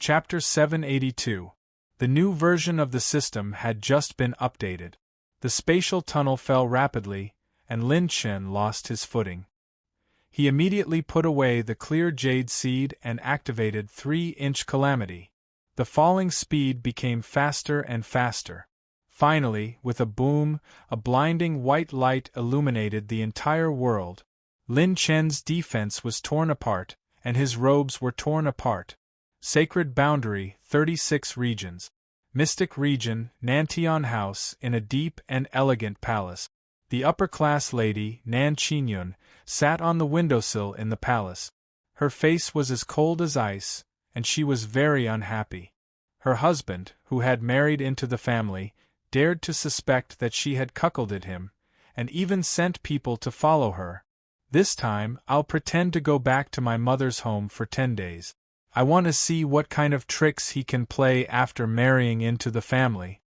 Chapter 782. The new version of the system had just been updated. The spatial tunnel fell rapidly, and Lin Chen lost his footing. He immediately put away the clear jade seed and activated 3-inch calamity. The falling speed became faster and faster. Finally, with a boom, a blinding white light illuminated the entire world. Lin Chen's defense was torn apart, and his robes were torn apart. Sacred Boundary, 36 regions. Mystic Region, Nantian House, in a deep and elegant palace. The upper-class lady, Nan Qinyun, sat on the windowsill in the palace. Her face was as cold as ice, and she was very unhappy. Her husband, who had married into the family, dared to suspect that she had cuckolded him, and even sent people to follow her. This time, I'll pretend to go back to my mother's home for 10 days. I want to see what kind of tricks he can play after marrying into the family.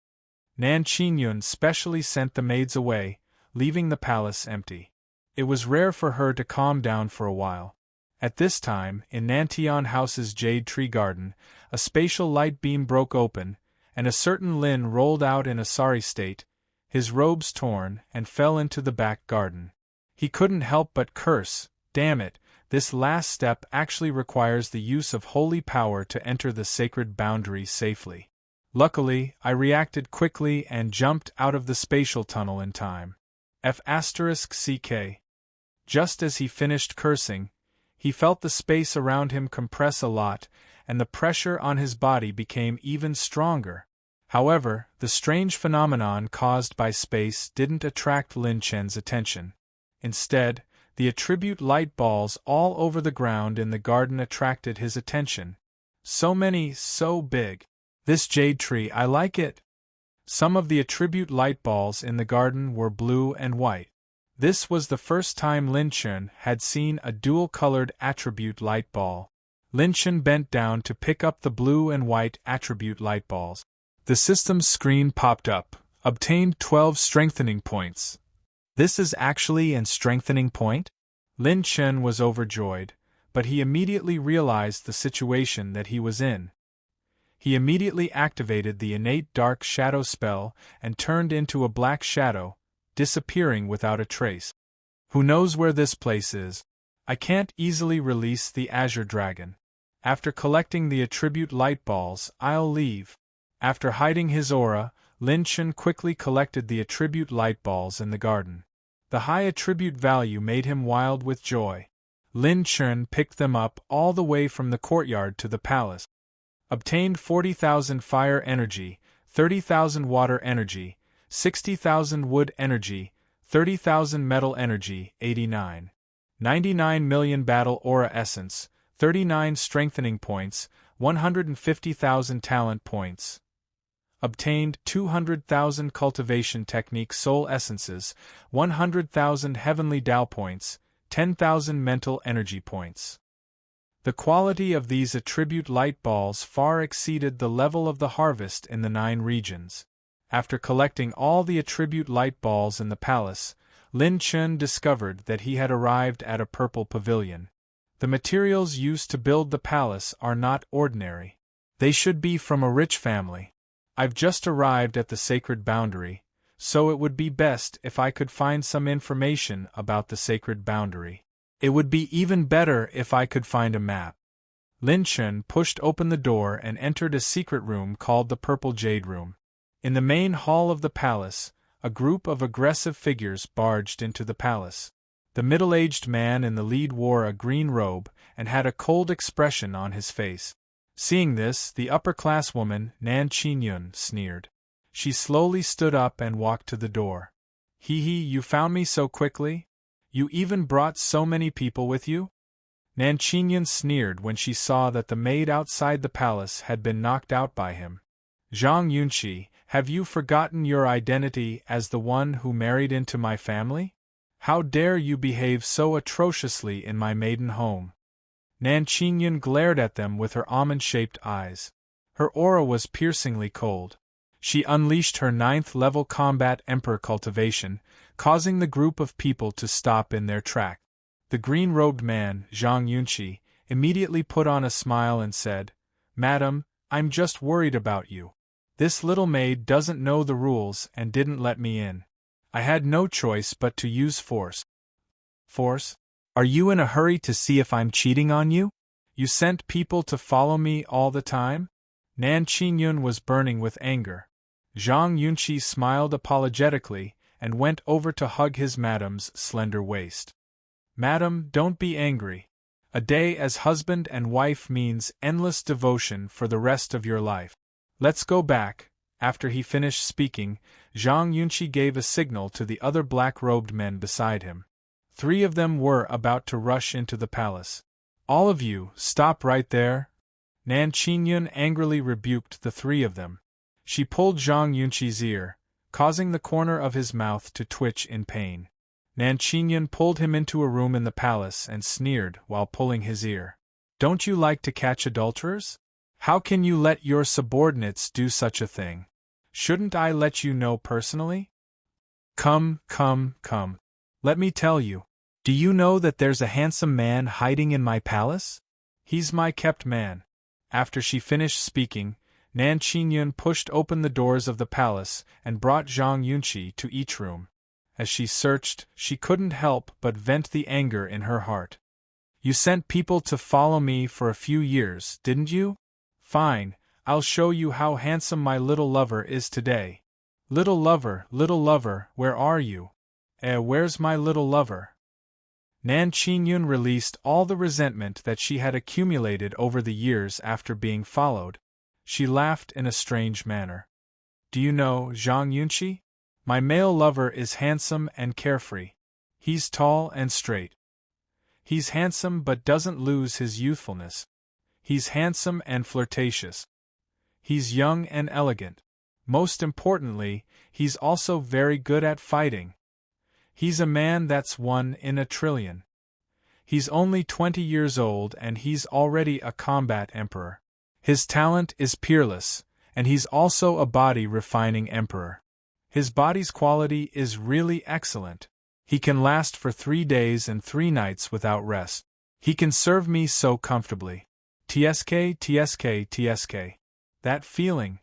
Nan Qinyun specially sent the maids away, leaving the palace empty. It was rare for her to calm down for a while. At this time, in Nantian House's jade tree garden, a spatial light beam broke open, and a certain Lin rolled out in a sorry state, his robes torn, and fell into the back garden. He couldn't help but curse, "Damn it, this last step actually requires the use of holy power to enter the sacred boundary safely." Luckily, I reacted quickly and jumped out of the spatial tunnel in time. F***CK. Just as he finished cursing, he felt the space around him compress a lot, and the pressure on his body became even stronger. However, the strange phenomenon caused by space didn't attract Lin Chen's attention. Instead, the attribute light balls all over the ground in the garden attracted his attention. So many, so big. This jade tree, I like it. Some of the attribute light balls in the garden were blue and white. This was the first time Lin Chen had seen a dual-colored attribute light ball. Lin Chen bent down to pick up the blue and white attribute light balls. The system's screen popped up. Obtained 12 strengthening points. This is actually an strengthening point? Lin Chen was overjoyed, but he immediately realized the situation that he was in. He immediately activated the innate dark shadow spell and turned into a black shadow, disappearing without a trace. Who knows where this place is? I can't easily release the Azure Dragon. After collecting the attribute light balls, I'll leave. After hiding his aura, Lin Chen quickly collected the attribute light balls in the garden. The high attribute value made him wild with joy. Lin Chen picked them up all the way from the courtyard to the palace. Obtained 40,000 fire energy, 30,000 water energy, 60,000 wood energy, 30,000 metal energy, 99 million battle aura essence, 39 strengthening points, 150,000 talent points. Obtained 200,000 cultivation technique soul essences, 100,000 heavenly Tao points, 10,000 mental energy points. The quality of these attribute light balls far exceeded the level of the harvest in the 9 regions. After collecting all the attribute light balls in the palace, Lin Chen discovered that he had arrived at a purple pavilion. The materials used to build the palace are not ordinary. They should be from a rich family. I've just arrived at the sacred boundary, so it would be best if I could find some information about the sacred boundary. It would be even better if I could find a map. Lin Chen pushed open the door and entered a secret room called the Purple Jade Room. In the main hall of the palace, a group of aggressive figures barged into the palace. The middle-aged man in the lead wore a green robe and had a cold expression on his face. Seeing this, the upper-class woman, Nan Qinyun, sneered. She slowly stood up and walked to the door. "Hee, you found me so quickly? You even brought so many people with you?" Nan Qinyun sneered when she saw that the maid outside the palace had been knocked out by him. "Zhang Yunqi, have you forgotten your identity as the one who married into my family? How dare you behave so atrociously in my maiden home?" Nan Qinyun glared at them with her almond-shaped eyes. Her aura was piercingly cold. She unleashed her 9th-level combat emperor cultivation, causing the group of people to stop in their track. The green-robed man, Zhang Yunqi, immediately put on a smile and said, Madam, I'm just worried about you. This little maid doesn't know the rules and didn't let me in. I had no choice but to use force. Force? Are you in a hurry to see if I'm cheating on you? You sent people to follow me all the time? Nan Qingyun was burning with anger. Zhang Yunqi smiled apologetically and went over to hug his madam's slender waist. Madam, don't be angry. A day as husband and wife means endless devotion for the rest of your life. Let's go back. After he finished speaking, Zhang Yunqi gave a signal to the other black-robed men beside him. 3 of them were about to rush into the palace. All of you, stop right there. Nan Qingyun angrily rebuked the 3 of them. She pulled Zhang Yunqi's ear, causing the corner of his mouth to twitch in pain. Nan Qingyun pulled him into a room in the palace and sneered while pulling his ear. Don't you like to catch adulterers? How can you let your subordinates do such a thing? Shouldn't I let you know personally? Come. Let me tell you. Do you know that there's a handsome man hiding in my palace? He's my kept man. After she finished speaking, Nan Qingyun pushed open the doors of the palace and brought Zhang Yunqi to each room. As she searched, she couldn't help but vent the anger in her heart. You sent people to follow me for a few years, didn't you? Fine, I'll show you how handsome my little lover is today. Little lover, where are you? Where's my little lover? Nan Qingyun released all the resentment that she had accumulated over the years after being followed. She laughed in a strange manner. Do you know, Zhang Yunqi? My male lover is handsome and carefree. He's tall and straight. He's handsome but doesn't lose his youthfulness. He's handsome and flirtatious. He's young and elegant. Most importantly, he's also very good at fighting. He's a man that's 1 in a trillion. He's only 20 years old and he's already a combat emperor. His talent is peerless, and he's also a body-refining emperor. His body's quality is really excellent. He can last for 3 days and 3 nights without rest. He can serve me so comfortably. TSK. That feeling.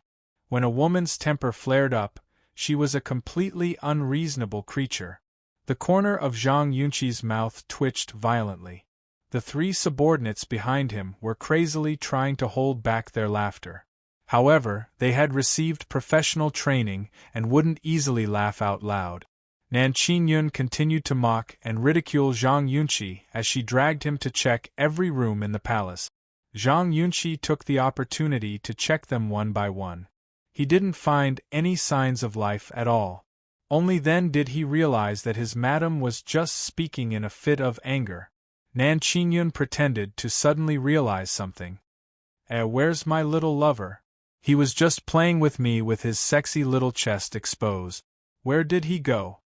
When a woman's temper flared up, she was a completely unreasonable creature. The corner of Zhang Yunqi's mouth twitched violently. The 3 subordinates behind him were crazily trying to hold back their laughter. However, they had received professional training and wouldn't easily laugh out loud. Nan Qingyun continued to mock and ridicule Zhang Yunqi as she dragged him to check every room in the palace. Zhang Yunqi took the opportunity to check them one by one. He didn't find any signs of life at all. Only then did he realize that his madam was just speaking in a fit of anger. Nan Qingyun pretended to suddenly realize something. Where's my little lover? He was just playing with me with his sexy little chest exposed. Where did he go?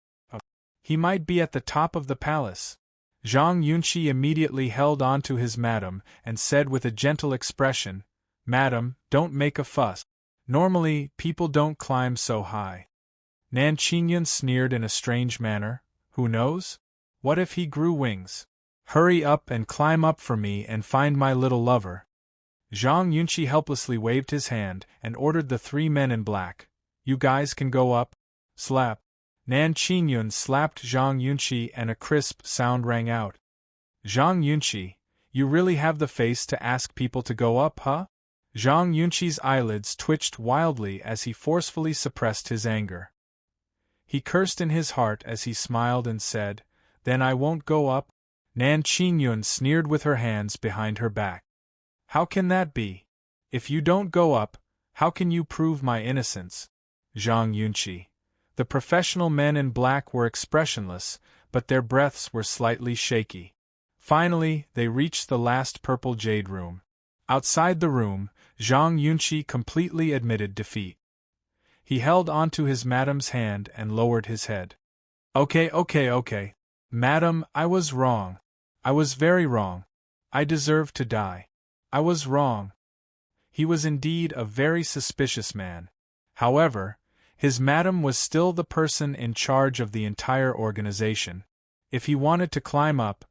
He might be at the top of the palace. Zhang Yunqi immediately held on to his madam and said with a gentle expression, Madam, don't make a fuss. Normally, people don't climb so high. Nan Qingyun sneered in a strange manner. Who knows? What if he grew wings? Hurry up and climb up for me and find my little lover. Zhang Yunqi helplessly waved his hand and ordered the 3 men in black. You guys can go up. Slap. Nan Qingyun slapped Zhang Yunqi and a crisp sound rang out. Zhang Yunqi, you really have the face to ask people to go up, huh? Zhang Yunqi's eyelids twitched wildly as he forcefully suppressed his anger. He cursed in his heart as he smiled and said, Then I won't go up. Nan Qingyun sneered with her hands behind her back. How can that be? If you don't go up, how can you prove my innocence? Zhang Yunqi. The professional men in black were expressionless, but their breaths were slightly shaky. Finally, they reached the last purple jade room. Outside the room, Zhang Yunqi completely admitted defeat. He held onto his madam's hand and lowered his head. Okay. Madam, I was wrong. I was very wrong. I deserve to die. I was wrong. He was indeed a very suspicious man. However, his madam was still the person in charge of the entire organization. If he wanted to climb up,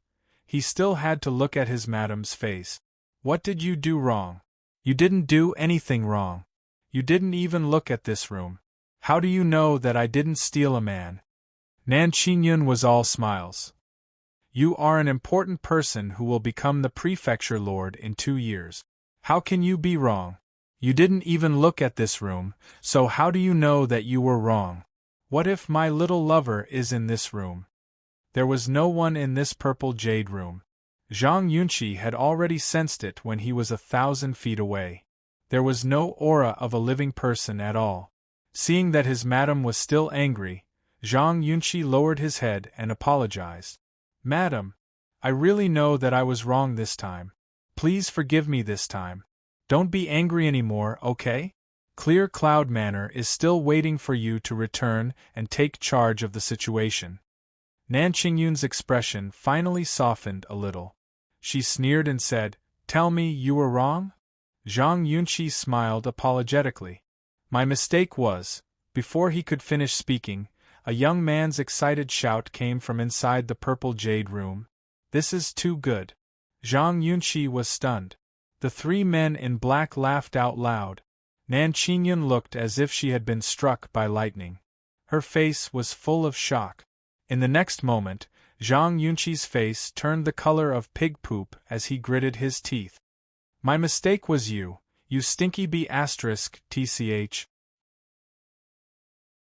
he still had to look at his madam's face. What did you do wrong? You didn't do anything wrong. You didn't even look at this room. How do you know that I didn't steal a man? Nan Qingyun was all smiles. You are an important person who will become the prefecture lord in 2 years. How can you be wrong? You didn't even look at this room, so how do you know that you were wrong? What if my little lover is in this room? There was no one in this purple jade room. Zhang Yunqi had already sensed it when he was 1,000 feet away. There was no aura of a living person at all. Seeing that his madam was still angry, Zhang Yunqi lowered his head and apologized. Madam, I really know that I was wrong this time. Please forgive me this time. Don't be angry anymore, okay? Clear Cloud Manor is still waiting for you to return and take charge of the situation. Nan Qingyun's expression finally softened a little. She sneered and said, Tell me you were wrong? Zhang Yunqi smiled apologetically. My mistake was, before he could finish speaking, a young man's excited shout came from inside the purple jade room. This is too good. Zhang Yunqi was stunned. The 3 men in black laughed out loud. Nan Qingyun looked as if she had been struck by lightning. Her face was full of shock. In the next moment, Zhang Yunqi's face turned the color of pig poop as he gritted his teeth. My mistake was you stinky bee *tch.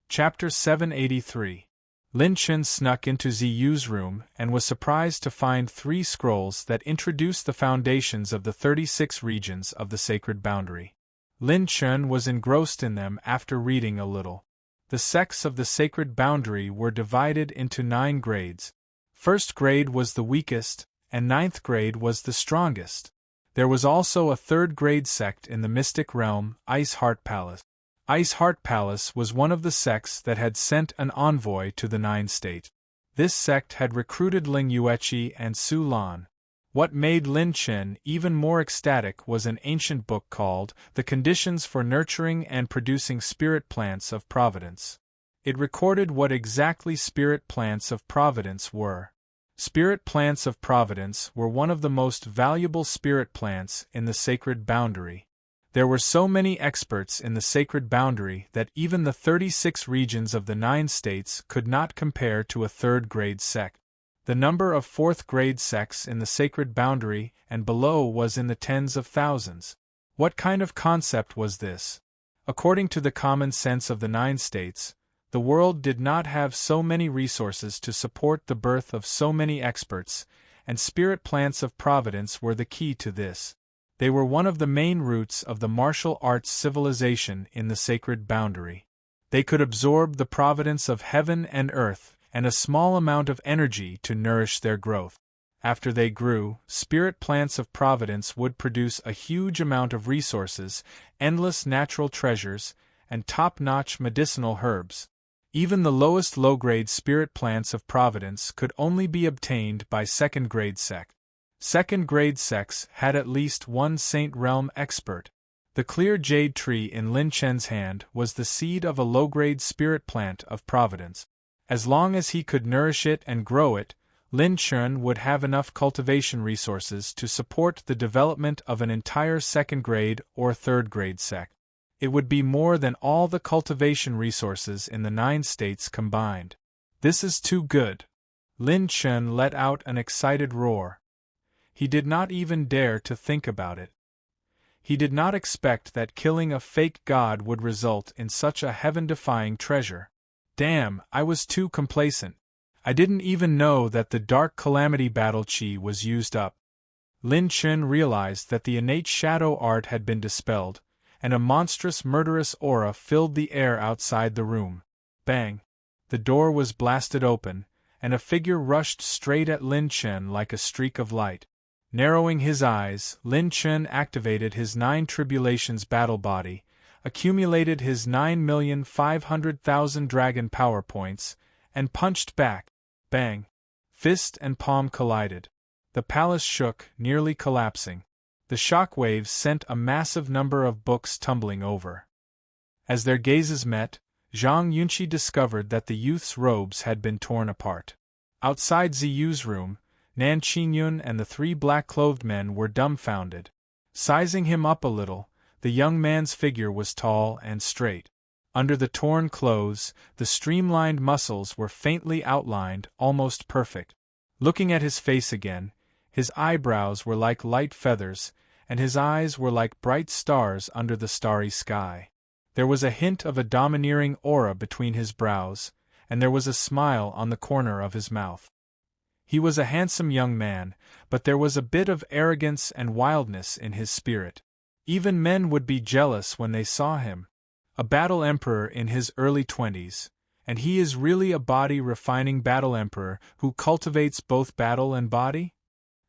Chapter 783. Lin Chen snuck into Ziyu's room and was surprised to find 3 scrolls that introduced the foundations of the 36 regions of the sacred boundary. Lin Chen was engrossed in them after reading a little. The sects of the sacred boundary were divided into 9 grades. First grade was the weakest, and 9th grade was the strongest. There was also a 3rd grade sect in the mystic realm, Ice Heart Palace. Ice Heart Palace was one of the sects that had sent an envoy to the 9 states. This sect had recruited Ling Yueqi and Su Lan. What made Lin Chen even more ecstatic was an ancient book called The Conditions for Nurturing and Producing Spirit Plants of Providence. It recorded what exactly spirit plants of providence were. Spirit plants of providence were one of the most valuable spirit plants in the sacred boundary. There were so many experts in the sacred boundary that even the 36 regions of the 9 states could not compare to a 3rd grade sect. The number of 4th grade sects in the sacred boundary and below was in the tens of thousands. What kind of concept was this? According to the common sense of the 9 states, the world did not have so many resources to support the birth of so many experts, and spirit plants of providence were the key to this. They were one of the main roots of the martial arts civilization in the sacred boundary. They could absorb the providence of heaven and earth, and a small amount of energy to nourish their growth. After they grew, spirit plants of providence would produce a huge amount of resources, endless natural treasures, and top-notch medicinal herbs. Even the lowest low-grade spirit plants of providence could only be obtained by 2nd grade sects. 2nd grade sects had at least one Saint Realm expert. The clear jade tree in Lin Chen's hand was the seed of a low-grade spirit plant of providence. As long as he could nourish it and grow it, Lin Chen would have enough cultivation resources to support the development of an entire 2nd grade or 3rd grade sect. It would be more than all the cultivation resources in the 9 states combined. This is too good. Lin Chen let out an excited roar. He did not even dare to think about it. He did not expect that killing a fake god would result in such a heaven-defying treasure. Damn, I was too complacent. I didn't even know that the Dark Calamity Battle Chi was used up. Lin Chen realized that the innate shadow art had been dispelled, and a monstrous murderous aura filled the air outside the room. Bang! The door was blasted open, and a figure rushed straight at Lin Chen like a streak of light. Narrowing his eyes, Lin Chen activated his 9 Tribulations battle body, accumulated his 9,500,000 dragon power points, and punched back. Bang! Fist and palm collided. The palace shook, nearly collapsing. The shock waves sent a massive number of books tumbling over. As their gazes met, Zhang Yunqi discovered that the youth's robes had been torn apart. Outside Ziyu's room, Nan Qingyun and the 3 black-clothed men were dumbfounded. Sizing him up a little, the young man's figure was tall and straight. Under the torn clothes, the streamlined muscles were faintly outlined, almost perfect. Looking at his face again, his eyebrows were like light feathers, and his eyes were like bright stars under the starry sky. There was a hint of a domineering aura between his brows, and there was a smile on the corner of his mouth. He was a handsome young man, but there was a bit of arrogance and wildness in his spirit. Even men would be jealous when they saw him. A battle emperor in his early 20s, and he is really a body-refining battle emperor who cultivates both battle and body?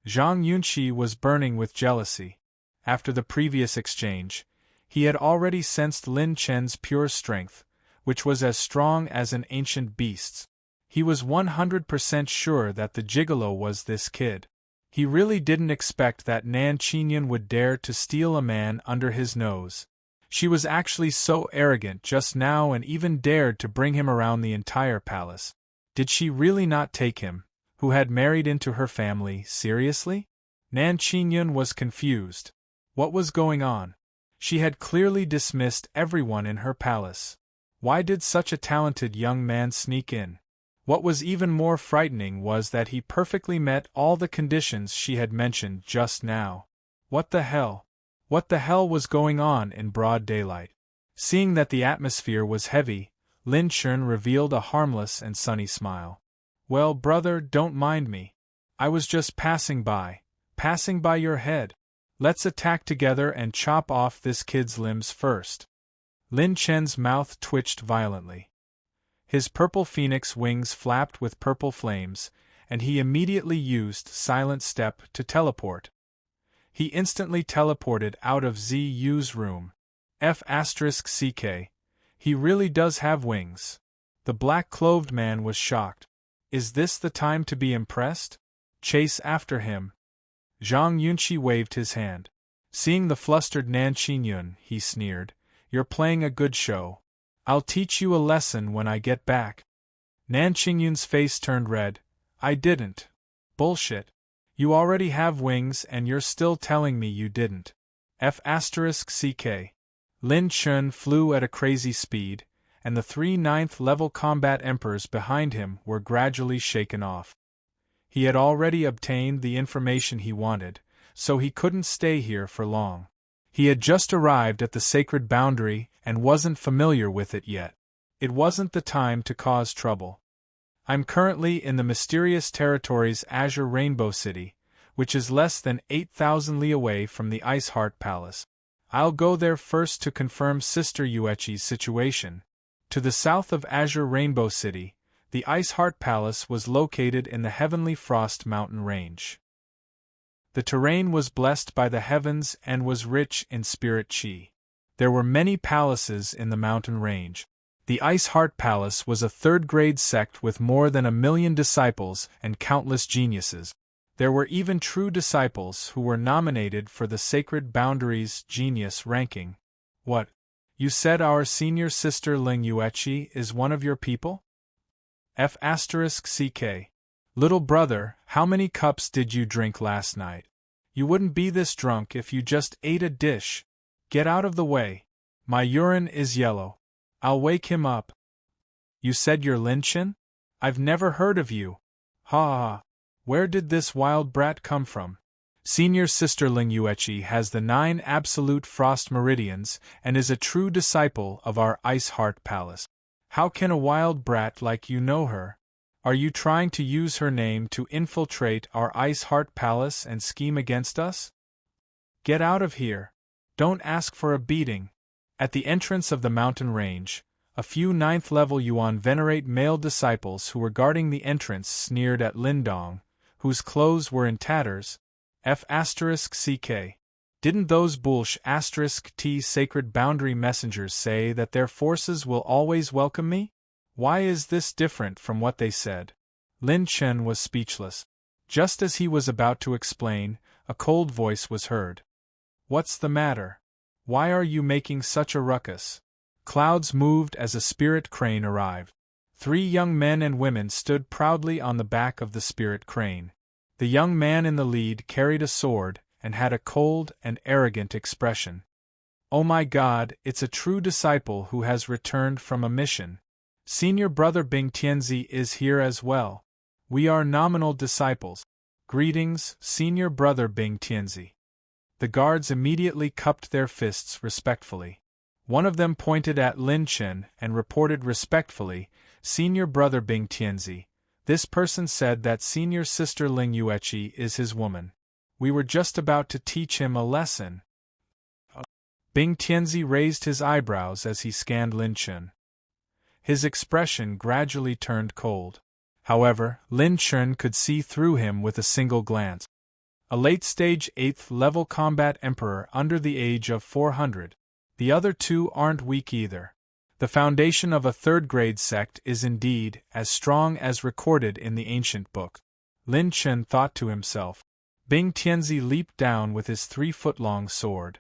Zhang Yunqi was burning with jealousy. After the previous exchange, he had already sensed Lin Chen's pure strength, which was as strong as an ancient beast's. He was 100% sure that the gigolo was this kid. He really didn't expect that Nan Qingyun would dare to steal a man under his nose. She was actually so arrogant just now and even dared to bring him around the entire palace. Did she really not take him, who had married into her family, seriously? Nan Qingyun was confused. What was going on? She had clearly dismissed everyone in her palace. Why did such a talented young man sneak in? What was even more frightening was that he perfectly met all the conditions she had mentioned just now. What the hell? What the hell was going on in broad daylight? Seeing that the atmosphere was heavy, Lin Chen revealed a harmless and sunny smile. Well, brother, don't mind me. I was just passing by your head. Let's attack together and chop off this kid's limbs first. Lin Chen's mouth twitched violently. His purple phoenix wings flapped with purple flames, and he immediately used Silent Step to teleport. He instantly teleported out of ZU's room. F***CK. He really does have wings. The black-clothed man was shocked. Is this the time to be impressed? Chase after him. Zhang Yunqi waved his hand. Seeing the flustered Nan Qingyun, he sneered, You're playing a good show. I'll teach you a lesson when I get back. Nan Qingyun's face turned red. I didn't. Bullshit. You already have wings and you're still telling me you didn't. F***CK. Lin Chen flew at a crazy speed, and the 3 9th-level combat emperors behind him were gradually shaken off. He had already obtained the information he wanted, so he couldn't stay here for long. He had just arrived at the sacred boundary and wasn't familiar with it yet. It wasn't the time to cause trouble. I'm currently in the mysterious territory's Azure Rainbow City, which is less than 8,000 li away from the Ice Heart Palace. I'll go there first to confirm Sister Yueqi's situation. To the south of Azure Rainbow City, the Ice Heart Palace was located in the Heavenly Frost Mountain Range. The terrain was blessed by the heavens and was rich in spirit chi. There were many palaces in the mountain range. The Ice Heart Palace was a third-grade sect with more than 1 million disciples and countless geniuses. There were even true disciples who were nominated for the Sacred Boundaries Genius ranking. What? You said our senior sister Ling Yueqi is one of your people? F***CK. Little brother, how many cups did you drink last night? You wouldn't be this drunk if you just ate a dish. Get out of the way. My urine is yellow. I'll wake him up. You said you're Lin Chen? I've never heard of you. Ha ha. Where did this wild brat come from? Senior sister Ling Yueqi has the 9 absolute frost meridians and is a true disciple of our Ice Heart Palace. How can a wild brat like you know her? Are you trying to use her name to infiltrate our Ice Heart Palace and scheme against us? Get out of here. Don't ask for a beating. At the entrance of the mountain range, a few 9th-level Yuan venerate male disciples who were guarding the entrance sneered at Lindong, whose clothes were in tatters. F***CK. Didn't those **T sacred boundary messengers say that their forces will always welcome me? Why is this different from what they said? Lin Chen was speechless. Just as he was about to explain, a cold voice was heard. What's the matter? Why are you making such a ruckus? Clouds moved as a spirit crane arrived. 3 young men and women stood proudly on the back of the spirit crane. The young man in the lead carried a sword, and had a cold and arrogant expression. "Oh my God, it's a true disciple who has returned from a mission. Senior brother Bing Tianzi is here as well. We are nominal disciples. Greetings, senior brother Bing Tianzi." The guards immediately cupped their fists respectfully. One of them pointed at Lin Chen and reported respectfully, "Senior brother Bing Tianzi, this person said that senior sister Ling Yueqi is his woman. We were just about to teach him a lesson." Bing Tianzi raised his eyebrows as he scanned Lin Chen. His expression gradually turned cold. However, Lin Chen could see through him with a single glance. A late-stage 8th-level combat emperor under the age of 400. The other two aren't weak either. The foundation of a third-grade sect is indeed as strong as recorded in the ancient book. Lin Chen thought to himself. Bing Tianzi leaped down with his 3-foot-long sword.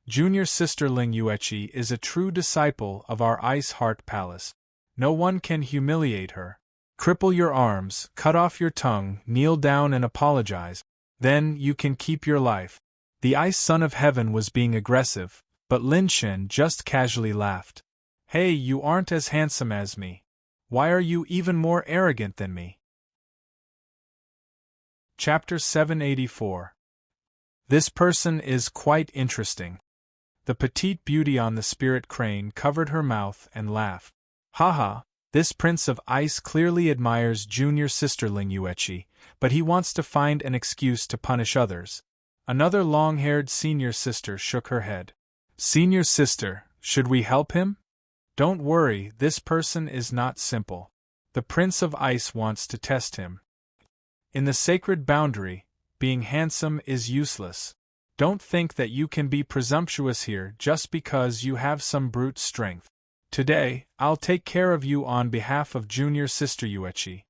"Junior sister Ling Yueqi is a true disciple of our Ice Heart Palace. No one can humiliate her. Cripple your arms, cut off your tongue, kneel down and apologize. Then you can keep your life." The Ice Son of Heaven was being aggressive, but Lin Chen just casually laughed. "Hey, you aren't as handsome as me. Why are you even more arrogant than me?" Chapter 784. This person is quite interesting. The petite beauty on the spirit crane covered her mouth and laughed. "Haha, this Prince of Ice clearly admires junior sister Ling Yueqi, but he wants to find an excuse to punish others." Another long-haired senior sister shook her head. "Senior sister, should we help him?" "Don't worry, this person is not simple. The Prince of Ice wants to test him. In the sacred boundary, being handsome is useless. Don't think that you can be presumptuous here just because you have some brute strength. Today, I'll take care of you on behalf of junior sister Yueqi."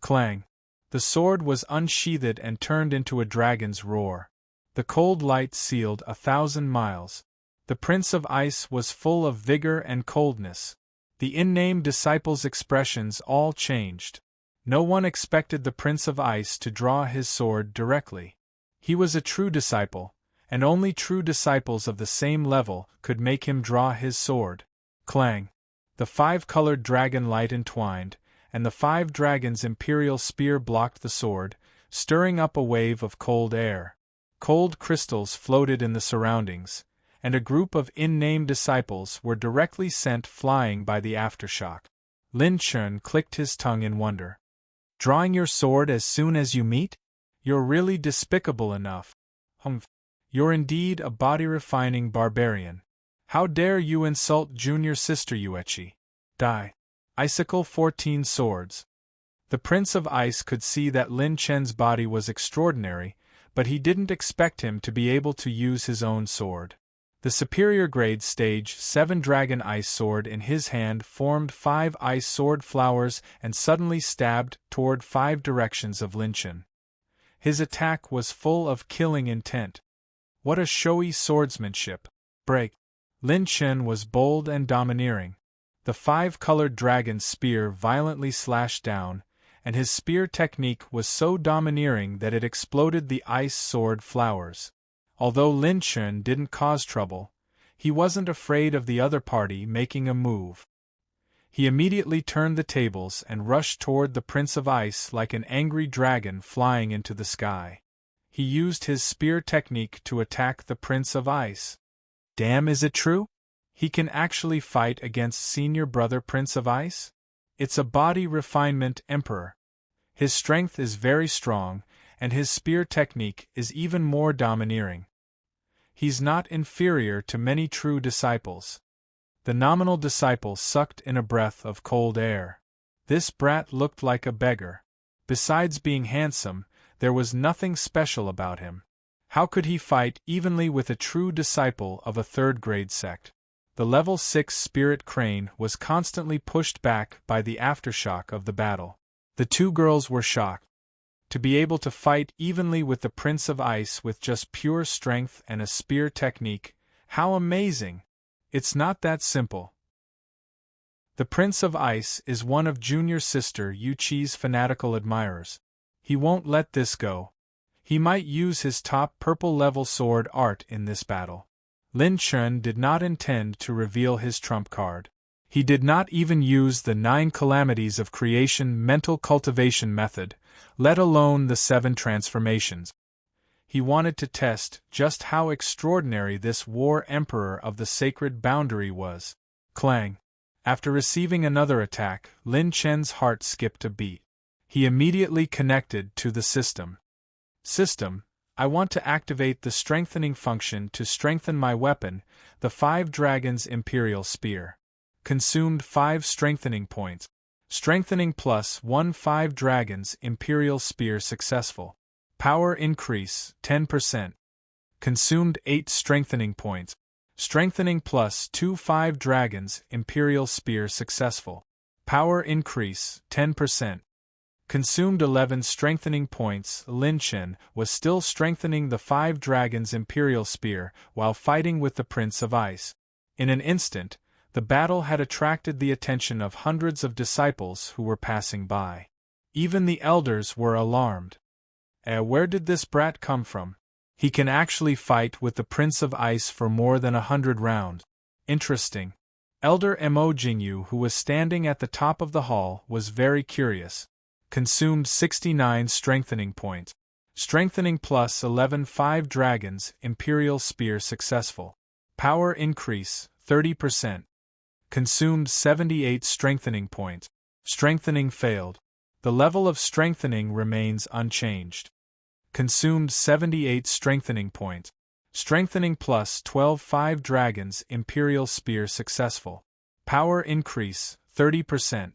Clang! The sword was unsheathed and turned into a dragon's roar. The cold light sealed 1,000 miles. The Prince of Ice was full of vigor and coldness. The unnamed disciples' expressions all changed. No one expected the Prince of Ice to draw his sword directly. He was a true disciple, and only true disciples of the same level could make him draw his sword. Clang! The 5-colored dragon light entwined, and the 5 dragons' imperial spear blocked the sword, stirring up a wave of cold air. Cold crystals floated in the surroundings, and a group of unnamed disciples were directly sent flying by the aftershock. Lin Chen clicked his tongue in wonder. "Drawing your sword as soon as you meet? You're really despicable enough. Humph. You're indeed a body-refining barbarian. How dare you insult junior sister Yueqi? Die." Icicle 14 Swords. The Prince of Ice could see that Lin Chen's body was extraordinary, but he didn't expect him to be able to use his own sword. The superior grade stage 7 dragon ice sword in his hand formed 5 ice sword flowers and suddenly stabbed toward 5 directions of Lin Chen. His attack was full of killing intent. What a showy swordsmanship! Break! Lin Chen was bold and domineering. The 5-colored dragon's spear violently slashed down, and his spear technique was so domineering that it exploded the ice sword flowers. Although Lin Chen didn't cause trouble, he wasn't afraid of the other party making a move. He immediately turned the tables and rushed toward the Prince of Ice like an angry dragon flying into the sky. He used his spear technique to attack the Prince of Ice. Damn, is it true? He can actually fight against senior brother Prince of Ice? It's a body refinement emperor. His strength is very strong, and his spear technique is even more domineering. He's not inferior to many true disciples. The nominal disciple sucked in a breath of cold air. This brat looked like a beggar. Besides being handsome, there was nothing special about him. How could he fight evenly with a true disciple of a third-grade sect? The level 6 spirit crane was constantly pushed back by the aftershock of the battle. The two girls were shocked. To be able to fight evenly with the Prince of Ice with just pure strength and a spear technique, how amazing! It's not that simple. The Prince of Ice is one of junior sister Yueqi's fanatical admirers. He won't let this go. He might use his top purple level sword art in this battle. Lin Chen did not intend to reveal his trump card. He did not even use the 9 calamities of creation mental cultivation method, let alone the 7 transformations. He wanted to test just how extraordinary this war emperor of the sacred boundary was. Clang! After receiving another attack, Lin Chen's heart skipped a beat. He immediately connected to the system. System, I want to activate the strengthening function to strengthen my weapon, the 5 Dragons Imperial Spear. Consumed 5 strengthening points. Strengthening plus 1 5 Dragons Imperial Spear successful. Power increase 10%. Consumed 8 strengthening points. Strengthening plus 2 5 Dragons Imperial Spear successful. Power increase 10%. Consumed 11 strengthening points. Lin Chen was still strengthening the 5 Dragons Imperial Spear while fighting with the Prince of Ice. In an instant, the battle had attracted the attention of hundreds of disciples who were passing by. Even the elders were alarmed. Where did this brat come from? He can actually fight with the Prince of Ice for more than 100 rounds. Interesting. Elder Mo Jingyu, who was standing at the top of the hall, was very curious. Consumed 69 strengthening points. Strengthening plus 11 5 Dragons Imperial Spear successful. Power increase 30%. Consumed 78 strengthening points. Strengthening failed. The level of strengthening remains unchanged. Consumed 78 strengthening points. Strengthening plus 12 5 Dragons Imperial Spear successful. Power increase 30%.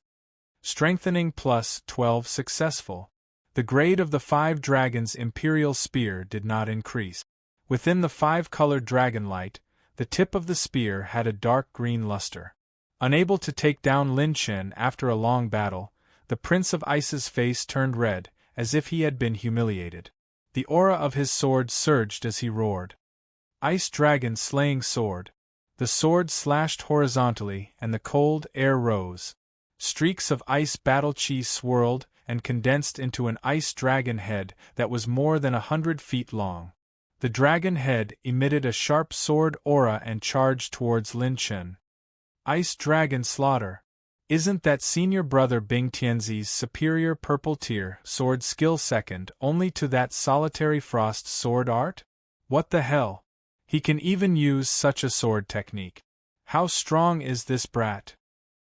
Strengthening plus 12 successful. The grade of the 5 Dragons Imperial Spear did not increase. Within the 5-colored dragon light, the tip of the spear had a dark green luster. Unable to take down Lin Chen after a long battle, the Prince of Ice's face turned red, as if he had been humiliated. The aura of his sword surged as he roared. Ice Dragon Slaying Sword. The sword slashed horizontally, and the cold air rose. Streaks of ice battle chi swirled and condensed into an ice dragon head that was more than 100 feet long. The dragon head emitted a sharp sword aura and charged towards Lin Chen. Ice Dragon Slaughter. Isn't that senior brother Bing Tianzi's superior purple tier sword skill second only to that solitary frost sword art? What the hell? He can even use such a sword technique. How strong is this brat?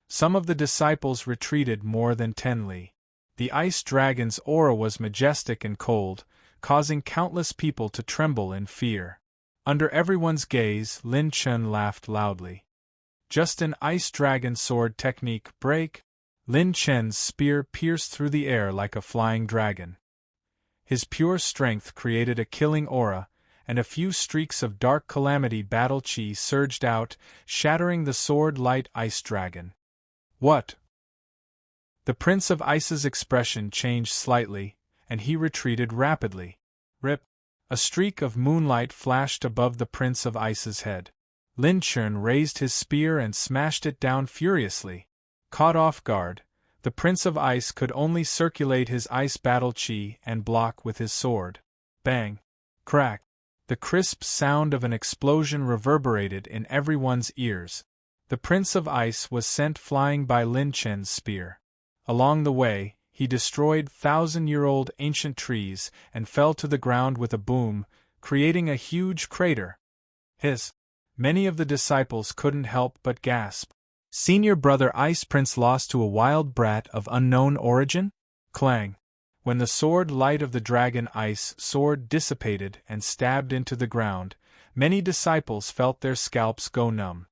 Some of the disciples retreated more than 10 li. The ice dragon's aura was majestic and cold, causing countless people to tremble in fear. Under everyone's gaze, Lin Chen laughed loudly. Just an ice dragon sword technique break. Lin Chen's spear pierced through the air like a flying dragon. His pure strength created a killing aura, and a few streaks of dark calamity battle chi surged out, shattering the sword-light ice dragon. What? The Prince of Ice's expression changed slightly, and he retreated rapidly. Rip! A streak of moonlight flashed above the Prince of Ice's head. Lin Chen raised his spear and smashed it down furiously. Caught off guard, the Prince of Ice could only circulate his ice battle chi and block with his sword. Bang! Crack! The crisp sound of an explosion reverberated in everyone's ears. The Prince of Ice was sent flying by Lin Chen's spear. Along the way, he destroyed 1,000-year-old ancient trees and fell to the ground with a boom, creating a huge crater. Hiss! Many of the disciples couldn't help but gasp. Senior brother Ice Prince lost to a wild brat of unknown origin? Clang! When the sword light of the dragon ice sword dissipated and stabbed into the ground, many disciples felt their scalps go numb.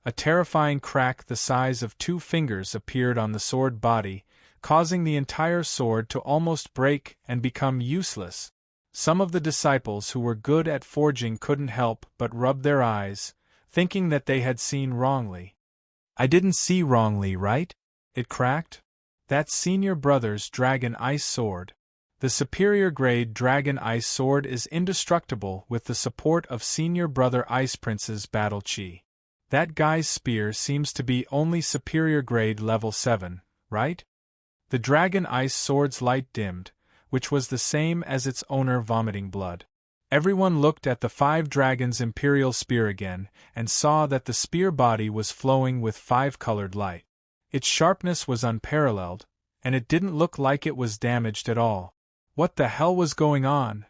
A terrifying crack the size of 2 fingers appeared on the sword body, causing the entire sword to almost break and become useless. Some of the disciples who were good at forging couldn't help but rub their eyes, thinking that they had seen wrongly. I didn't see wrongly, right? It cracked? That's senior brother's dragon ice sword. The superior grade dragon ice sword is indestructible with the support of senior brother Ice Prince's battle chi. That guy's spear seems to be only superior grade level 7, right? The dragon ice sword's light dimmed, which was the same as its owner vomiting blood. Everyone looked at the 5 dragons' imperial spear again, and saw that the spear body was flowing with 5-colored light. Its sharpness was unparalleled, and it didn't look like it was damaged at all. What the hell was going on?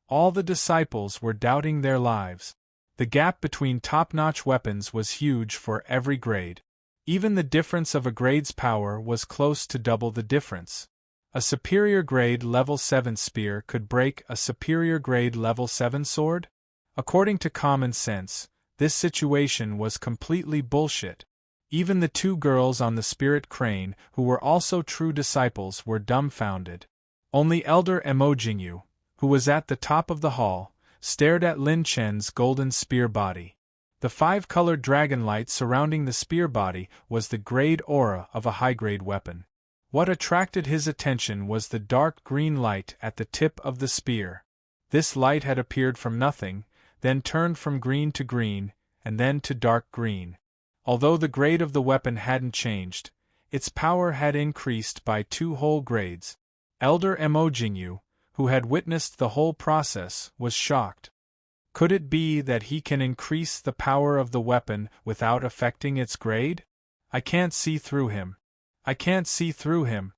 All the disciples were doubting their lives. The gap between top-notch weapons was huge for every grade. Even the difference of a grade's power was close to double the difference. A superior grade level 7 spear could break a superior grade level 7 sword? According to common sense, this situation was completely bullshit. Even the 2 girls on the spirit crane, who were also true disciples, were dumbfounded. Only Elder Emojingyu, who was at the top of the hall, stared at Lin Chen's golden spear body. The 5-colored dragon light surrounding the spear body was the grade aura of a high-grade weapon. What attracted his attention was the dark green light at the tip of the spear. This light had appeared from nothing, then turned from green to green, and then to dark green. Although the grade of the weapon hadn't changed, its power had increased by 2 whole grades. Elder Emojingyu, who had witnessed the whole process, was shocked. Could it be that he can increase the power of the weapon without affecting its grade? I can't see through him. I can't see through him.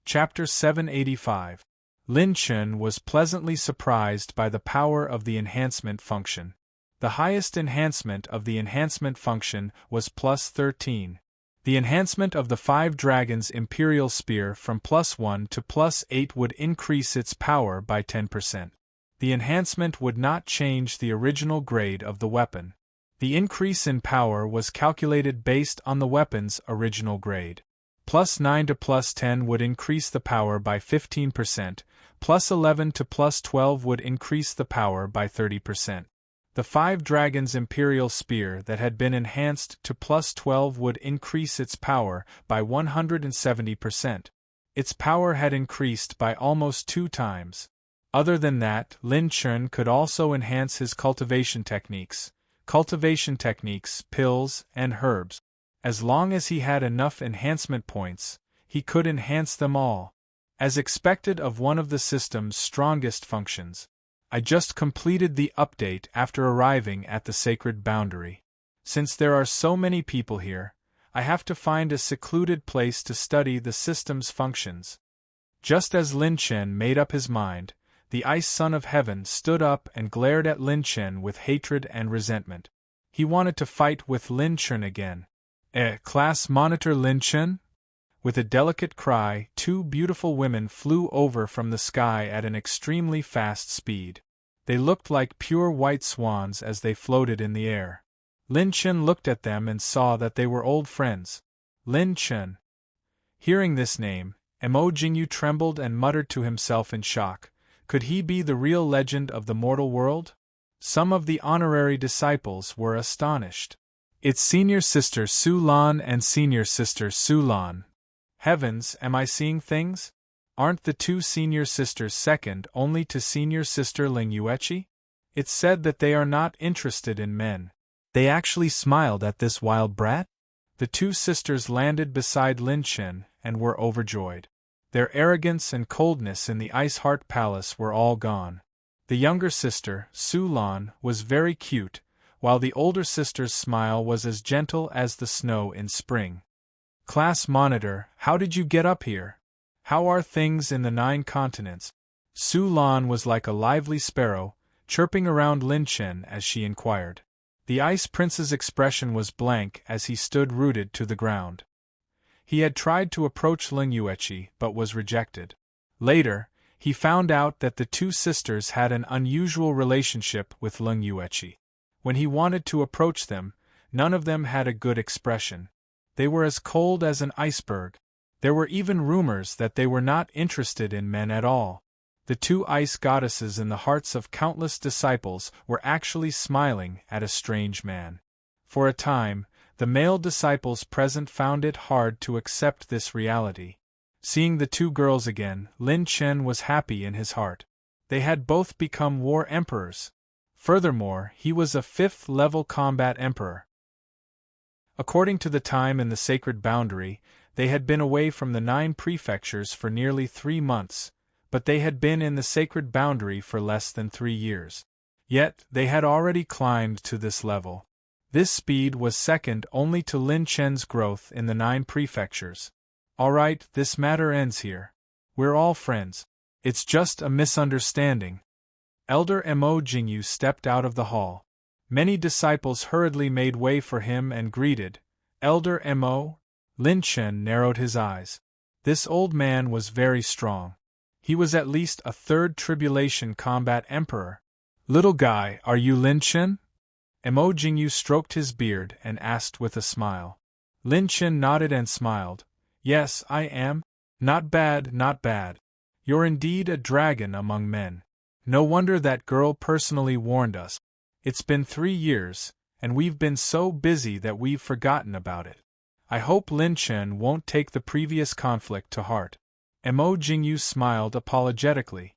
Chapter 785. Lin Chen was pleasantly surprised by the power of the enhancement function. The highest enhancement of the enhancement function was plus 13. The enhancement of the 5 dragons' imperial spear from +1 to +8 would increase its power by 10%. The enhancement would not change the original grade of the weapon. The increase in power was calculated based on the weapon's original grade. +9 to +10 would increase the power by 15%, +11 to +12 would increase the power by 30%. The 5 dragons' imperial spear that had been enhanced to +12 would increase its power by 170%. Its power had increased by almost 2 times. Other than that, Lin Chen could also enhance his cultivation techniques, pills, and herbs. As long as he had enough enhancement points, he could enhance them all. As expected of one of the system's strongest functions, I just completed the update after arriving at the sacred boundary. Since there are so many people here, I have to find a secluded place to study the system's functions. Just as Lin Chen made up his mind, the Ice Son of Heaven stood up and glared at Lin Chen with hatred and resentment. He wanted to fight with Lin Chen again. Class Monitor Lin Chen? With a delicate cry, 2 beautiful women flew over from the sky at an extremely fast speed. They looked like pure white swans as they floated in the air. Lin Chen looked at them and saw that they were old friends. Lin Chen. Hearing this name, Emojingyu trembled and muttered to himself in shock. Could he be the real legend of the mortal world? Some of the honorary disciples were astonished. It's senior sister Su Lan and senior sister Su Lan. Heavens, am I seeing things? Aren't the 2 senior sisters second only to senior sister Ling Yueqi? It's said that they are not interested in men. They actually smiled at this wild brat? The 2 sisters landed beside Lin Chen and were overjoyed. Their arrogance and coldness in the Ice Heart Palace were all gone. The younger sister, Su Lan, was very cute, while the older sister's smile was as gentle as the snow in spring. Class Monitor, how did you get up here? How are things in the 9 continents? Su Lan was like a lively sparrow, chirping around Lin Chen as she inquired. The Ice Prince's expression was blank as he stood rooted to the ground. He had tried to approach Ling Yueqi but was rejected. Later, he found out that the 2 sisters had an unusual relationship with Ling Yueqi. When he wanted to approach them, none of them had a good expression. They were as cold as an iceberg. There were even rumors that they were not interested in men at all. The 2 ice goddesses in the hearts of countless disciples were actually smiling at a strange man. For a time, the male disciples present found it hard to accept this reality. Seeing the 2 girls again, Lin Chen was happy in his heart. They had both become war emperors. Furthermore, he was a 5th-level combat emperor. According to the time in the sacred boundary, They had been away from the 9 prefectures for nearly 3 months, but they had been in the sacred boundary for less than 3 years. Yet, they had already climbed to this level. This speed was second only to Lin Chen's growth in the 9 prefectures. Alright, this matter ends here. We're all friends. It's just a misunderstanding. Elder Mo Jingyu stepped out of the hall. Many disciples hurriedly made way for him and greeted, Elder Mo. Lin Chen narrowed his eyes. This old man was very strong. He was at least a 3rd Tribulation Combat Emperor. Little guy, are you Lin Chen? Mo Jingyu stroked his beard and asked with a smile. Lin Chen nodded and smiled. Yes, I am. Not bad, not bad. You're indeed a dragon among men. No wonder that girl personally warned us. It's been 3 years, and we've been so busy that we've forgotten about it. I hope Lin Chen won't take the previous conflict to heart. Mo Jingyu smiled apologetically.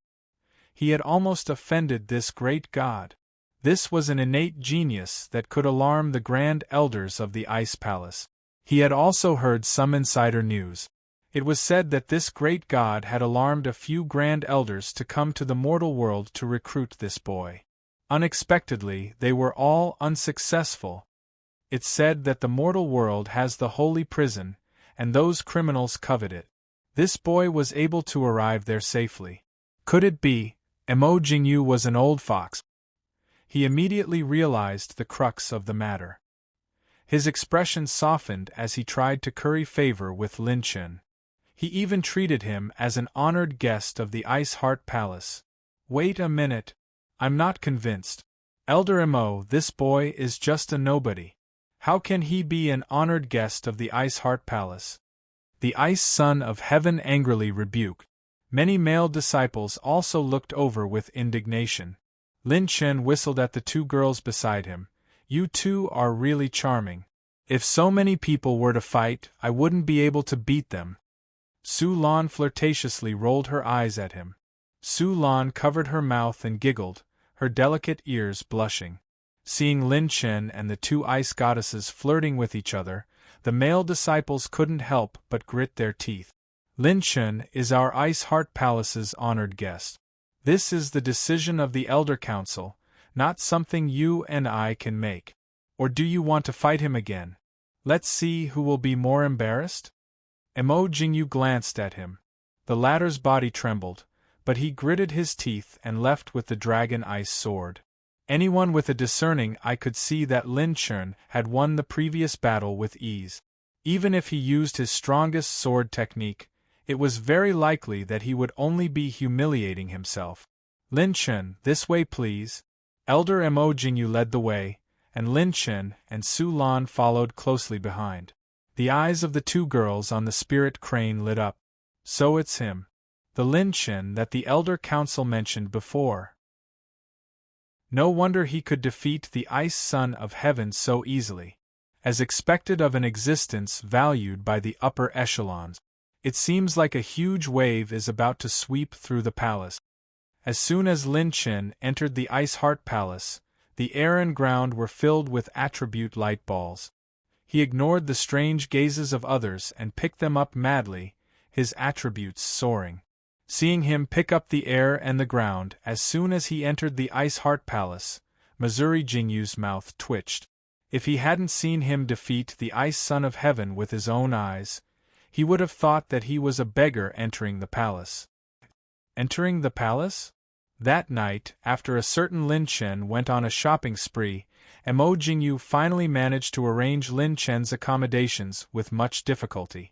He had almost offended this great god. This was an innate genius that could alarm the grand elders of the Ice Palace. He had also heard some insider news. It was said that this great god had alarmed a few grand elders to come to the mortal world to recruit this boy. Unexpectedly, they were all unsuccessful. It's said that the mortal world has the holy prison, and those criminals covet it. This boy was able to arrive there safely. Could it be, Mo Jingyu was an old fox? He immediately realized the crux of the matter. His expression softened as he tried to curry favor with Lin Chen. He even treated him as an honored guest of the Ice Heart Palace. Wait a minute. I'm not convinced. Elder Mo, this boy is just a nobody. How can he be an honored guest of the Ice Heart Palace? The Ice Son of Heaven angrily rebuked. Many male disciples also looked over with indignation. Lin Chen whistled at the 2 girls beside him. You 2 are really charming. If so many people were to fight, I wouldn't be able to beat them. Su Lan flirtatiously rolled her eyes at him. Su Lan covered her mouth and giggled, her delicate ears blushing. Seeing Lin Chen and the 2 ice goddesses flirting with each other, the male disciples couldn't help but grit their teeth. Lin Chen is our Ice Heart Palace's honored guest. This is the decision of the Elder Council, not something you and I can make. Or do you want to fight him again? Let's see who will be more embarrassed? Mo Jingyu glanced at him. The latter's body trembled, but he gritted his teeth and left with the dragon ice sword. Anyone with a discerning eye could see that Lin Chen had won the previous battle with ease. Even if he used his strongest sword technique, it was very likely that he would only be humiliating himself. Lin Chen, this way please. Elder Mo Jingyu led the way, and Lin Chen and Su Lan followed closely behind. The eyes of the 2 girls on the spirit crane lit up. So it's him. The Lin Chen that the Elder Council mentioned before. No wonder he could defeat the Ice Son of Heaven so easily. As expected of an existence valued by the upper echelons. It seems like a huge wave is about to sweep through the palace. As soon as Lin Chen entered the Ice Heart Palace, the air and ground were filled with attribute light balls. He ignored the strange gazes of others and picked them up madly, his attributes soaring. Seeing him pick up the air and the ground as soon as he entered the Ice Heart Palace, Missouri Jingyu's mouth twitched. If he hadn't seen him defeat the Ice Son of Heaven with his own eyes, he would have thought that he was a beggar entering the palace. Entering the palace? That night, after a certain Lin Chen went on a shopping spree, Mo Jingyu finally managed to arrange Lin Chen's accommodations with much difficulty.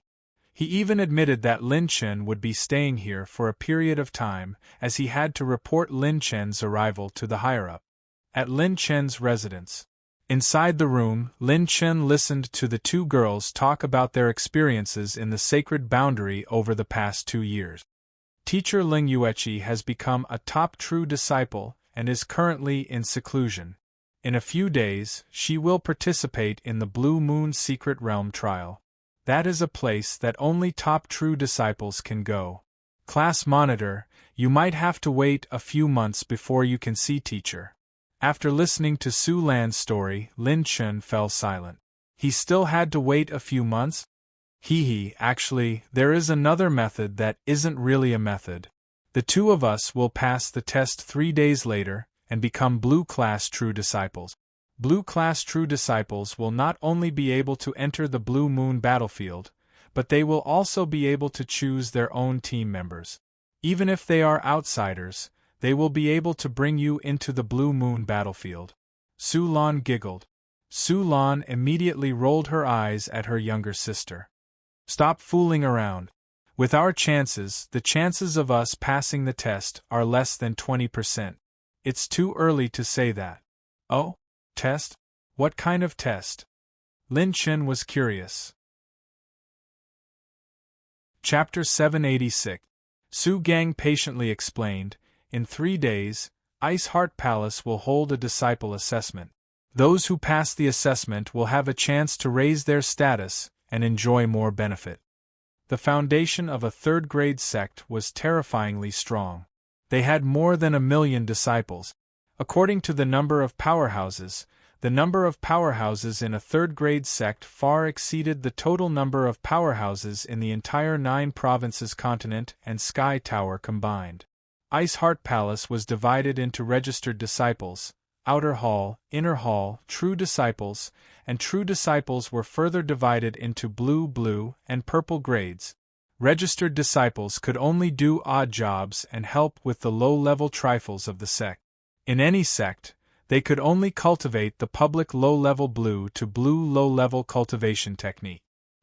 He even admitted that Lin Chen would be staying here for a period of time, as he had to report Lin Chen's arrival to the higher-up. At Lin Chen's residence. Inside the room, Lin Chen listened to the 2 girls talk about their experiences in the sacred boundary over the past 2 years. Teacher Ling Yueqi has become a top true disciple and is currently in seclusion. In a few days, she will participate in the Blue Moon Secret Realm trial. That is a place that only top true disciples can go. Class monitor, you might have to wait a few months before you can see teacher. After listening to Su Lan's story, Lin Chen fell silent. He still had to wait a few months? Actually, there is another method that isn't really a method. The two of us will pass the test 3 days later and become Blue Class True Disciples. Blue Class True Disciples will not only be able to enter the Blue Moon battlefield, but they will also be able to choose their own team members. Even if they are outsiders, they will be able to bring you into the Blue Moon battlefield. Su Lan giggled. Su Lan immediately rolled her eyes at her younger sister. Stop fooling around. With our chances, the chances of us passing the test are less than 20%. It's too early to say that. Oh? Test? What kind of test? Lin Chen was curious. Chapter 786. Su Gang patiently explained, in 3 days, Ice Heart Palace will hold a disciple assessment. Those who pass the assessment will have a chance to raise their status and enjoy more benefit. The foundation of a third-grade sect was terrifyingly strong. They had more than 1 million disciples. According to the number of powerhouses in a third-grade sect far exceeded the total number of powerhouses in the entire 9 provinces continent and Sky Tower combined. Ice Heart Palace was divided into registered disciples, outer hall, inner hall, true disciples, and true disciples were further divided into blue, and purple grades. Registered disciples could only do odd jobs and help with the low-level trifles of the sect. In any sect, they could only cultivate the public low-level blue to blue low-level cultivation technique.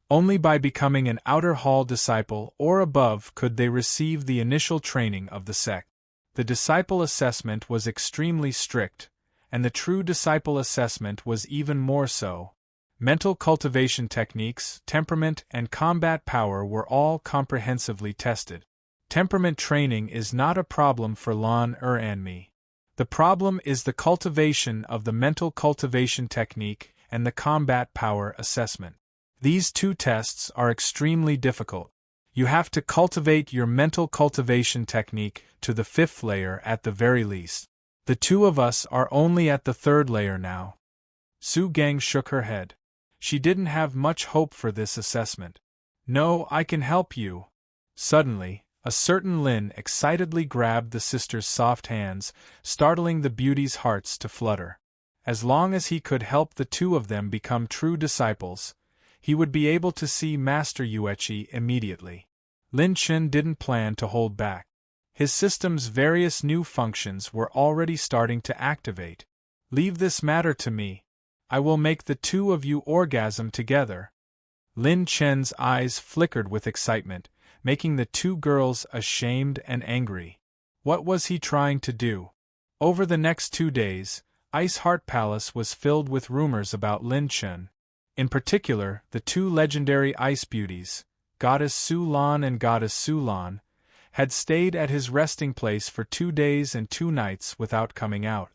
Only by becoming an outer hall disciple or above could they receive the initial training of the sect. The disciple assessment was extremely strict, and the true disciple assessment was even more so. Mental cultivation techniques, temperament, and combat power were all comprehensively tested. Temperament training is not a problem for Lan and me. The problem is the cultivation of the mental cultivation technique and the combat power assessment. These 2 tests are extremely difficult. You have to cultivate your mental cultivation technique to the 5th layer at the very least. The 2 of us are only at the 3rd layer now. Su Gang shook her head. She didn't have much hope for this assessment. No, I can help you. Suddenly, a certain Lin excitedly grabbed the sister's soft hands, startling the beauty's hearts to flutter. As long as he could help the 2 of them become true disciples, he would be able to see Master Yuechi immediately. Lin Chen didn't plan to hold back. His system's various new functions were already starting to activate. Leave this matter to me. I will make the 2 of you orgasm together. Lin Chen's eyes flickered with excitement, making the 2 girls ashamed and angry. What was he trying to do? Over the next 2 days, Ice Heart Palace was filled with rumors about Lin Chen. In particular, the 2 legendary ice beauties, Goddess Su Lan and Goddess Su Lan, had stayed at his resting place for 2 days and 2 nights without coming out.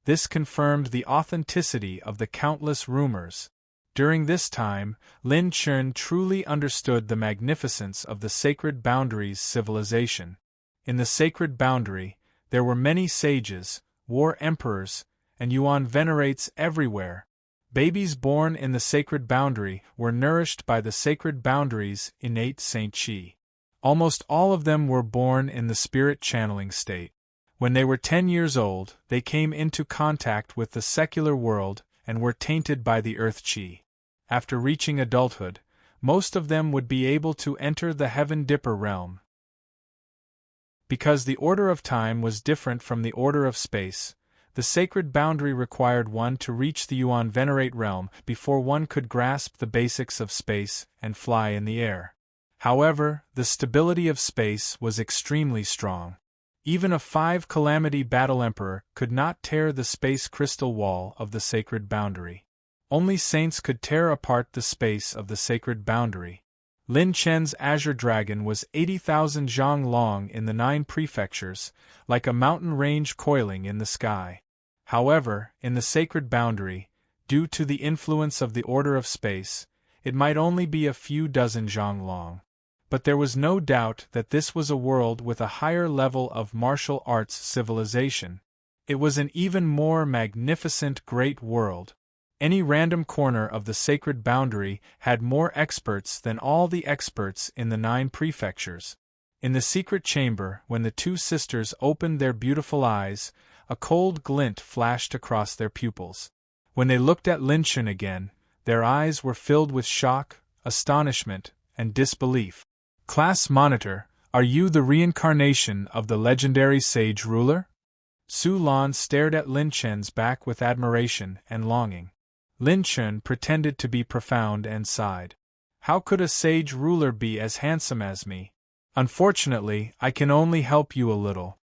This confirmed the authenticity of the countless rumors. During this time, Lin Chen truly understood the magnificence of the Sacred Boundaries civilization. In the Sacred Boundary, there were many sages, war emperors, and yuan venerates everywhere. Babies born in the Sacred Boundary were nourished by the Sacred Boundaries' innate Saint Qi. Almost all of them were born in the spirit channeling state. When they were 10 years old, they came into contact with the secular world and were tainted by the Earth Qi. After reaching adulthood, most of them would be able to enter the Heaven Dipper realm. Because the order of time was different from the order of space, the Sacred Boundary required one to reach the Yuan Venerate realm before one could grasp the basics of space and fly in the air. However, the stability of space was extremely strong. Even a 5-calamity battle emperor could not tear the space crystal wall of the Sacred Boundary. Only saints could tear apart the space of the Sacred Boundary. Lin Chen's Azure Dragon was 80,000 zhang long in the 9 prefectures, like a mountain range coiling in the sky. However, in the Sacred Boundary, due to the influence of the order of space, it might only be a few dozen zhang long. But there was no doubt that this was a world with a higher level of martial arts civilization. It was an even more magnificent great world. Any random corner of the sacred boundary had more experts than all the experts in the 9 prefectures. In the secret chamber, when the 2 sisters opened their beautiful eyes, a cold glint flashed across their pupils. When they looked at Lin Chen again, their eyes were filled with shock, astonishment, and disbelief. Class monitor, are you the reincarnation of the legendary sage ruler? Su Lan stared at Lin Chen's back with admiration and longing. Lin Chen pretended to be profound and sighed. How could a sage ruler be as handsome as me? Unfortunately, I can only help you a little.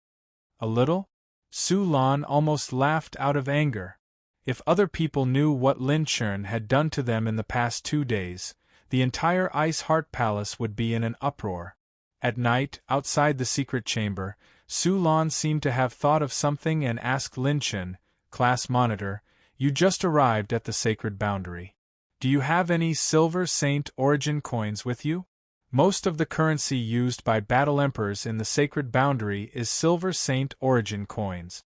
A little? Su Lan almost laughed out of anger. If other people knew what Lin Chen had done to them in the past 2 days, the entire Ice Heart Palace would be in an uproar. At night, outside the secret chamber, Su Lan seemed to have thought of something and asked Lin Chen, Class Monitor, you just arrived at the sacred boundary. Do you have any Silver Saint origin coins with you? Most of the currency used by battle emperors in the sacred boundary is Silver Saint origin coins.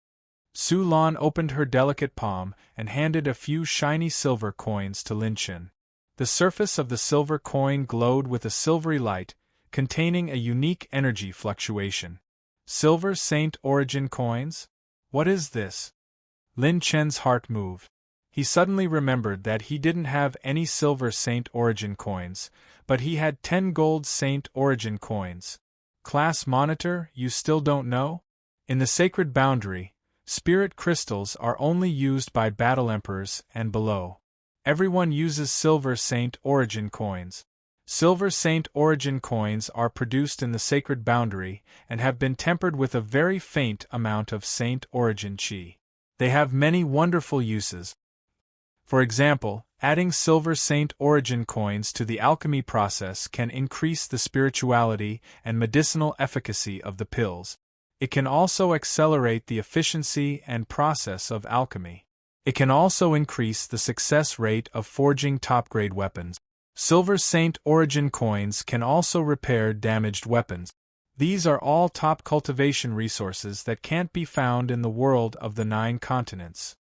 Su Lan opened her delicate palm and handed a few shiny silver coins to Lin Chen. The surface of the silver coin glowed with a silvery light, containing a unique energy fluctuation. Silver Saint origin coins? What is this? Lin Chen's heart moved. He suddenly remembered that he didn't have any Silver Saint origin coins, but he had 10 Gold Saint origin coins. Class Monitor, you still don't know? In the sacred boundary, spirit crystals are only used by battle emperors and below. Everyone uses Silver Saint origin coins. Silver Saint origin coins are produced in the sacred boundary and have been tempered with a very faint amount of Saint origin chi. They have many wonderful uses. For example, adding Silver Saint origin coins to the alchemy process can increase the spirituality and medicinal efficacy of the pills. It can also accelerate the efficiency and process of alchemy. It can also increase the success rate of forging top-grade weapons. Silver Saint origin coins can also repair damaged weapons. These are all top cultivation resources that can't be found in the world of the 9 continents.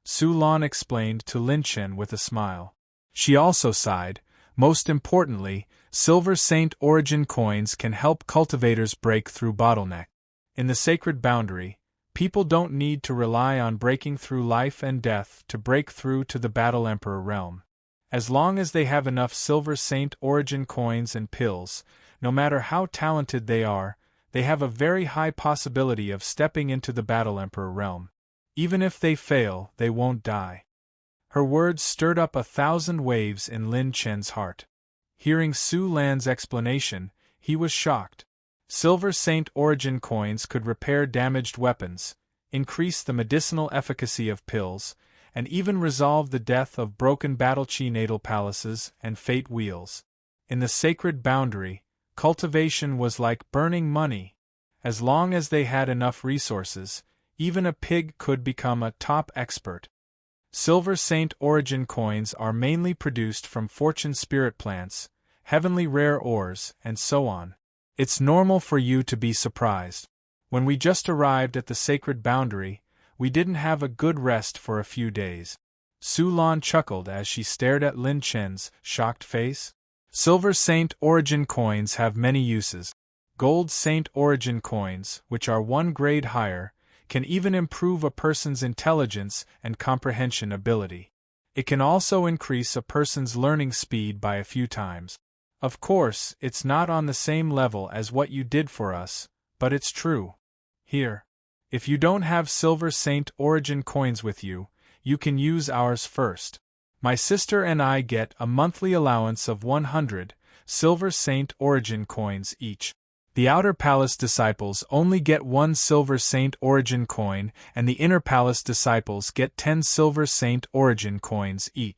Su Lan explained to Lin Chen with a smile. She also sighed. Most importantly, Silver Saint origin coins can help cultivators break through bottleneck. In the sacred boundary, people don't need to rely on breaking through life and death to break through to the Battle Emperor realm. As long as they have enough Silver Saint origin coins and pills, no matter how talented they have a very high possibility of stepping into the Battle Emperor realm. Even if they fail, they won't die. Her words stirred up 1,000 waves in Lin Chen's heart. Hearing Su Lan's explanation, he was shocked. Silver Saint origin coins could repair damaged weapons, increase the medicinal efficacy of pills, and even resolve the death of broken battle chi natal palaces and fate wheels. In the sacred boundary, cultivation was like burning money. As long as they had enough resources, even a pig could become a top expert. Silver Saint origin coins are mainly produced from fortune spirit plants, heavenly rare ores, and so on. It's normal for you to be surprised. When we just arrived at the sacred boundary, we didn't have a good rest for a few days. Su Lan chuckled as she stared at Lin Chen's shocked face. Silver Saint origin coins have many uses. Gold Saint origin coins, which are 1 grade higher, can even improve a person's intelligence and comprehension ability. It can also increase a person's learning speed by a few times. Of course, it's not on the same level as what you did for us, but it's true. Here. If you don't have Silver Saint origin coins with you, you can use ours first. My sister and I get a monthly allowance of 100 Silver Saint origin coins each. The Outer Palace disciples only get 1 Silver Saint origin coin, and the Inner Palace disciples get 10 Silver Saint origin coins each.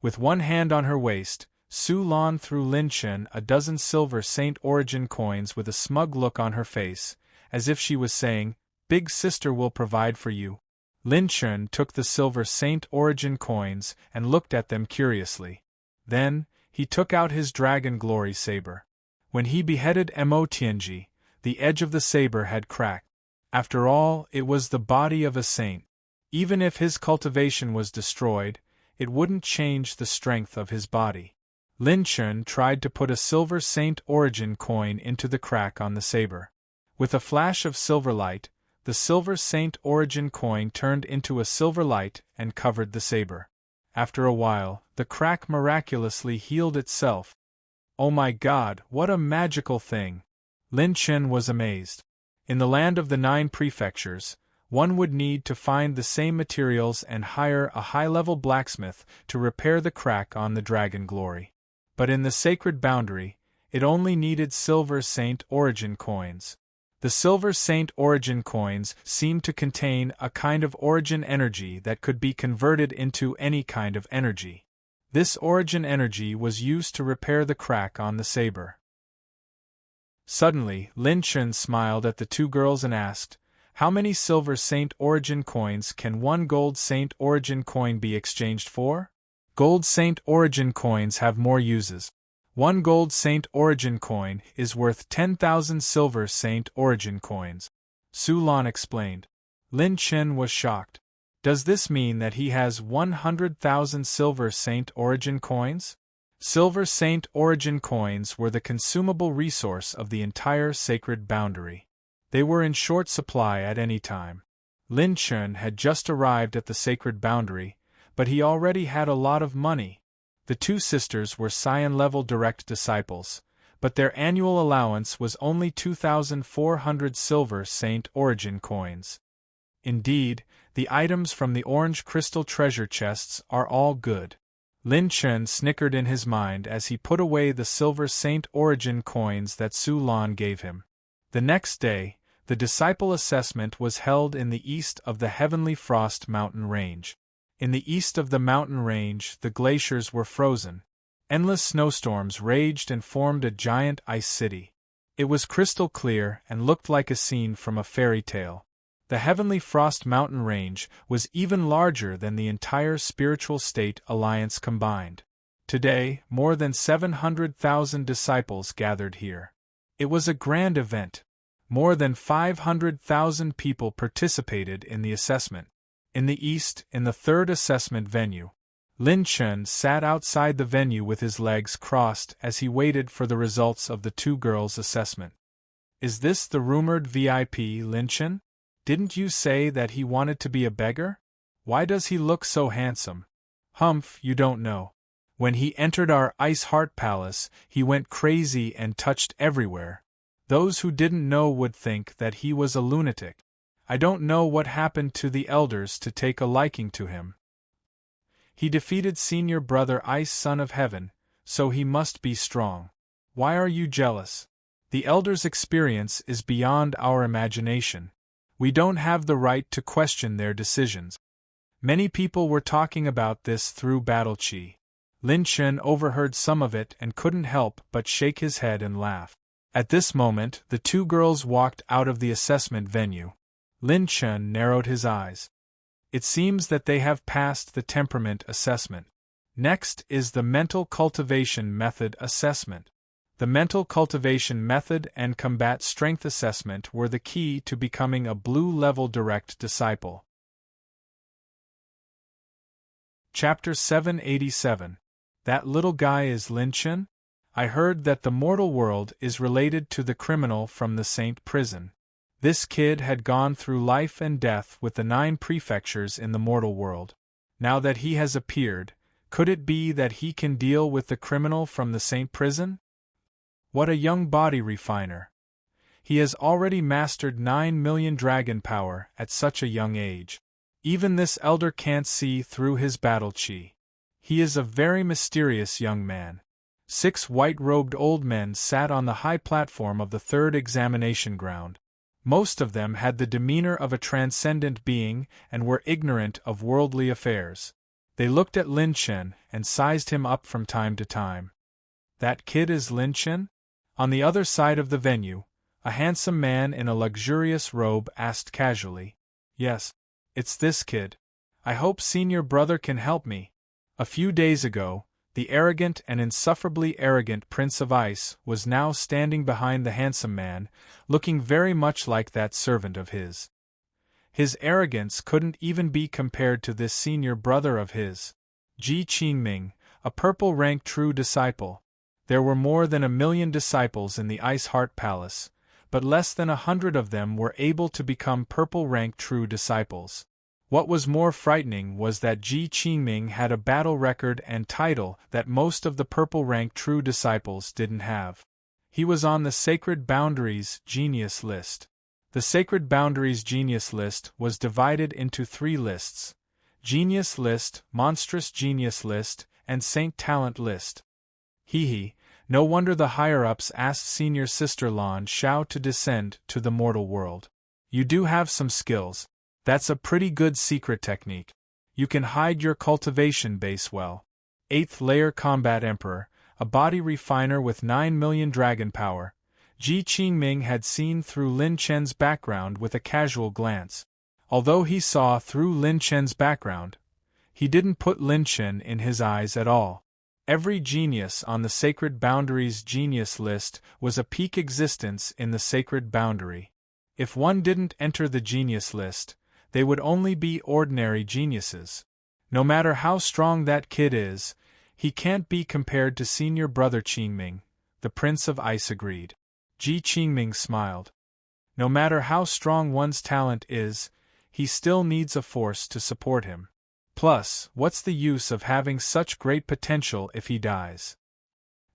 With one hand on her waist, Su Lan threw Lin Chen a dozen Silver Saint origin coins with a smug look on her face, as if she was saying, "Big sister will provide for you." Lin Chen took the Silver Saint origin coins and looked at them curiously. Then, he took out his Dragon Glory saber. When he beheaded Mo Tianji, the edge of the saber had cracked. After all, it was the body of a saint. Even if his cultivation was destroyed, it wouldn't change the strength of his body. Lin Chun tried to put a silver Saint Origin coin into the crack on the saber. With a flash of silver light, the silver Saint Origin coin turned into a silver light and covered the saber. After a while, the crack miraculously healed itself. Oh my God, what a magical thing! Lin Chun was amazed. In the land of the 9 prefectures, one would need to find the same materials and hire a high-level blacksmith to repair the crack on the Dragon Glory. But in the sacred boundary, it only needed silver Saint Origin coins. The silver Saint Origin coins seemed to contain a kind of origin energy that could be converted into any kind of energy. This origin energy was used to repair the crack on the saber. Suddenly, Lin Chun smiled at the 2 girls and asked, "How many silver Saint Origin coins can 1 gold Saint Origin coin be exchanged for?" Gold Saint Origin coins have more uses. 1 gold Saint Origin coin is worth 10,000 silver Saint Origin coins. Su Lan explained. Lin Chun was shocked. Does this mean that he has 100,000 silver Saint Origin coins? Silver Saint Origin coins were the consumable resource of the entire sacred boundary. They were in short supply at any time. Lin Chun had just arrived at the sacred boundary, but he already had a lot of money. The 2 sisters were Scion-level direct disciples, but their annual allowance was only 2,400 silver Saint Origin coins. Indeed, the items from the orange crystal treasure chests are all good. Lin Chun snickered in his mind as he put away the silver Saint Origin coins that Su Lan gave him. The next day, the disciple assessment was held in the east of the Heavenly Frost mountain range. In the east of the mountain range, the glaciers were frozen. Endless snowstorms raged and formed a giant ice city. It was crystal clear and looked like a scene from a fairy tale. The Heavenly Frost mountain range was even larger than the entire Spiritual State Alliance combined. Today, more than 700,000 disciples gathered here. It was a grand event. More than 500,000 people participated in the assessment. In the east, in the 3rd assessment venue, Lin Chun sat outside the venue with his legs crossed as he waited for the results of the 2 girls' assessment. "Is this the rumored VIP, Lin Chun? Didn't you say that he wanted to be a beggar? Why does he look so handsome?" "Humph, you don't know. When he entered our Ice Heart Palace, he went crazy and touched everywhere. Those who didn't know would think that he was a lunatic. I don't know what happened to the elders to take a liking to him. He defeated senior brother Ice Son of Heaven, so he must be strong. Why are you jealous? The elders' experience is beyond our imagination. We don't have the right to question their decisions." Many people were talking about this through Battle Chi. Lin Chun overheard some of it and couldn't help but shake his head and laugh. At this moment, the 2 girls walked out of the assessment venue. Lin Chun narrowed his eyes. It seems that they have passed the temperament assessment. Next is the mental cultivation method assessment. The mental cultivation method and combat strength assessment were the key to becoming a blue-level direct disciple. Chapter 787. That little guy is Lin Chun? I heard that the mortal world is related to the criminal from the Saint Prison. This kid had gone through life and death with the 9 prefectures in the mortal world. Now that he has appeared, could it be that he can deal with the criminal from the Saint Prison? What a young body refiner! He has already mastered 9 million dragon power at such a young age. Even this elder can't see through his battle chi. He is a very mysterious young man. 6 white-robed old men sat on the high platform of the 3rd examination ground. Most of them had the demeanor of a transcendent being and were ignorant of worldly affairs. They looked at Lin Chun and sized him up from time to time. "That kid is Lin Chun?" On the other side of the venue, a handsome man in a luxurious robe asked casually. "Yes, it's this kid. I hope senior brother can help me." A few days ago, the arrogant and insufferably arrogant Prince of Ice was now standing behind the handsome man, looking very much like that servant of his. His arrogance couldn't even be compared to this senior brother of his. Ji Qingming, a purple rank true disciple. There were more than 1,000,000 disciples in the Ice Heart Palace, but less than 100 of them were able to become purple rank true disciples. What was more frightening was that Ji Qingming had a battle record and title that most of the purple rank true disciples didn't have. He was on the Sacred Boundaries Genius List. The Sacred Boundaries Genius List was divided into 3 lists: Genius List, Monstrous Genius List, and Saint Talent List. No wonder the higher-ups asked Senior Sister Lan Xiao to descend to the mortal world. You do have some skills. That's a pretty good secret technique. You can hide your cultivation base well. 8th Layer Combat Emperor, a body refiner with 9 million dragon power, Ji Qingming had seen through Lin Chen's background with a casual glance. Although he saw through Lin Chen's background, he didn't put Lin Chen in his eyes at all. Every genius on the Sacred Boundaries Genius List was a peak existence in the Sacred Boundary. If one didn't enter the Genius List, they would only be ordinary geniuses. No matter how strong that kid is, he can't be compared to senior brother Qingming, the Prince of Ice agreed. Ji Qingming smiled. No matter how strong one's talent is, he still needs a force to support him. Plus, what's the use of having such great potential if he dies?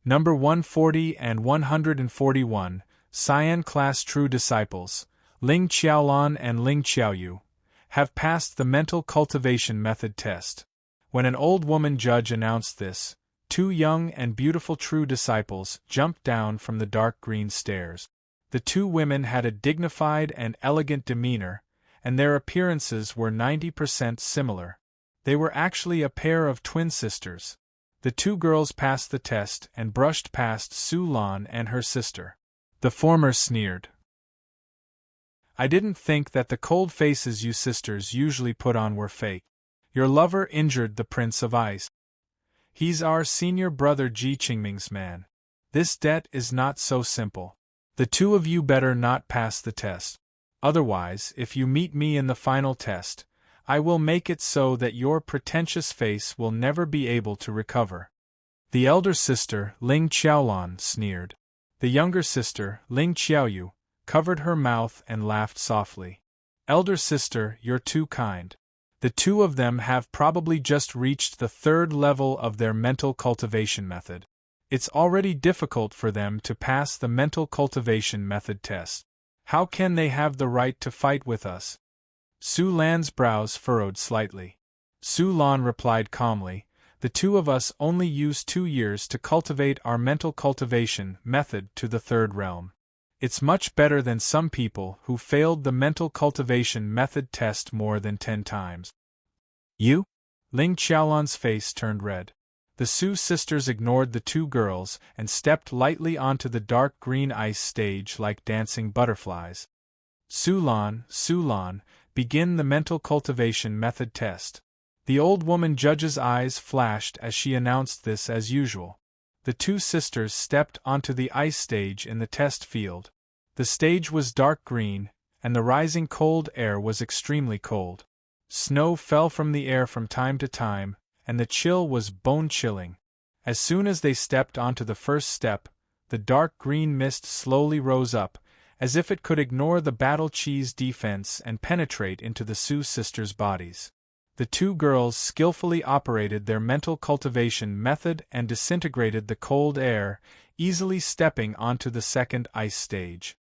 Number 140 and 141, Cyan Class True Disciples, Ling Qiaolan and Ling Qiaoyu, have passed the mental cultivation method test. When an old woman judge announced this, 2 young and beautiful true disciples jumped down from the dark green stairs. The 2 women had a dignified and elegant demeanor, and their appearances were 90% similar. They were actually a pair of twin sisters. The 2 girls passed the test and brushed past Su Lan and her sister. The former sneered. I didn't think that the cold faces you sisters usually put on were fake. Your lover injured the Prince of Ice. He's our senior brother Ji Qingming's man. This debt is not so simple. The 2 of you better not pass the test. Otherwise, if you meet me in the final test, I will make it so that your pretentious face will never be able to recover. The elder sister, Ling Qiaolan, sneered. The younger sister, Ling Qiaoyu, covered her mouth and laughed softly. Elder sister, you're too kind. The 2 of them have probably just reached the 3rd level of their mental cultivation method. It's already difficult for them to pass the mental cultivation method test. How can they have the right to fight with us? Su Lan's brows furrowed slightly. Su Lan replied calmly, the 2 of us only used 2 years to cultivate our mental cultivation method to the 3rd realm. It's much better than some people who failed the mental cultivation method test more than 10 times. You? Ling Qiaolan's face turned red. The Su sisters ignored the 2 girls and stepped lightly onto the dark green ice stage like dancing butterflies. Su Lan, begin the mental cultivation method test. The old woman judge's eyes flashed as she announced this as usual. The 2 sisters stepped onto the ice stage in the test field. The stage was dark green, and the rising cold air was extremely cold. Snow fell from the air from time to time, and the chill was bone-chilling. As soon as they stepped onto the first step, the dark green mist slowly rose up, as if it could ignore the battle cheese defense and penetrate into the Su sisters' bodies. The 2 girls skillfully operated their mental cultivation method and disintegrated the cold air, easily stepping onto the 2nd ice stage.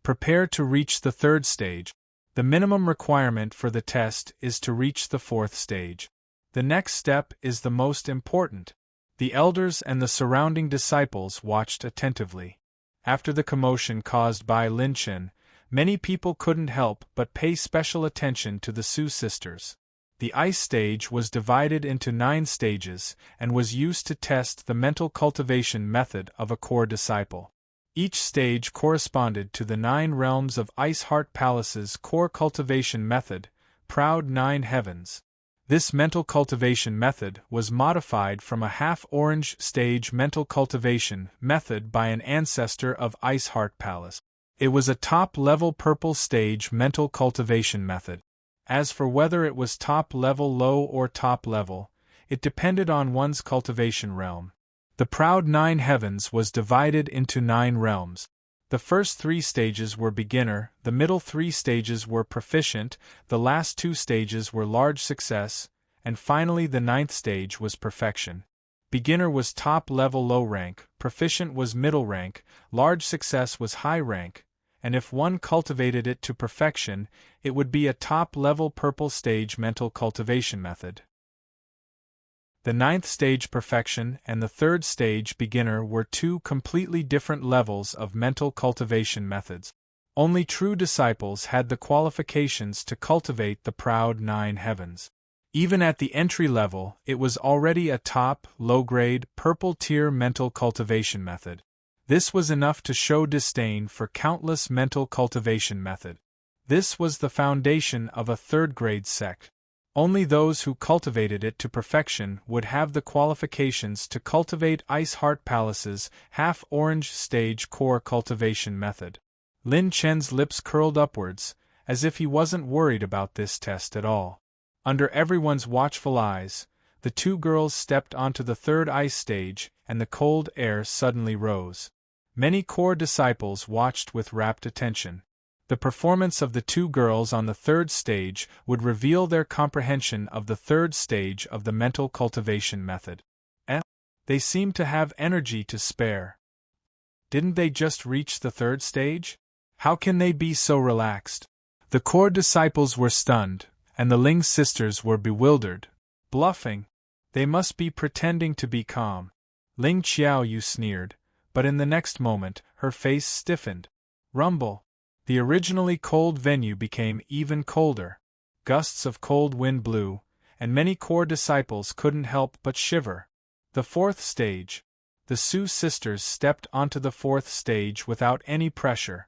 Prepare to reach the 3rd stage. The minimum requirement for the test is to reach the 4th stage. The next step is the most important. The elders and the surrounding disciples watched attentively. After the commotion caused by Lin Chen, many people couldn't help but pay special attention to the Su sisters. The ice stage was divided into 9 stages and was used to test the mental cultivation method of a core disciple. Each stage corresponded to the 9 realms of Ice Heart Palace's core cultivation method, Proud 9 Heavens. This mental cultivation method was modified from a half-orange stage mental cultivation method by an ancestor of Ice Heart Palace. It was a top-level purple stage mental cultivation method. As for whether it was top level low or top level, it depended on one's cultivation realm. The proud 9 heavens was divided into 9 realms. The first 3 stages were beginner, the middle 3 stages were proficient, the last 2 stages were large success, and finally the 9th stage was perfection. Beginner was top level low rank, proficient was middle rank, large success was high rank, and if one cultivated it to perfection, it would be a top-level purple stage mental cultivation method. The 9th stage perfection and the 3rd stage beginner were 2 completely different levels of mental cultivation methods. Only true disciples had the qualifications to cultivate the proud 9 heavens. Even at the entry level, it was already a top, low-grade, purple-tier mental cultivation method. This was enough to show disdain for countless mental cultivation method. This was the foundation of a 3rd-grade sect. Only those who cultivated it to perfection would have the qualifications to cultivate Ice Heart Palace's half-orange stage core cultivation method. Lin Chen's lips curled upwards, as if he wasn't worried about this test at all. Under everyone's watchful eyes, the 2 girls stepped onto the 3rd ice stage, and the cold air suddenly rose. Many core disciples watched with rapt attention. The performance of the 2 girls on the 3rd stage would reveal their comprehension of the 3rd stage of the mental cultivation method. They seemed to have energy to spare. Didn't they just reach the 3rd stage? How can they be so relaxed? The core disciples were stunned, and the Ling sisters were bewildered. Bluffing. They must be pretending to be calm. Ling Qiaoyu sneered, but in the next moment, her face stiffened. Rumble. The originally cold venue became even colder. Gusts of cold wind blew, and many core disciples couldn't help but shiver. The 4th stage. The Su sisters stepped onto the 4th stage without any pressure.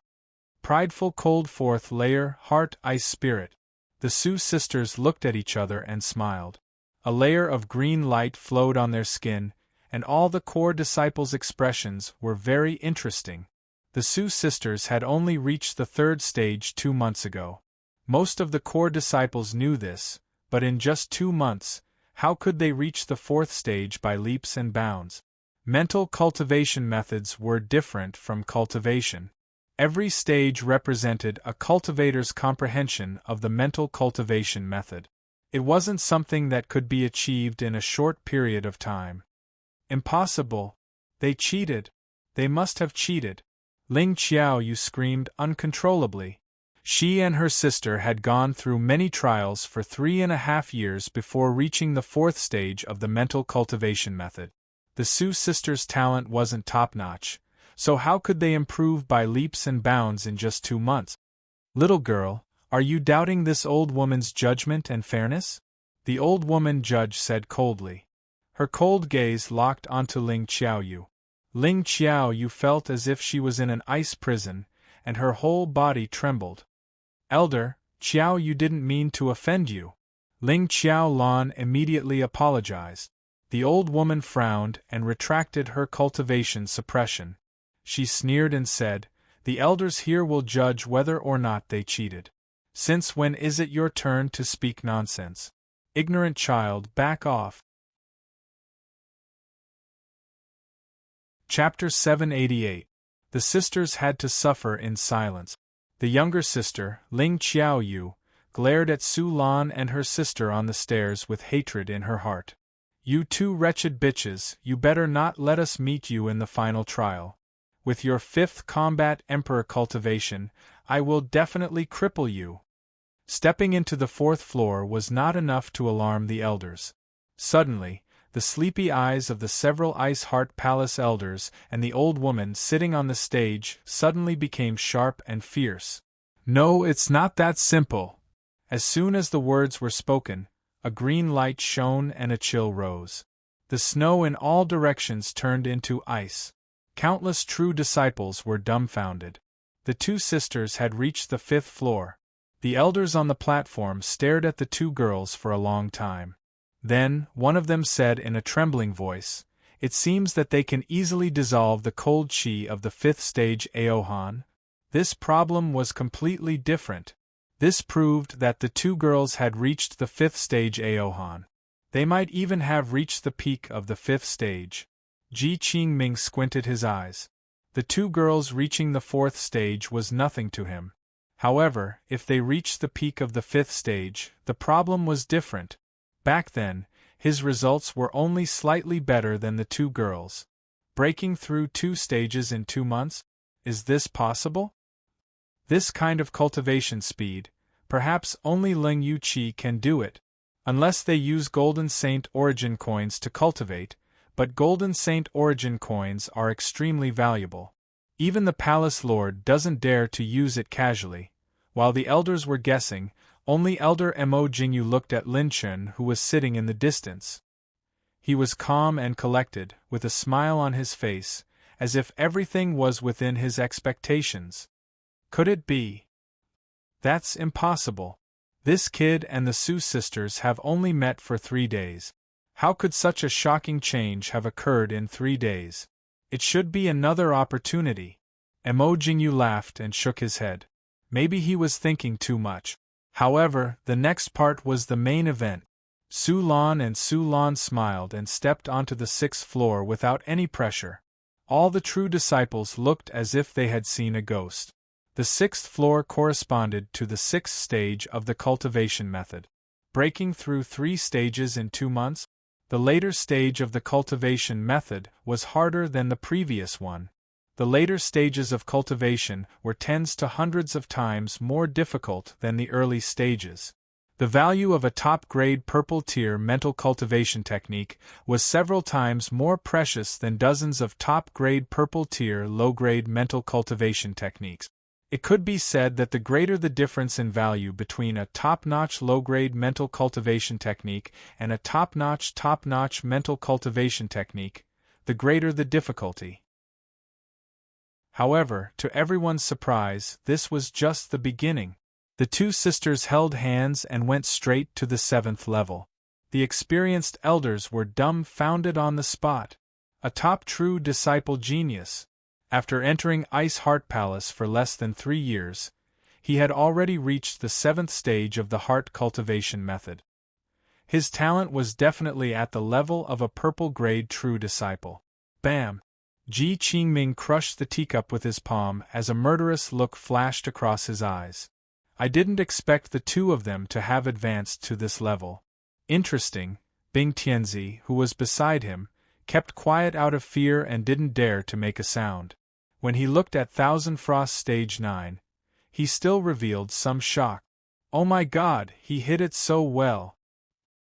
Prideful cold 4th layer, heart, ice spirit. The Su sisters looked at each other and smiled. A layer of green light flowed on their skin, and all the core disciples' expressions were very interesting. The Su sisters had only reached the 3rd stage 2 months ago. Most of the core disciples knew this, but in just 2 months, how could they reach the 4th stage by leaps and bounds? Mental cultivation methods were different from cultivation. Every stage represented a cultivator's comprehension of the mental cultivation method. It wasn't something that could be achieved in a short period of time. Impossible. They cheated. They must have cheated. Ling Qiaoyu screamed uncontrollably. She and her sister had gone through many trials for 3.5 years before reaching the 4th stage of the mental cultivation method. The Su sisters' talent wasn't top-notch, so how could they improve by leaps and bounds in just 2 months? Little girl, are you doubting this old woman's judgment and fairness? The old woman judge said coldly. Her cold gaze locked onto Ling Qiaoyu. Ling Qiaoyu felt as if she was in an ice prison, and her whole body trembled. Elder, Qiaoyu didn't mean to offend you. Ling Qiaolan immediately apologized. The old woman frowned and retracted her cultivation suppression. She sneered and said, "The elders here will judge whether or not they cheated. Since when is it your turn to speak nonsense? Ignorant child, back off." Chapter 788. The sisters had to suffer in silence. The younger sister, Ling Qiaoyu, glared at Su Lan and her sister on the stairs with hatred in her heart. "You 2 wretched bitches, you better not let us meet you in the final trial. With your 5th combat emperor cultivation, I will definitely cripple you." Stepping into the 4th floor was not enough to alarm the elders. Suddenly, the sleepy eyes of the several Ice Heart Palace elders and the old woman sitting on the stage suddenly became sharp and fierce. "No, it's not that simple." As soon as the words were spoken, a green light shone and a chill rose. The snow in all directions turned into ice. Countless true disciples were dumbfounded. The 2 sisters had reached the 5th floor. The elders on the platform stared at the 2 girls for a long time. Then, one of them said in a trembling voice, "It seems that they can easily dissolve the cold chi of the 5th stage Aohan." This problem was completely different. This proved that the two girls had reached the fifth stage Aohan. They might even have reached the peak of the fifth stage. Ji Qingming squinted his eyes. The two girls reaching the fourth stage was nothing to him. However, if they reached the peak of the fifth stage, the problem was different. Back then, his results were only slightly better than the two girls. Breaking through 2 stages in 2 months? Is this possible? This kind of cultivation speed, perhaps only Ling Yuqi can do it, unless they use Golden Saint origin coins to cultivate, but Golden Saint origin coins are extremely valuable. Even the palace lord doesn't dare to use it casually. While the elders were guessing, only Elder Mo Jingyu looked at Lin Chen, who was sitting in the distance. He was calm and collected, with a smile on his face, as if everything was within his expectations. Could it be? That's impossible. This kid and the Su sisters have only met for 3 days. How could such a shocking change have occurred in 3 days? It should be another opportunity. Mo Jingyu laughed and shook his head. Maybe he was thinking too much. However, the next part was the main event. Su Lan and Su Lan smiled and stepped onto the 6th floor without any pressure. All the true disciples looked as if they had seen a ghost. The 6th floor corresponded to the 6th stage of the cultivation method. Breaking through 3 stages in 2 months? The later stage of the cultivation method was harder than the previous one. The later stages of cultivation were tens to hundreds of times more difficult than the early stages. The value of a top-grade purple-tier mental cultivation technique was several times more precious than dozens of top-grade purple-tier low-grade mental cultivation techniques. It could be said that the greater the difference in value between a top-notch low-grade mental cultivation technique and a top-notch mental cultivation technique, the greater the difficulty. However, to everyone's surprise, this was just the beginning. The two sisters held hands and went straight to the 7th level. The experienced elders were dumbfounded on the spot. A top true disciple genius. After entering Ice Heart Palace for less than 3 years, he had already reached the 7th stage of the heart cultivation method. His talent was definitely at the level of a purple-grade true disciple. Bam! Ji Qingming crushed the teacup with his palm as a murderous look flashed across his eyes. I didn't expect the two of them to have advanced to this level. Interesting. Bing Tianzi, who was beside him, kept quiet out of fear and didn't dare to make a sound. When he looked at Thousand Frost Stage 9, he still revealed some shock. Oh my God, he hit it so well.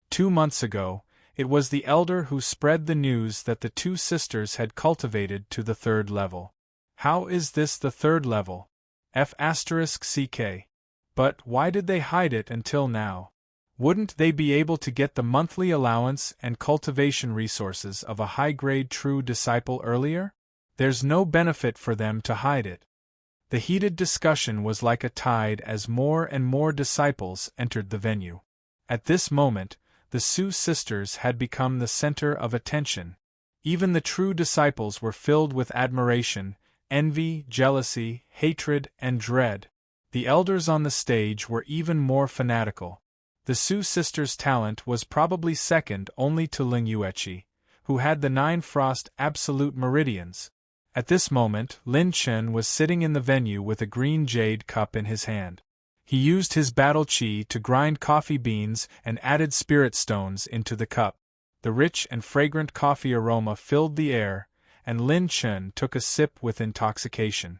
2 months ago, it was the elder who spread the news that the two sisters had cultivated to the 3rd level. How is this the 3rd level? F***CK. But why did they hide it until now? Wouldn't they be able to get the monthly allowance and cultivation resources of a high-grade true disciple earlier? There's no benefit for them to hide it. The heated discussion was like a tide as more and more disciples entered the venue. At this moment, the Su sisters had become the center of attention. Even the true disciples were filled with admiration, envy, jealousy, hatred, and dread. The elders on the stage were even more fanatical. The Su sisters' talent was probably second only to Ling Yueqi, who had the 9 frost absolute meridians. At this moment, Lin Chen was sitting in the venue with a green jade cup in his hand. He used his battle chi to grind coffee beans and added spirit stones into the cup. The rich and fragrant coffee aroma filled the air, and Lin Chen took a sip with intoxication.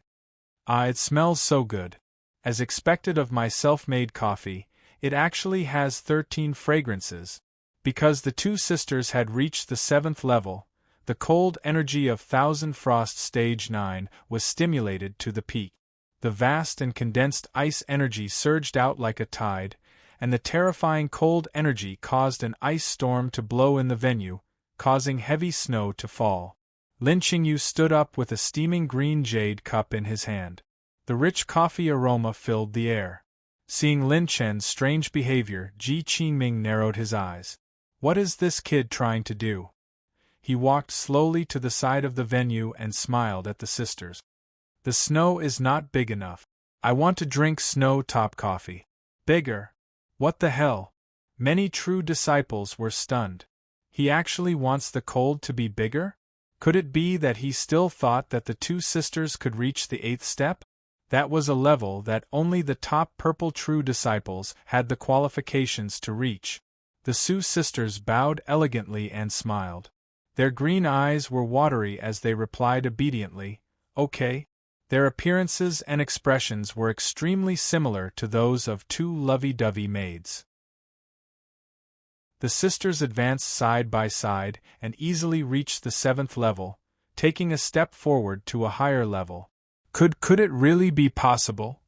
Ah, it smells so good. As expected of my self-made coffee, it actually has 13 fragrances. Because the two sisters had reached the 7th level, the cold energy of Thousand Frost Stage 9 was stimulated to the peak. The vast and condensed ice energy surged out like a tide, and the terrifying cold energy caused an ice storm to blow in the venue, causing heavy snow to fall. Lin Qingyu stood up with a steaming green jade cup in his hand. The rich coffee aroma filled the air. Seeing Lin Chen's strange behavior, Ji Qingming narrowed his eyes. What is this kid trying to do? He walked slowly to the side of the venue and smiled at the sisters. The snow is not big enough. I want to drink snow-top coffee. Bigger. What the hell? Many true disciples were stunned. He actually wants the cold to be bigger? Could it be that he still thought that the two sisters could reach the 8th step? That was a level that only the top purple true disciples had the qualifications to reach. The Sioux sisters bowed elegantly and smiled. Their green eyes were watery as they replied obediently, "Okay." Their appearances and expressions were extremely similar to those of two lovey-dovey maids. The sisters advanced side by side and easily reached the 7th level, taking a step forward to a higher level. Could it really be possible?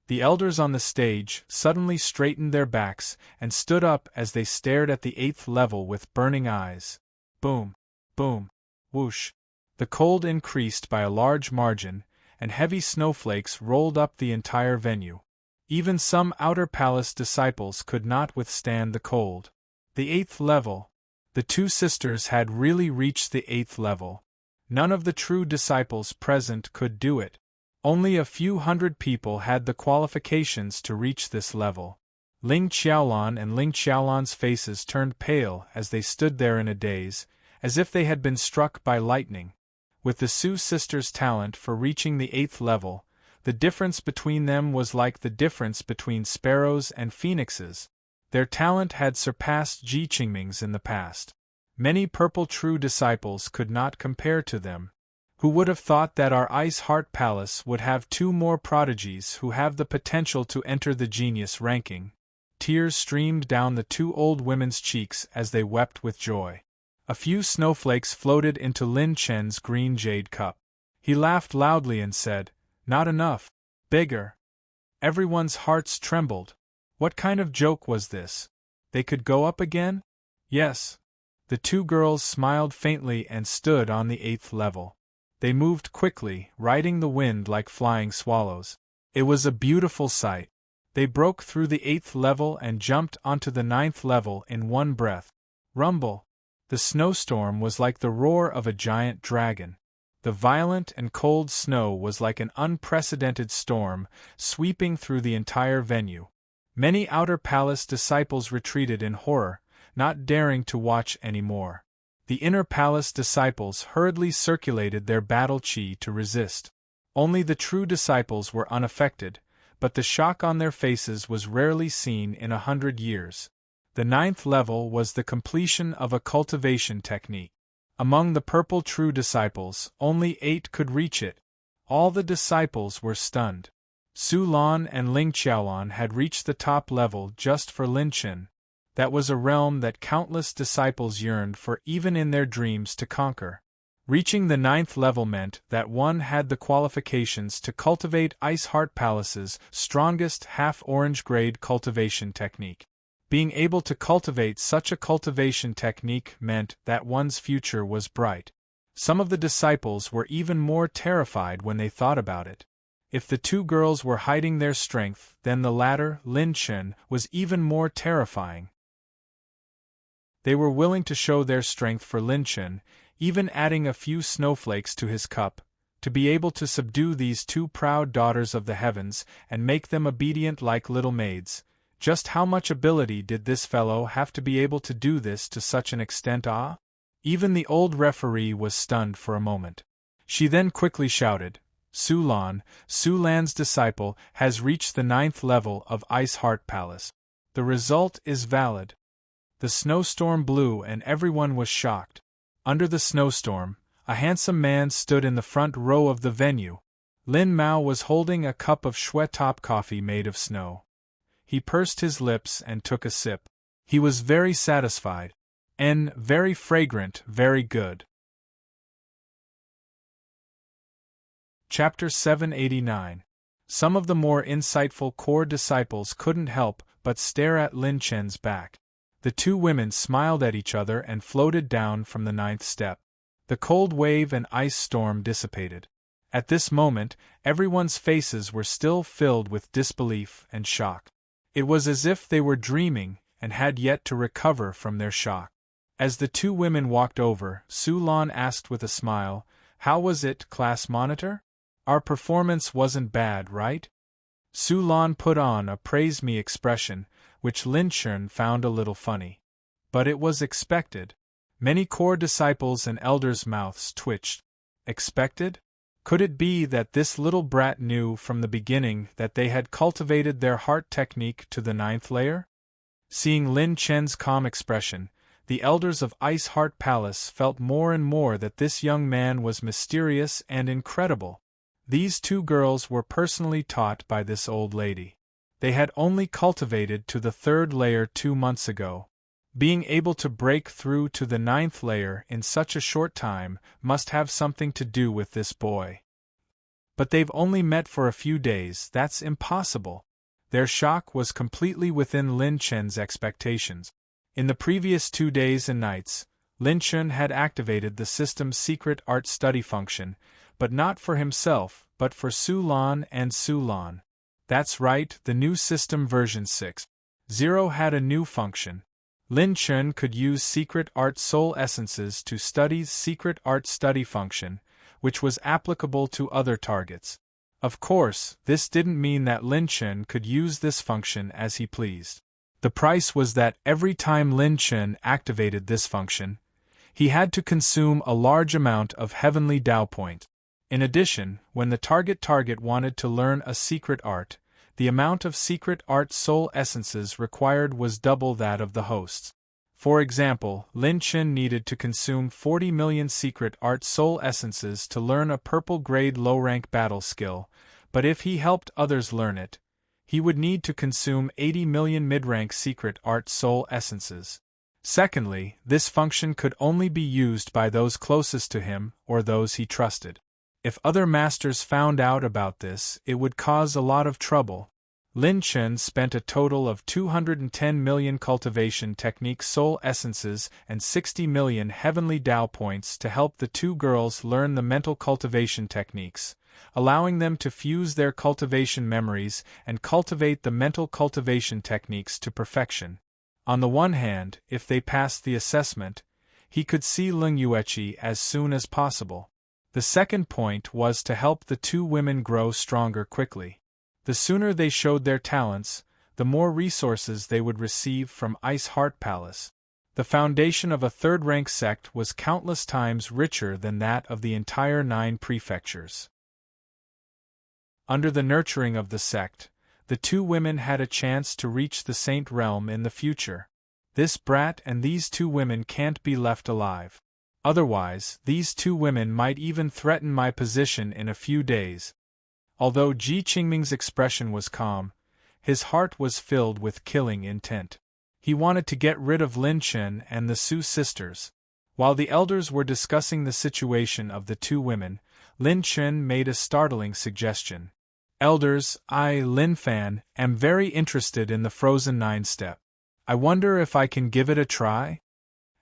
The elders on the stage suddenly straightened their backs and stood up as they stared at the 8th level with burning eyes. Boom, boom, whoosh. The cold increased by a large margin, and heavy snowflakes rolled up the entire venue. Even some outer palace disciples could not withstand the cold. The 8th level. The two sisters had really reached the 8th level. None of the true disciples present could do it. Only a few hundred people had the qualifications to reach this level. Ling Qiaolan and Ling Qiaolan's faces turned pale as they stood there in a daze, as if they had been struck by lightning. With the Sioux sisters' talent for reaching the 8th level, the difference between them was like the difference between sparrows and phoenixes. Their talent had surpassed Ji Qingming's in the past. Many purple true disciples could not compare to them. Who would have thought that our Ice Heart Palace would have two more prodigies who have the potential to enter the genius ranking? Tears streamed down the two old women's cheeks as they wept with joy. A few snowflakes floated into Lin Chen's green jade cup. He laughed loudly and said, "Not enough. Bigger." Everyone's hearts trembled. What kind of joke was this? They could go up again? Yes. The two girls smiled faintly and stood on the 8th level. They moved quickly, riding the wind like flying swallows. It was a beautiful sight. They broke through the 8th level and jumped onto the 9th level in one breath. Rumble! The snowstorm was like the roar of a giant dragon. The violent and cold snow was like an unprecedented storm, sweeping through the entire venue. Many outer palace disciples retreated in horror, not daring to watch any more. The inner palace disciples hurriedly circulated their battle chi to resist. Only the true disciples were unaffected, but the shock on their faces was rarely seen in 100 years. The 9th level was the completion of a cultivation technique. Among the purple true disciples, only 8 could reach it. All the disciples were stunned. Su Lan and Ling Qiaolan had reached the top level just for Lin Chen. That was a realm that countless disciples yearned for even in their dreams to conquer. Reaching the 9th level meant that one had the qualifications to cultivate Ice Heart Palace's strongest half-orange grade cultivation technique. Being able to cultivate such a cultivation technique meant that one's future was bright. Some of the disciples were even more terrified when they thought about it. If the two girls were hiding their strength, then the latter, Lin Chen, was even more terrifying. They were willing to show their strength for Lin Chen, even adding a few snowflakes to his cup, to be able to subdue these two proud daughters of the heavens and make them obedient like little maids. Just how much ability did this fellow have to be able to do this to such an extent? Even the old referee was stunned for a moment. She then quickly shouted, Su Lan's disciple, has reached the 9th level of Ice Heart Palace. The result is valid. The snowstorm blew and everyone was shocked. Under the snowstorm, a handsome man stood in the front row of the venue. Lin Mao was holding a cup of shui top coffee made of snow. He pursed his lips and took a sip. He was very satisfied. Very fragrant, very good. Chapter 789. Some of the more insightful core disciples couldn't help but stare at Lin Chen's back. The two women smiled at each other and floated down from the 9th step. The cold wave and ice storm dissipated. At this moment, everyone's faces were still filled with disbelief and shock. It was as if they were dreaming and had yet to recover from their shock. As the two women walked over, Su Lan asked with a smile, "How was it, class monitor? Our performance wasn't bad, right?" Su Lan put on a praise me expression, which Lin Chun found a little funny. But it was expected. Many core disciples and elders' mouths twitched. Expected? Could it be that this little brat knew from the beginning that they had cultivated their heart technique to the 9th layer? Seeing Lin Chen's calm expression, the elders of Ice Heart Palace felt more and more that this young man was mysterious and incredible. These two girls were personally taught by this old lady. They had only cultivated to the 3rd layer 2 months ago. Being able to break through to the 9th layer in such a short time must have something to do with this boy. But they've only met for a few days, that's impossible. Their shock was completely within Lin Chen's expectations. In the previous 2 days and nights, Lin Chen had activated the system's secret art study function, but not for himself, but for Su Lan and Su Lan. That's right, the new system version 6.0 had a new function. Lin Chen could use secret art soul essences to study secret art study function, which was applicable to other targets. Of course, this didn't mean that Lin Chen could use this function as he pleased. The price was that every time Lin Chen activated this function, he had to consume a large amount of heavenly Tao points. In addition, when the target wanted to learn a secret art, the amount of secret art soul essences required was double that of the hosts. For example, Lin Chen needed to consume 40 million secret art soul essences to learn a purple grade low-rank battle skill, but if he helped others learn it, he would need to consume 80 million mid-rank secret art soul essences. Secondly, this function could only be used by those closest to him or those he trusted. If other masters found out about this, it would cause a lot of trouble. Lin Chen spent a total of 210 million cultivation technique soul essences and 60 million heavenly Tao points to help the two girls learn the mental cultivation techniques, allowing them to fuse their cultivation memories and cultivate the mental cultivation techniques to perfection. On the one hand, if they passed the assessment, he could see Leng Yueqi as soon as possible. The second point was to help the two women grow stronger quickly. The sooner they showed their talents, the more resources they would receive from Ice Heart Palace. The foundation of a 3rd-rank sect was countless times richer than that of the entire 9 prefectures. Under the nurturing of the sect, the two women had a chance to reach the Saint Realm in the future. This brat and these two women can't be left alive. Otherwise, these two women might even threaten my position in a few days. Although Ji Qingming's expression was calm, his heart was filled with killing intent. He wanted to get rid of Lin Chen and the Su sisters. While the elders were discussing the situation of the two women, Lin Chen made a startling suggestion. Elders, I, Lin Fan, am very interested in the Frozen 9-step. I wonder if I can give it a try?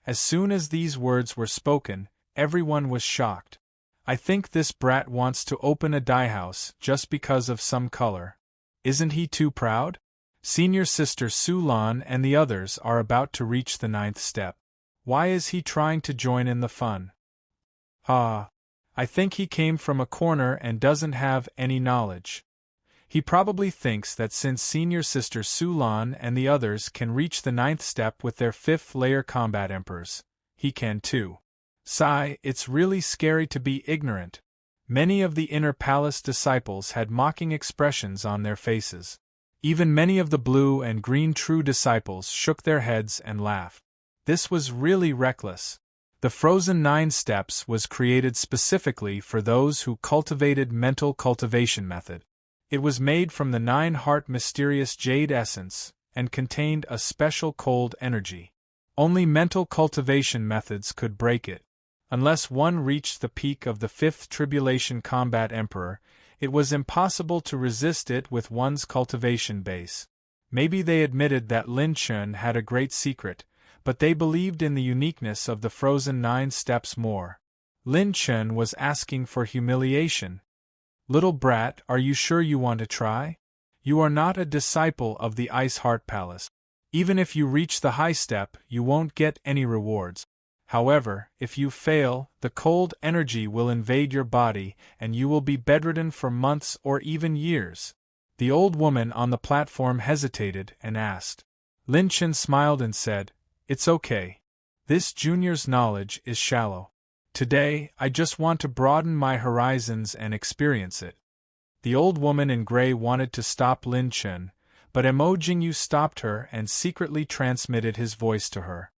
As soon as these words were spoken, everyone was shocked. I think this brat wants to open a dye house just because of some color. Isn't he too proud? Senior sister Su Lan and the others are about to reach the 9th step. Why is he trying to join in the fun? I think he came from a corner and doesn't have any knowledge. He probably thinks that since senior sister Su Lan and the others can reach the 9th step with their 5th-layer combat emperors, he can too. Sigh, it's really scary to be ignorant. Many of the inner palace disciples had mocking expressions on their faces. Even many of the blue and green true disciples shook their heads and laughed. This was really reckless. The Frozen 9 Steps was created specifically for those who cultivated mental cultivation method. It was made from the 9-heart mysterious jade essence, and contained a special cold energy. Only mental cultivation methods could break it. Unless one reached the peak of the 5th Tribulation Combat Emperor, it was impossible to resist it with one's cultivation base. Maybe they admitted that Lin Chen had a great secret, but they believed in the uniqueness of the Frozen 9 Steps more. Lin Chen was asking for humiliation. Little brat, are you sure you want to try? You are not a disciple of the Ice Heart Palace. Even if you reach the high step, you won't get any rewards. However, if you fail, the cold energy will invade your body and you will be bedridden for months or even years. The old woman on the platform hesitated and asked. Lin Chen smiled and said, "It's okay. This junior's knowledge is shallow. Today, I just want to broaden my horizons and experience it." The old woman in gray wanted to stop Lin Chen, but Mo Jingyu stopped her and secretly transmitted his voice to her.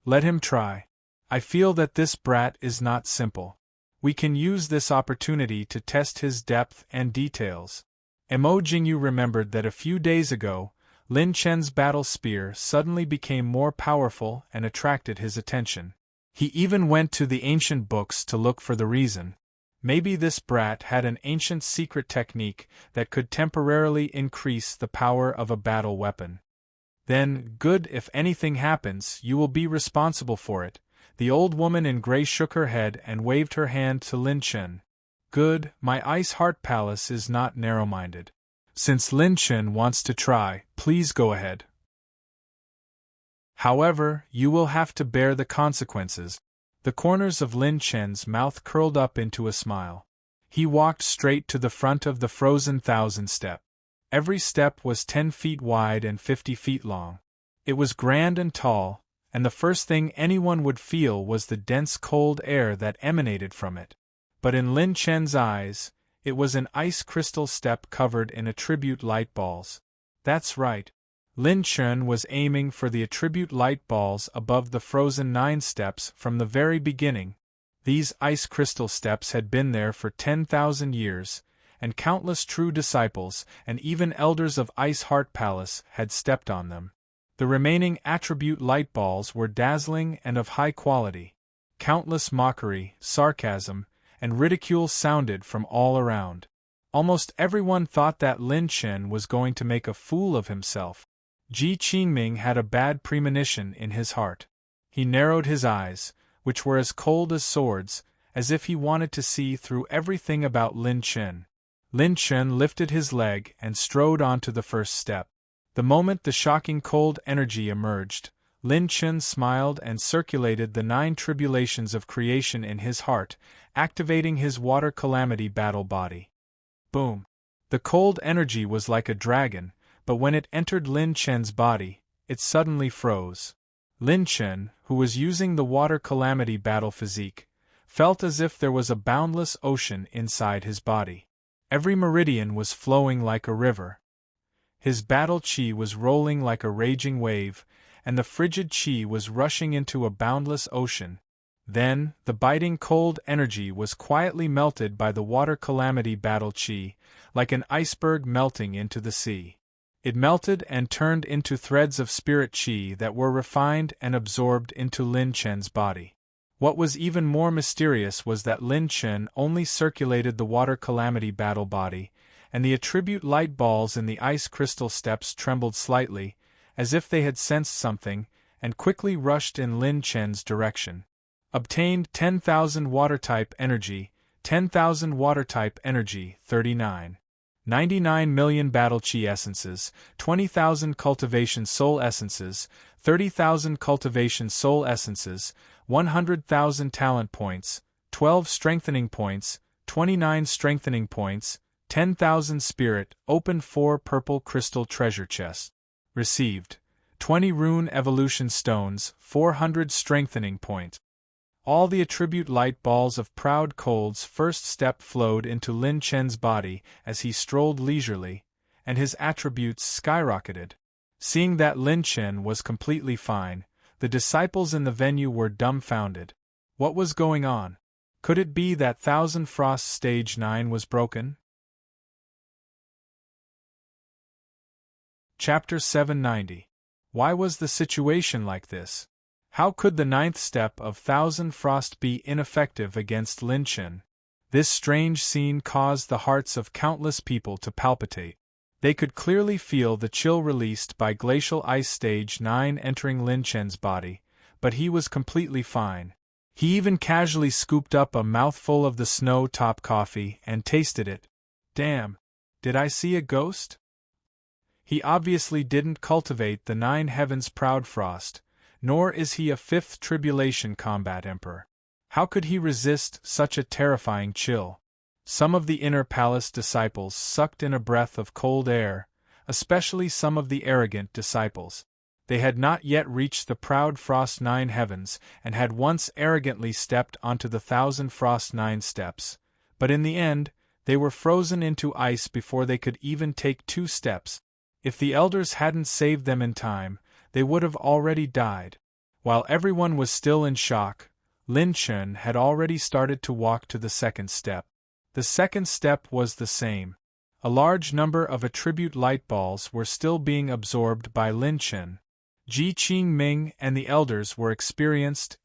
"Let him try. I feel that this brat is not simple. We can use this opportunity to test his depth and details." Mo Jingyu remembered that a few days ago, Lin Chen's battle spear suddenly became more powerful and attracted his attention. He even went to the ancient books to look for the reason. Maybe this brat had an ancient secret technique that could temporarily increase the power of a battle weapon. "Then, good, if anything happens, you will be responsible for it." The old woman in gray shook her head and waved her hand to Lin Chen. "Good, my Ice Heart Palace is not narrow-minded. Since Lin Chen wants to try, please go ahead. However, you will have to bear the consequences." The corners of Lin Chen's mouth curled up into a smile. He walked straight to the front of the frozen 1,000-step. Every step was 10 feet wide and 50 feet long. It was grand and tall, and the first thing anyone would feel was the dense cold air that emanated from it. But in Lin Chen's eyes, it was an ice crystal step covered in attribute light balls. That's right. Lin Chen was aiming for the attribute light balls above the frozen 9 steps from the very beginning. These ice crystal steps had been there for 10,000 years, and countless true disciples and even elders of Ice Heart Palace had stepped on them. The remaining attribute light balls were dazzling and of high quality. Countless mockery, sarcasm, and ridicule sounded from all around. Almost everyone thought that Lin Chen was going to make a fool of himself. Ji Qingming had a bad premonition in his heart. He narrowed his eyes, which were as cold as swords, as if he wanted to see through everything about Lin Chen. Lin Chen lifted his leg and strode onto the first step. The moment the shocking cold energy emerged, Lin Chen smiled and circulated the 9 tribulations of creation in his heart, activating his water calamity battle body. Boom! The cold energy was like a dragon, but when it entered Lin Chen's body, it suddenly froze. Lin Chen, who was using the water calamity battle physique, felt as if there was a boundless ocean inside his body. Every meridian was flowing like a river. His battle chi was rolling like a raging wave, and the frigid chi was rushing into a boundless ocean. Then, the biting cold energy was quietly melted by the water calamity battle chi, like an iceberg melting into the sea. It melted and turned into threads of spirit chi that were refined and absorbed into Lin Chen's body. What was even more mysterious was that Lin Chen only circulated the water calamity battle body, and the attribute light balls in the ice crystal steps trembled slightly, as if they had sensed something, and quickly rushed in Lin Chen's direction. Obtained 10,000 water-type energy, 10,000 water-type energy, 39. 99 million battle chi essences, 20,000 cultivation soul essences, 30,000 cultivation soul essences, 100,000 talent points, 12 strengthening points, 29 strengthening points, 10,000 spirit, opened 4 purple crystal treasure chests. Received 20 rune evolution stones, 400 strengthening points. All the attribute light balls of Proud Cold's first step flowed into Lin Chen's body as he strolled leisurely, and his attributes skyrocketed. Seeing that Lin Chen was completely fine, the disciples in the venue were dumbfounded. What was going on? Could it be that Thousand Frost Stage 9 was broken? Chapter 790. Why was the situation like this? How could the 9th step of Thousand Frost be ineffective against Lin Chen? This strange scene caused the hearts of countless people to palpitate. They could clearly feel the chill released by Glacial Ice Stage 9 entering Lin Chen's body, but he was completely fine. He even casually scooped up a mouthful of the snow-top coffee and tasted it. Damn! Did I see a ghost? He obviously didn't cultivate the 9 heavens Proud Frost, nor is he a 5th Tribulation Combat Emperor. How could he resist such a terrifying chill? Some of the inner palace disciples sucked in a breath of cold air, especially some of the arrogant disciples. They had not yet reached the proud Frost 9 heavens and had once arrogantly stepped onto the 1,000 Frost 9 steps, but in the end, they were frozen into ice before they could even take 2 steps. If the elders hadn't saved them in time, they would have already died. While everyone was still in shock, Lin Chen had already started to walk to the second step. The second step was the same. A large number of attribute light balls were still being absorbed by Lin Chen. Ji Qingming and the elders were experienced.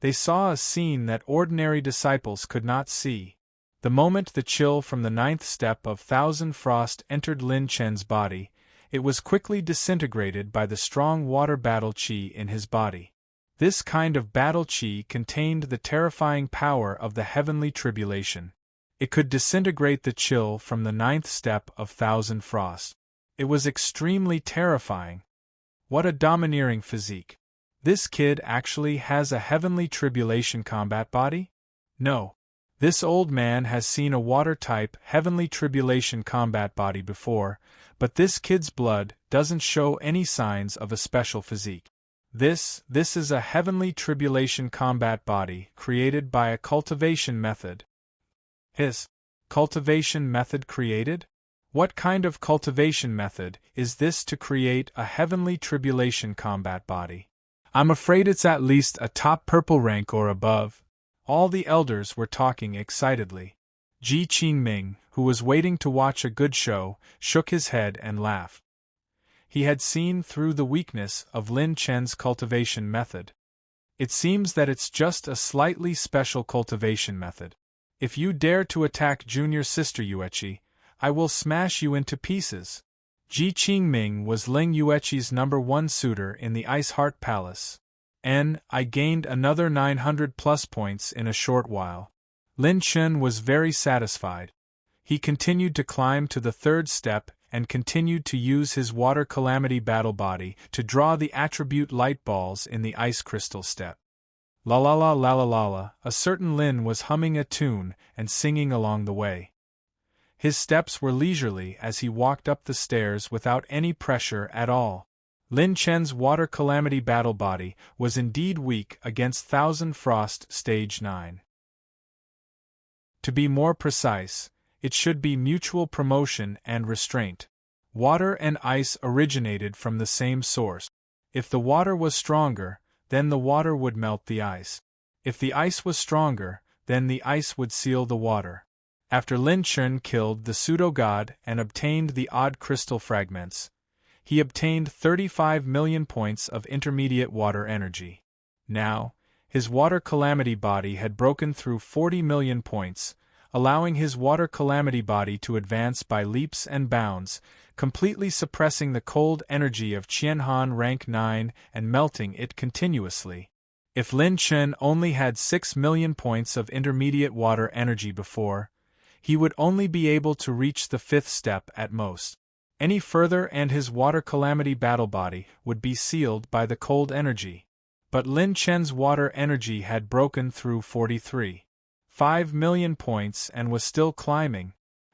They saw a scene that ordinary disciples could not see. The moment the chill from the 9th step of 1,000 Frost entered Lin Chen's body, it was quickly disintegrated by the strong water battle qi in his body. This kind of battle qi contained the terrifying power of the heavenly tribulation. It could disintegrate the chill from the 9th step of 1,000 Frost. It was extremely terrifying. What a domineering physique. This kid actually has a heavenly tribulation combat body? No. This old man has seen a water-type heavenly tribulation combat body before, but this kid's blood doesn't show any signs of a special physique. This is a heavenly tribulation combat body created by a cultivation method. His cultivation method created? What kind of cultivation method is this to create a heavenly tribulation combat body? I'm afraid it's at least a top purple rank or above. All the elders were talking excitedly. Ji Qingming, who was waiting to watch a good show, shook his head and laughed. He had seen through the weakness of Lin Chen's cultivation method. It seems that it's just a slightly special cultivation method. If you dare to attack junior sister Yueqi, I will smash you into pieces. Ji Qingming was Ling Yueqi's #1 suitor in the Ice Heart Palace. I gained another 900 plus points in a short while. Lin Chen was very satisfied. He continued to climb to the 3rd step and continued to use his water calamity battle body to draw the attribute light balls in the ice crystal step. La la la la la la la, a certain Lin was humming a tune and singing along the way. His steps were leisurely as he walked up the stairs without any pressure at all. Lin Chen's water calamity battle body was indeed weak against 1,000 Frost Stage 9. To be more precise, it should be mutual promotion and restraint. Water and ice originated from the same source. If the water was stronger, then the water would melt the ice. If the ice was stronger, then the ice would seal the water. After Lin Chen killed the pseudo-god and obtained the odd crystal fragments, he obtained 35 million points of intermediate water energy. Now, his water calamity body had broken through 40 million points, allowing his water calamity body to advance by leaps and bounds, completely suppressing the cold energy of Qianhan rank 9 and melting it continuously. If Lin Chen only had 6 million points of intermediate water energy before, he would only be able to reach the 5th step at most. Any further and his water calamity battle body would be sealed by the cold energy. But Lin Chen's water energy had broken through 43.5 million points and was still climbing.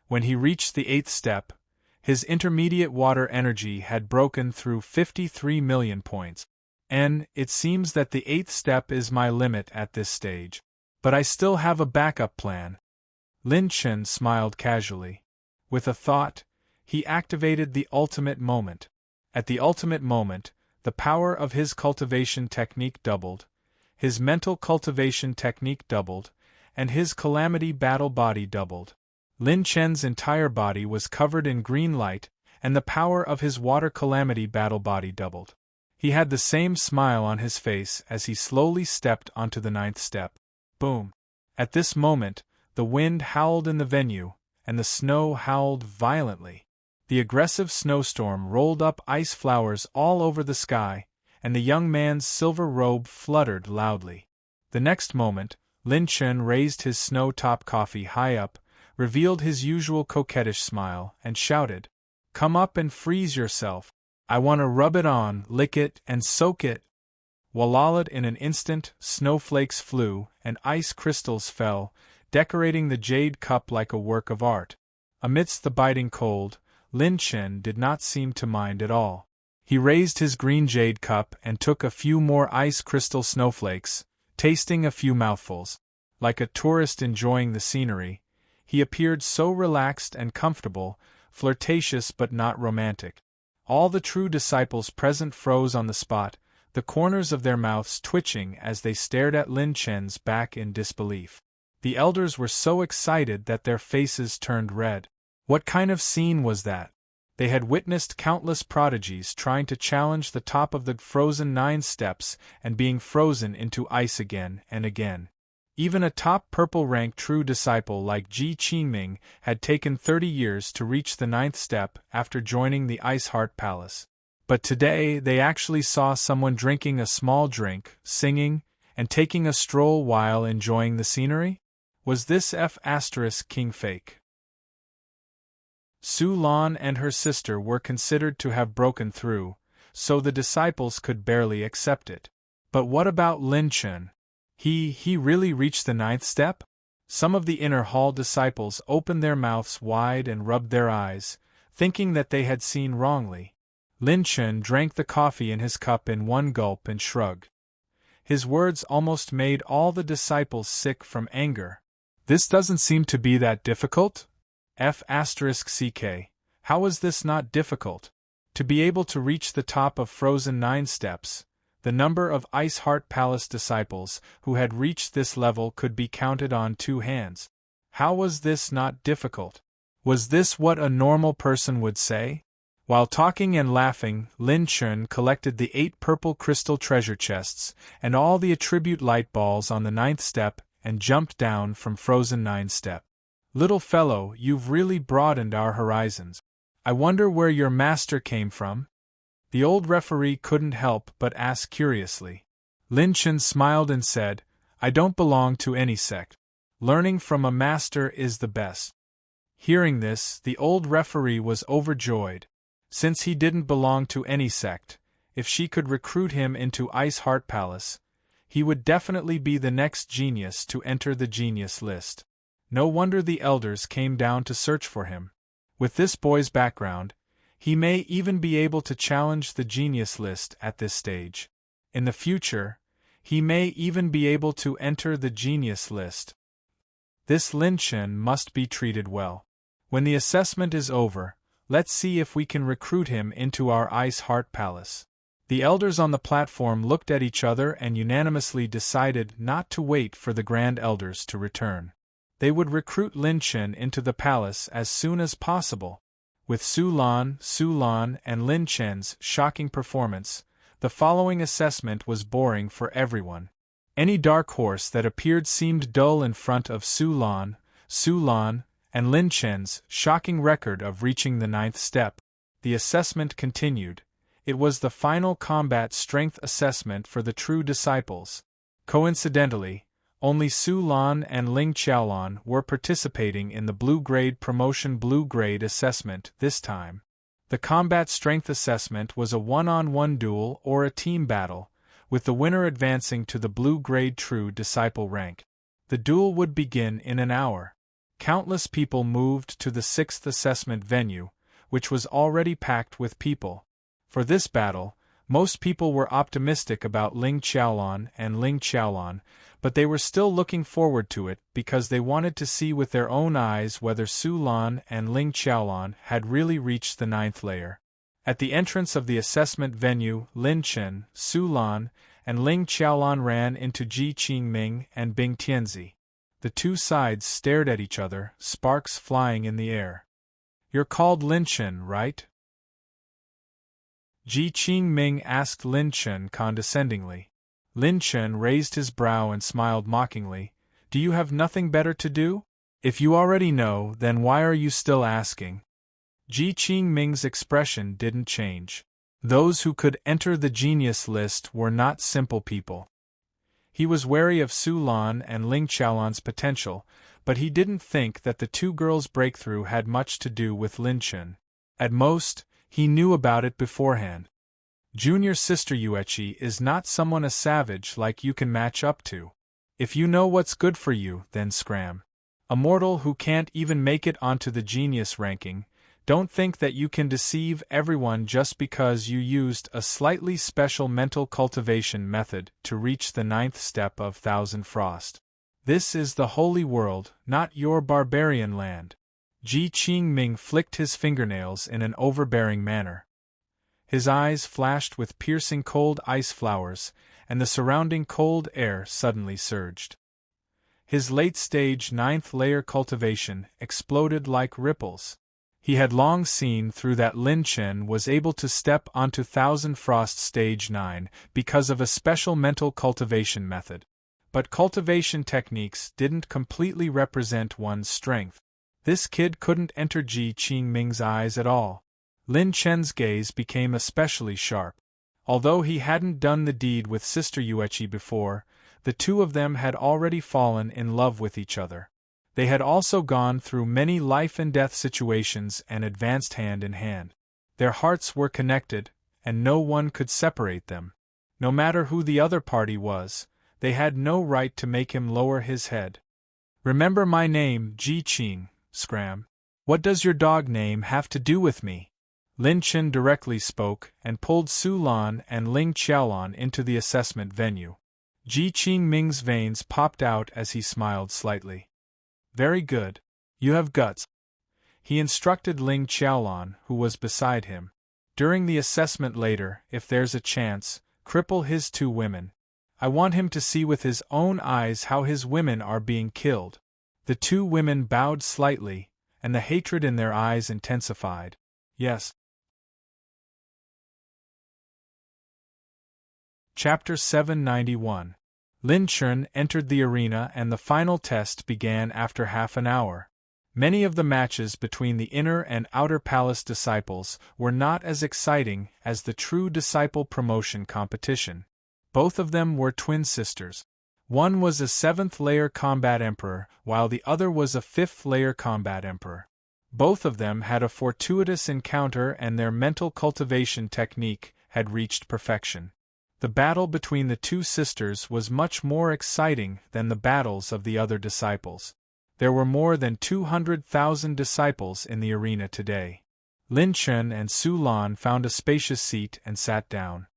When he reached the 8th step, his intermediate water energy had broken through 53 million points. It seems that the 8th step is my limit at this stage. But I still have a backup plan. Lin Chen smiled casually. With a thought, he activated the ultimate moment. At the ultimate moment, the power of his cultivation technique doubled, his mental cultivation technique doubled, and his calamity battle body doubled. Lin Chen's entire body was covered in green light, and the power of his water calamity battle body doubled. He had the same smile on his face as he slowly stepped onto the 9th step. Boom! At this moment, the wind howled in the venue, and the snow howled violently. The aggressive snowstorm rolled up ice flowers all over the sky, and the young man's silver robe fluttered loudly. The next moment, Lin Chen raised his snow-top coffee high up, revealed his usual coquettish smile, and shouted, "Come up and freeze yourself. I want to rub it on, lick it, and soak it." Wallalad in an instant, snowflakes flew, and ice crystals fell, decorating the jade cup like a work of art. Amidst the biting cold, Lin Chen did not seem to mind at all. He raised his green jade cup and took a few more ice crystal snowflakes, tasting a few mouthfuls. Like a tourist enjoying the scenery, he appeared so relaxed and comfortable, flirtatious but not romantic. All the true disciples present froze on the spot, the corners of their mouths twitching as they stared at Lin Chen's back in disbelief. The elders were so excited that their faces turned red. What kind of scene was that? They had witnessed countless prodigies trying to challenge the top of the frozen 9 steps and being frozen into ice again and again. Even a top purple rank true disciple like Ji Qingming had taken 30 years to reach the 9th step after joining the Ice Heart Palace. But today they actually saw someone drinking a small drink, singing, and taking a stroll while enjoying the scenery? Was this King fake? Su Lan and her sister were considered to have broken through, so the disciples could barely accept it. But what about Lin Chen? He really reached the 9th step? Some of the inner hall disciples opened their mouths wide and rubbed their eyes, thinking that they had seen wrongly. Lin Chen drank the coffee in his cup in one gulp and shrugged. His words almost made all the disciples sick from anger. This doesn't seem to be that difficult? How is this not difficult? To be able to reach the top of frozen 9 steps, the number of Ice Heart Palace disciples who had reached this level could be counted on 2 hands. How was this not difficult? Was this what a normal person would say? While talking and laughing, Lin Chen collected the 8 purple crystal treasure chests and all the attribute light balls on the 9th step and jumped down from frozen 9 step. Little fellow, you've really broadened our horizons. I wonder where your master came from? The old referee couldn't help but ask curiously. Lin Chen smiled and said, I don't belong to any sect. Learning from a master is the best. Hearing this, the old referee was overjoyed. Since he didn't belong to any sect, if she could recruit him into Ice Heart Palace, he would definitely be the next genius to enter the genius list. No wonder the elders came down to search for him. With this boy's background, he may even be able to challenge the genius list at this stage. In the future, he may even be able to enter the genius list. This Lin Chen must be treated well. When the assessment is over, let's see if we can recruit him into our Ice Heart Palace. The elders on the platform looked at each other and unanimously decided not to wait for the Grand Elders to return. They would recruit Lin Chen into the palace as soon as possible. With Su Lan, and Lin Chen's shocking performance, the following assessment was boring for everyone. Any dark horse that appeared seemed dull in front of Su Lan, and Lin Chen's shocking record of reaching the 9th step. The assessment continued. It was the final combat strength assessment for the true disciples. Coincidentally, only Su Lan and Ling Xiaolan were participating in the Blue Grade Promotion Blue Grade assessment this time. The combat strength assessment was a one-on-one duel or a team battle, with the winner advancing to the Blue Grade True Disciple rank. The duel would begin in an hour. Countless people moved to the 6th assessment venue, which was already packed with people. For this battle, most people were optimistic about Ling Xiaolan, but they were still looking forward to it because they wanted to see with their own eyes whether Su Lan and Ling Xiaolan had really reached the 9th layer. At the entrance of the assessment venue, Lin Chen, Su Lan, and Ling Xiaolan ran into Ji Qingming and Bing Tianzi. The two sides stared at each other, sparks flying in the air. You're called Lin Chen, right? Ji Qingming asked Lin Chen condescendingly. Lin Chen raised his brow and smiled mockingly. Do you have nothing better to do? If you already know, then why are you still asking? Ji Qingming's expression didn't change. Those who could enter the genius list were not simple people. He was wary of Su Lan and Ling Xiaolan's potential, but he didn't think that the two girls' breakthrough had much to do with Lin Chen. At most, he knew about it beforehand. Junior sister Yueqi is not someone a savage like you can match up to. If you know what's good for you, then scram. A mortal who can't even make it onto the genius ranking. Don't think that you can deceive everyone just because you used a slightly special mental cultivation method to reach the 9th step of Thousand Frost. This is the holy world, not your barbarian land. Ji Qingming flicked his fingernails in an overbearing manner. His eyes flashed with piercing cold ice flowers, and the surrounding cold air suddenly surged. His late-stage 9th layer cultivation exploded like ripples. He had long seen through that Lin Chen was able to step onto Thousand Frost Stage 9 because of a special mental cultivation method. But cultivation techniques didn't completely represent one's strength. This kid couldn't enter Ji Qingming's eyes at all. Lin Chen's gaze became especially sharp. Although he hadn't done the deed with Sister Yueqi before, the two of them had already fallen in love with each other. They had also gone through many life-and-death situations and advanced hand in hand. Their hearts were connected, and no one could separate them. No matter who the other party was, they had no right to make him lower his head. "Remember my name, Ji Qing, Scram. What does your dog name have to do with me?" Lin Chen directly spoke and pulled Su Lan and Ling Qiaolan into the assessment venue. Ji Qingming's veins popped out as he smiled slightly. "Very good. You have guts," he instructed Ling Qiaolan, who was beside him. "During the assessment later, if there's a chance, cripple his 2 women. I want him to see with his own eyes how his women are being killed." The 2 women bowed slightly, and the hatred in their eyes intensified. "Yes." Chapter 791. Lin Chen entered the arena and the final test began after half an hour. Many of the matches between the inner and outer palace disciples were not as exciting as the true disciple promotion competition. Both of them were twin sisters. One was a 7th layer combat emperor, while the other was a 5th layer combat emperor. Both of them had a fortuitous encounter and their mental cultivation technique had reached perfection. The battle between the 2 sisters was much more exciting than the battles of the other disciples. There were more than 200,000 disciples in the arena today. Lin Chen and Su Lan found a spacious seat and sat down.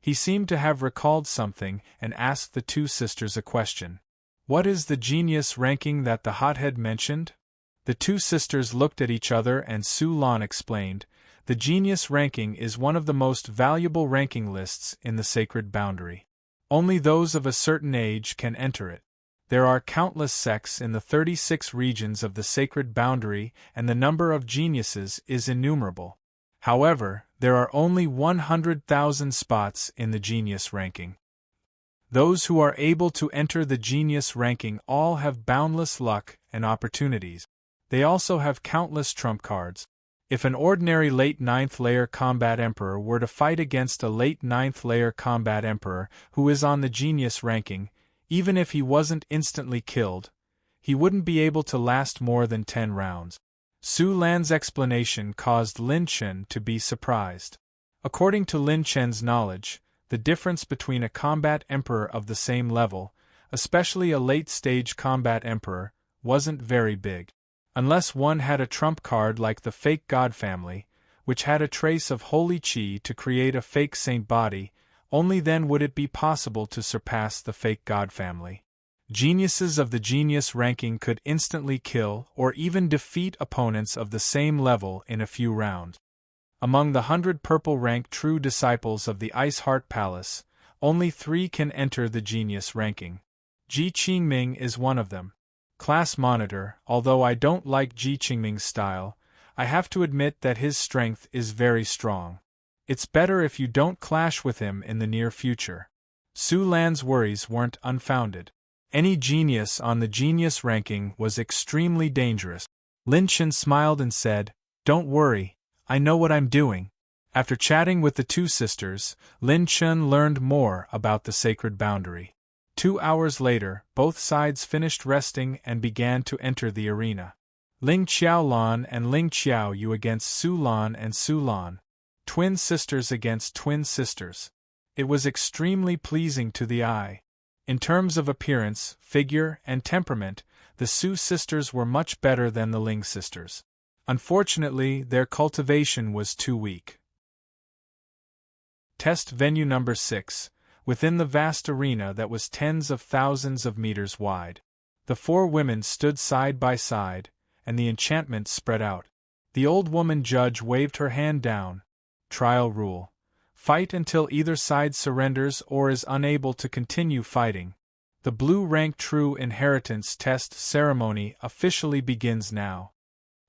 He seemed to have recalled something and asked the 2 sisters a question. "What is the genius ranking that the hothead mentioned?" The 2 sisters looked at each other and Su Lan explained, "The genius ranking is one of the most valuable ranking lists in the sacred boundary. Only those of a certain age can enter it. There are countless sects in the 36 regions of the sacred boundary and the number of geniuses is innumerable. However, there are only 100,000 spots in the genius ranking. Those who are able to enter the genius ranking all have boundless luck and opportunities. They also have countless trump cards. If an ordinary late 9th layer combat emperor were to fight against a late 9th layer combat emperor who is on the genius ranking, even if he wasn't instantly killed, he wouldn't be able to last more than 10 rounds. Su Lan's explanation caused Lin Chen to be surprised. According to Lin Chen's knowledge, the difference between a combat emperor of the same level, especially a late-stage combat emperor, wasn't very big. Unless one had a trump card like the fake god family, which had a trace of holy qi to create a fake saint body, only then would it be possible to surpass the fake god family. Geniuses of the genius ranking could instantly kill or even defeat opponents of the same level in a few rounds. Among the 100 purple-rank true disciples of the Ice Heart Palace, only 3 can enter the genius ranking. Ji Qingming is one of them. Class monitor, although I don't like Ji Qingming's style, I have to admit that his strength is very strong. It's better if you don't clash with him in the near future. Su Lan's worries weren't unfounded. Any genius on the genius ranking was extremely dangerous. Lin Chen smiled and said, "Don't worry, I know what I'm doing." After chatting with the 2 sisters, Lin Chen learned more about the sacred boundary. 2 hours later, both sides finished resting and began to enter the arena. Ling Qiaolan and Ling Qiaoyu against Su Lan and Su Lan. Twin sisters against twin sisters. It was extremely pleasing to the eye. In terms of appearance, figure, and temperament, The Su sisters were much better than the Ling sisters. Unfortunately, their cultivation was too weak. Test venue number 6, within the vast arena that was tens of thousands of meters wide. The 4 women stood side by side, and the enchantment spread out. The old woman judge waved her hand down. Trial rule. Fight until either side surrenders or is unable to continue fighting. The blue rank true inheritance test ceremony officially begins now.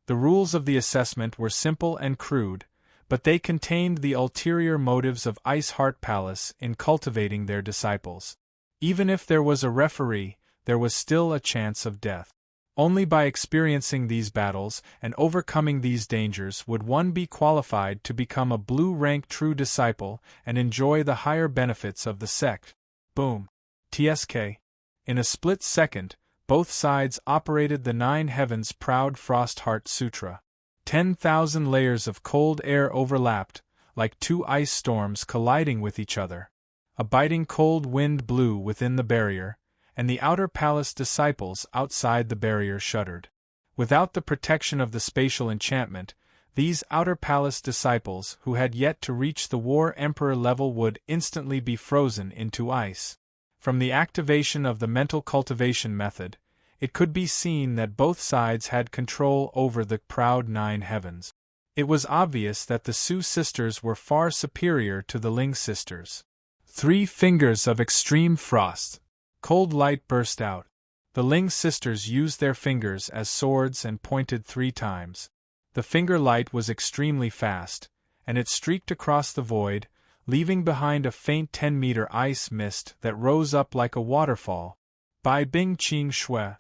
The rules of the assessment were simple and crude, but they contained the ulterior motives of Ice Heart Palace in cultivating their disciples. Even if there was a referee, there was still a chance of death. Only by experiencing these battles and overcoming these dangers would one be qualified to become a blue rank true disciple and enjoy the higher benefits of the sect. Boom. TSK. In a split second, both sides operated the 9 heavens proud Frost Heart Sutra. 10,000 layers of cold air overlapped, like 2 ice storms colliding with each other. A biting cold wind blew within the barrier, and the outer palace disciples outside the barrier shuddered. Without the protection of the spatial enchantment, these outer palace disciples who had yet to reach the War Emperor level would instantly be frozen into ice. From the activation of the mental cultivation method, it could be seen that both sides had control over the proud 9 heavens. It was obvious that the Su sisters were far superior to the Ling sisters. 3 fingers of extreme frost. Cold light burst out. The Ling sisters used their fingers as swords and pointed 3 times. The finger light was extremely fast, and it streaked across the void, leaving behind a faint 10-meter ice mist that rose up like a waterfall. Bai Bing Qing Shui.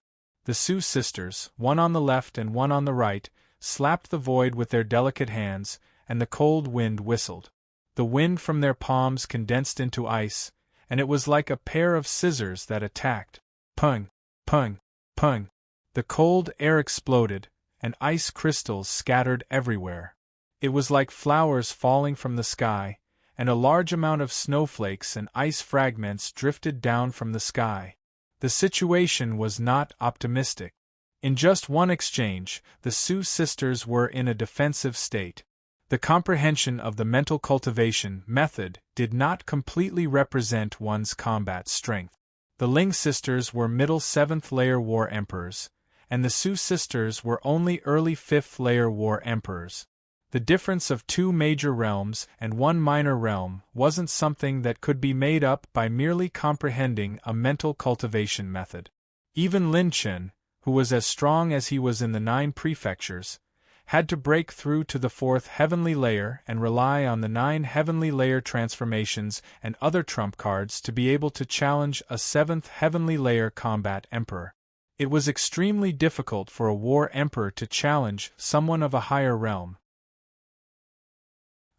The Su sisters, one on the left and one on the right, slapped the void with their delicate hands, and the cold wind whistled. The wind from their palms condensed into ice, and it was like a pair of scissors that attacked. Pung, pung, pung. The cold air exploded, and ice crystals scattered everywhere. It was like flowers falling from the sky, and a large amount of snowflakes and ice fragments drifted down from the sky. The situation was not optimistic. In just one exchange, the Su sisters were in a defensive state. The comprehension of the mental cultivation method did not completely represent one's combat strength. The Ling sisters were middle 7th layer War Emperors, and the Su sisters were only early 5th layer War Emperors. The difference of 2 major realms and 1 minor realm wasn't something that could be made up by merely comprehending a mental cultivation method. Even Lin Chen, who was as strong as he was in the 9 prefectures, had to break through to the 4th heavenly layer and rely on the 9 heavenly layer transformations and other trump cards to be able to challenge a 7th heavenly layer combat emperor. It was extremely difficult for a war emperor to challenge someone of a higher realm.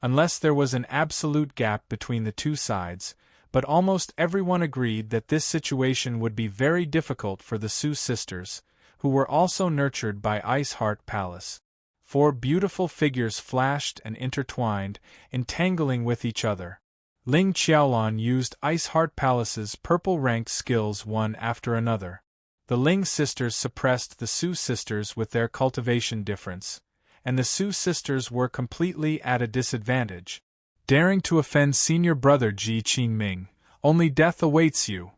Unless there was an absolute gap between the 2 sides, but almost everyone agreed that this situation would be very difficult for the Su sisters, who were also nurtured by Ice Heart Palace. 4 beautiful figures flashed and intertwined, entangling with each other. Ling Qiaolon used Ice Heart Palace's purple-ranked skills one after another. The Ling sisters suppressed the Su sisters with their cultivation difference, and the Su sisters were completely at a disadvantage. Daring to offend senior brother Ji Qingming, only death awaits you.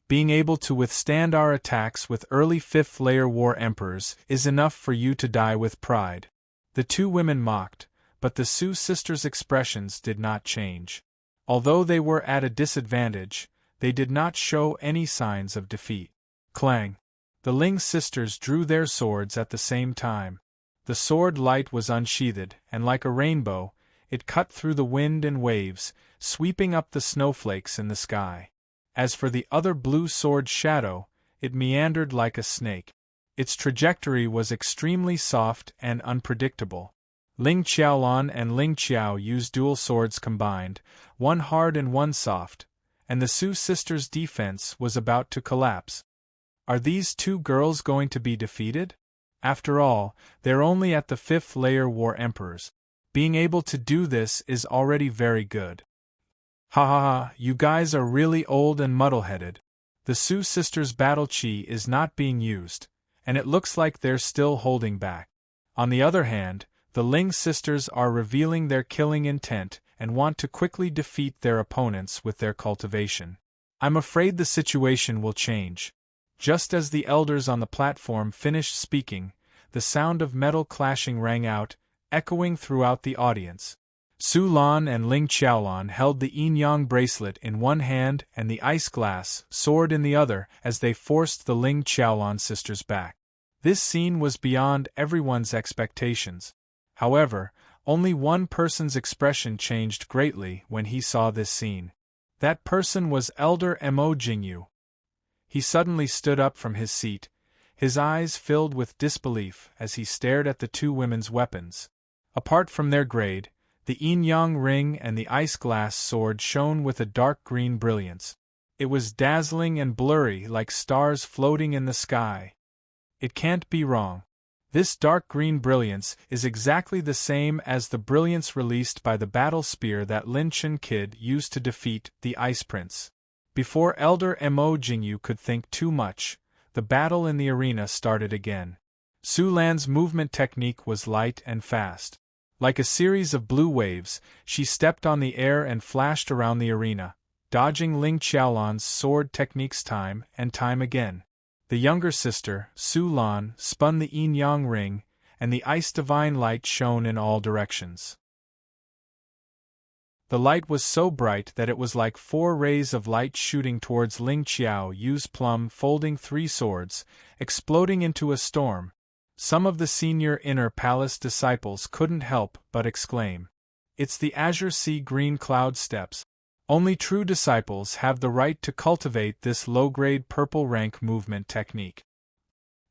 Being able to withstand our attacks with early 5th layer War Emperors is enough for you to die with pride. The 2 women mocked, but the Su sisters' expressions did not change. Although they were at a disadvantage, they did not show any signs of defeat. Clang! The Ling sisters drew their swords at the same time. The sword light was unsheathed, and like a rainbow, it cut through the wind and waves, sweeping up the snowflakes in the sky. As for the other blue sword shadow, it meandered like a snake. Its trajectory was extremely soft and unpredictable. Ling Qiaolon and Ling Qiao used dual swords combined, one hard and one soft, and the Su sisters' defense was about to collapse. Are these 2 girls going to be defeated? After all, they're only at the 5th layer War Emperors. Being able to do this is already very good. Ha ha ha, you guys are really old and muddle-headed. The Su sisters' battle chi is not being used, and it looks like they're still holding back. On the other hand, the Ling sisters are revealing their killing intent and want to quickly defeat their opponents with their cultivation. I'm afraid the situation will change. Just as the elders on the platform finished speaking, the sound of metal clashing rang out, echoing throughout the audience. Su Lan and Ling Qiaolan held the yin-yang bracelet in one hand and the ice glass sword in the other as they forced the Ling Qiaolan sisters back. This scene was beyond everyone's expectations. However, only one person's expression changed greatly when he saw this scene. That person was Elder Mo Jingyu. He suddenly stood up from his seat, his eyes filled with disbelief as he stared at the two women's weapons. Apart from their grade, the yin-yang ring and the ice glass sword shone with a dark green brilliance. It was dazzling and blurry like stars floating in the sky. It can't be wrong. This dark green brilliance is exactly the same as the brilliance released by the battle spear that Lin Chen Kid used to defeat the Ice Prince. Before Elder Mo Jingyu could think too much, the battle in the arena started again. Su Lan's movement technique was light and fast. Like a series of blue waves, she stepped on the air and flashed around the arena, dodging Ling Qiaolan's sword techniques time and time again. The younger sister, Su Lan, spun the yin-yang ring, and the ice divine light shone in all directions. The light was so bright that it was like 4 rays of light shooting towards Ling Qiao Yu's plum folding 3 swords, exploding into a storm. Some of the senior Inner Palace disciples couldn't help but exclaim, "It's the Azure Sea Green Cloud Steps." Only true disciples have the right to cultivate this low-grade purple rank movement technique.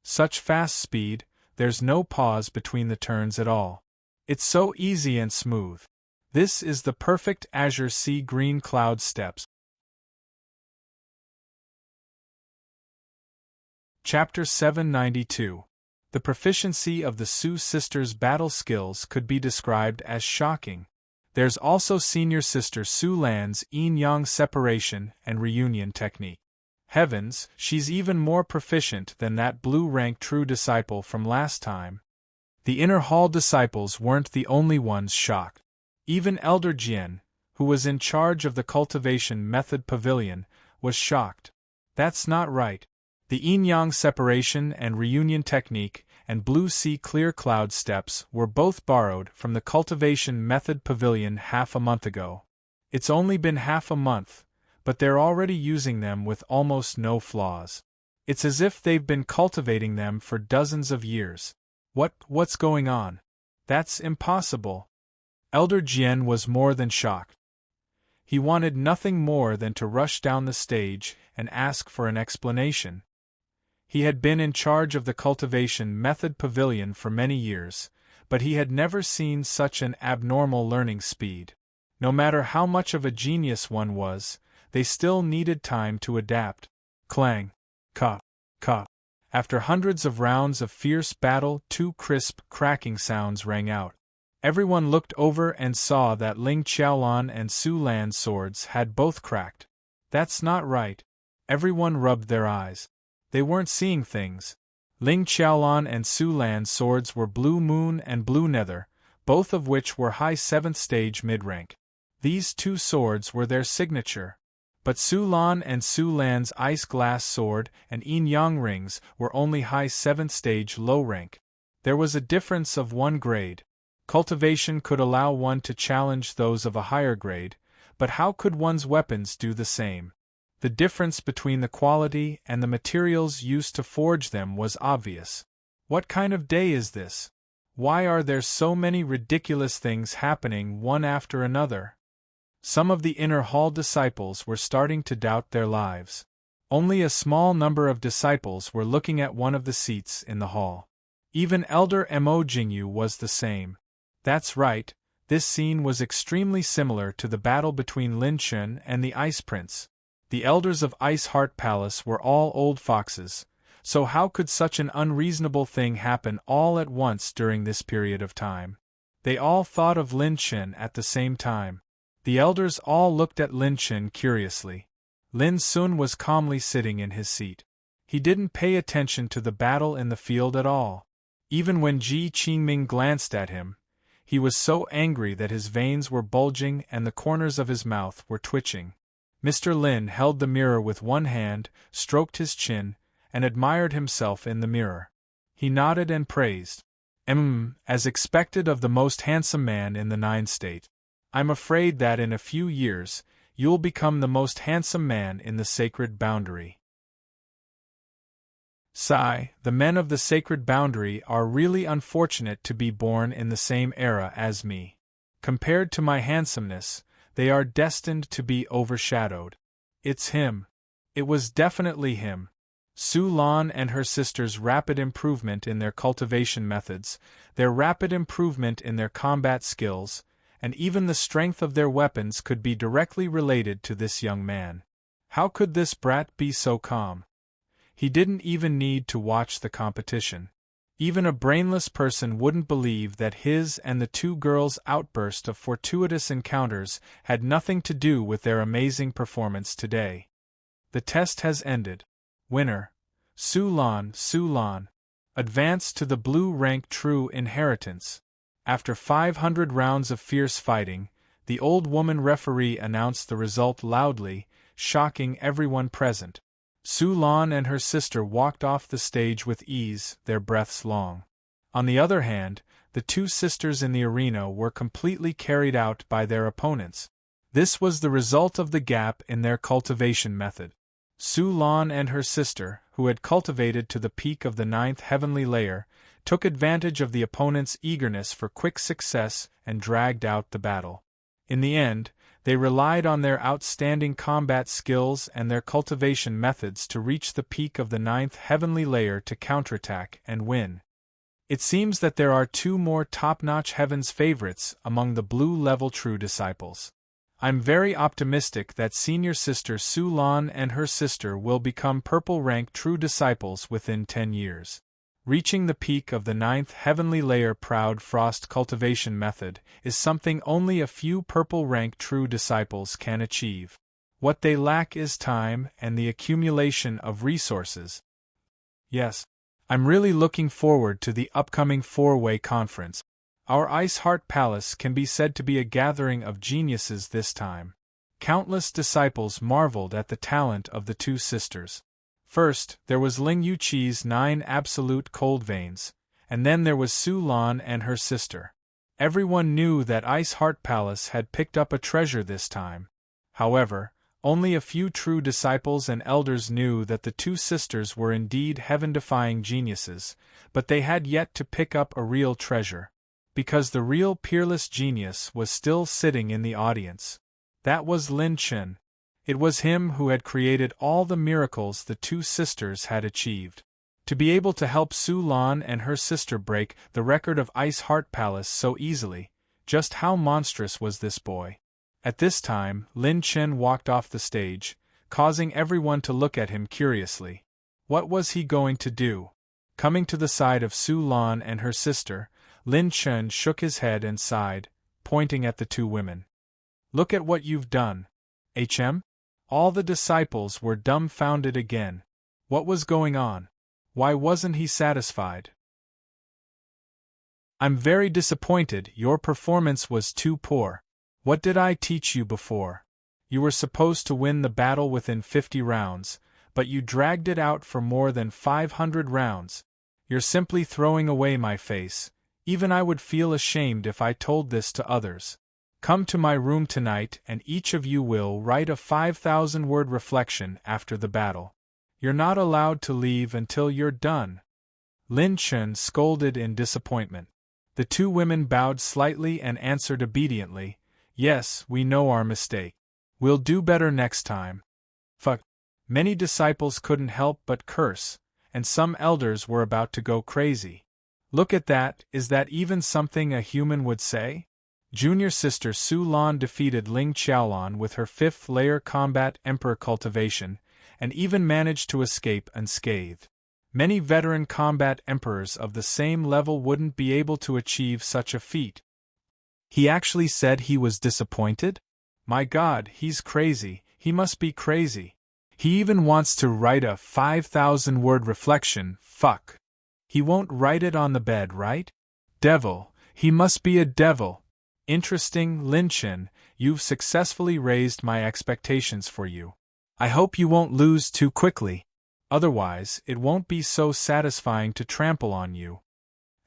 Such fast speed, there's no pause between the turns at all. It's so easy and smooth. This is the perfect Azure Sea Green Cloud Steps. Chapter 792. The proficiency of the Su sisters' battle skills could be described as shocking. There's also senior sister Su Lan's yin-yang separation and reunion technique. Heavens, she's even more proficient than that blue-rank true disciple from last time. The inner hall disciples weren't the only ones shocked. Even Elder Jian, who was in charge of the cultivation method pavilion, was shocked. That's not right. The yin-yang separation and reunion technique and blue sea clear cloud steps were both borrowed from the cultivation method pavilion half a month ago. It's only been half a month, but they're already using them with almost no flaws. It's as if they've been cultivating them for dozens of years. What's going on? That's impossible. Elder Jian was more than shocked. He wanted nothing more than to rush down the stage and ask for an explanation. He had been in charge of the cultivation method pavilion for many years, but he had never seen such an abnormal learning speed. No matter how much of a genius one was, they still needed time to adapt. Clang, ka, ka. After hundreds of rounds of fierce battle, 2 crisp, cracking sounds rang out. Everyone looked over and saw that Ling Qiaolan and Su Lan's swords had both cracked. That's not right. Everyone rubbed their eyes. They weren't seeing things. Ling Qiaolan and Su Lan's swords were Blue Moon and Blue Nether, both of which were high 7th stage mid-rank. These 2 swords were their signature. But Su Lan and Su Lan's ice glass sword and yin-yang rings were only high 7th stage low rank. There was a difference of 1 grade. Cultivation could allow one to challenge those of a higher grade, but how could one's weapons do the same? The difference between the quality and the materials used to forge them was obvious. What kind of day is this? Why are there so many ridiculous things happening one after another? Some of the inner hall disciples were starting to doubt their lives. Only a small number of disciples were looking at one of the seats in the hall. Even Elder Mo Jingyu was the same. That's right, this scene was extremely similar to the battle between Lin Chen and the Ice Prince. The elders of Ice Heart Palace were all old foxes, so how could such an unreasonable thing happen all at once during this period of time? They all thought of Lin Chen at the same time. The elders all looked at Lin Chen curiously. Lin Sun was calmly sitting in his seat. He didn't pay attention to the battle in the field at all. Even when Ji Qingming glanced at him, he was so angry that his veins were bulging and the corners of his mouth were twitching. Mr. Lin held the mirror with one hand, stroked his chin, and admired himself in the mirror. He nodded and praised. As expected of the most handsome man in the 9 state. I'm afraid that in a few years, you'll become the most handsome man in the sacred boundary. Sigh, the men of the sacred boundary are really unfortunate to be born in the same era as me. Compared to my handsomeness, they are destined to be overshadowed. It's him. It was definitely him. Su Lan and her sister's rapid improvement in their cultivation methods, their rapid improvement in their combat skills, and even the strength of their weapons could be directly related to this young man. How could this brat be so calm? He didn't even need to watch the competition. Even a brainless person wouldn't believe that his and the 2 girls' outburst of fortuitous encounters had nothing to do with their amazing performance today. The test has ended. Winner, Su Lan, advanced to the blue rank true inheritance. After 500 rounds of fierce fighting, the old woman referee announced the result loudly, shocking everyone present. Su Lan and her sister walked off the stage with ease, their breaths long. On the other hand, the 2 sisters in the arena were completely carried out by their opponents. This was the result of the gap in their cultivation method. Su Lan and her sister, who had cultivated to the peak of the 9th heavenly layer, took advantage of the opponent's eagerness for quick success and dragged out the battle. In the end, they relied on their outstanding combat skills and their cultivation methods to reach the peak of the 9th heavenly layer to counterattack and win. It seems that there are 2 more top-notch heaven's favorites among the blue-level true disciples. I'm very optimistic that senior sister Su Lan and her sister will become purple rank true disciples within 10 years. Reaching the peak of the 9th heavenly layer proud frost cultivation method is something only a few purple rank true disciples can achieve. What they lack is time and the accumulation of resources. Yes, I'm really looking forward to the upcoming 4-way conference. Our Ice Heart Palace can be said to be a gathering of geniuses this time. Countless disciples marveled at the talent of the 2 sisters. First, there was Ling Yuqi's 9 absolute cold veins, and then there was Su Lan and her sister. Everyone knew that Ice Heart Palace had picked up a treasure this time. However, only a few true disciples and elders knew that the 2 sisters were indeed heaven-defying geniuses, but they had yet to pick up a real treasure. Because the real peerless genius was still sitting in the audience. That was Lin Chen. It was him who had created all the miracles the 2 sisters had achieved. To be able to help Su Lan and her sister break the record of Ice Heart Palace so easily, just how monstrous was this boy? At this time, Lin Chen walked off the stage, causing everyone to look at him curiously. What was he going to do? Coming to the side of Su Lan and her sister, Lin Chen shook his head and sighed, pointing at the 2 women. Look at what you've done. HM? All the disciples were dumbfounded again. What was going on? Why wasn't he satisfied? I'm very disappointed. Your performance was too poor. What did I teach you before? You were supposed to win the battle within 50 rounds, but you dragged it out for more than 500 rounds. You're simply throwing away my face. Even I would feel ashamed if I told this to others. Come to my room tonight and each of you will write a 5,000-word reflection after the battle. You're not allowed to leave until you're done. Lin Chen scolded in disappointment. The 2 women bowed slightly and answered obediently, Yes, we know our mistake. We'll do better next time. Fuck. Many disciples couldn't help but curse, and some elders were about to go crazy. Look at that, is that even something a human would say? Junior sister Su Lan defeated Ling Qiaolan with her 5th layer combat emperor cultivation, and even managed to escape unscathed. Many veteran combat emperors of the same level wouldn't be able to achieve such a feat. He actually said he was disappointed? My God, he's crazy, he must be crazy. He even wants to write a 5,000-word reflection, fuck. He won't write it on the bed, right? Devil, he must be a devil. Interesting, Lin Chen, you've successfully raised my expectations for you. I hope you won't lose too quickly. Otherwise, it won't be so satisfying to trample on you.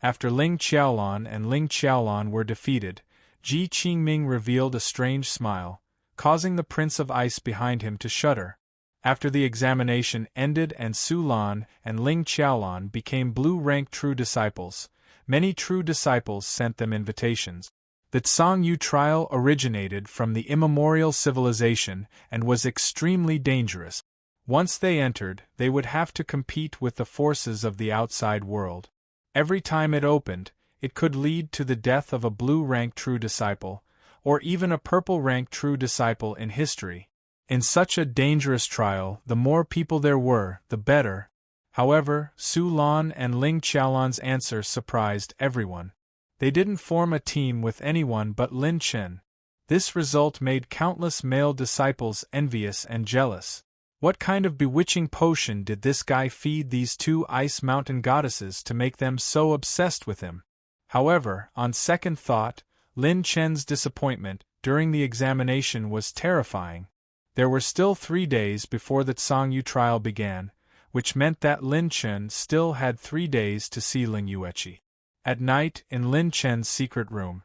After Ling Qiaolon and Ling Qiaolon were defeated, Ji Qingming revealed a strange smile, causing the Prince of Ice behind him to shudder. After the examination ended and Su Lan and Ling Qiaolon became blue-rank true disciples, many true disciples sent them invitations. The Tsang trial originated from the immemorial civilization and was extremely dangerous. Once they entered, they would have to compete with the forces of the outside world. Every time it opened, it could lead to the death of a blue-rank true disciple, or even a purple-rank true disciple in history. In such a dangerous trial, the more people there were, the better. However, Su Lan and Ling Qiaolon's answer surprised everyone. They didn't form a team with anyone but Lin Chen. This result made countless male disciples envious and jealous. What kind of bewitching potion did this guy feed these two ice mountain goddesses to make them so obsessed with him? However, on second thought, Lin Chen's disappointment during the examination was terrifying. There were still 3 days before the Tsang trial began, which meant that Lin Chen still had 3 days to see Ling Yueqi. At night, in Lin Chen's secret room,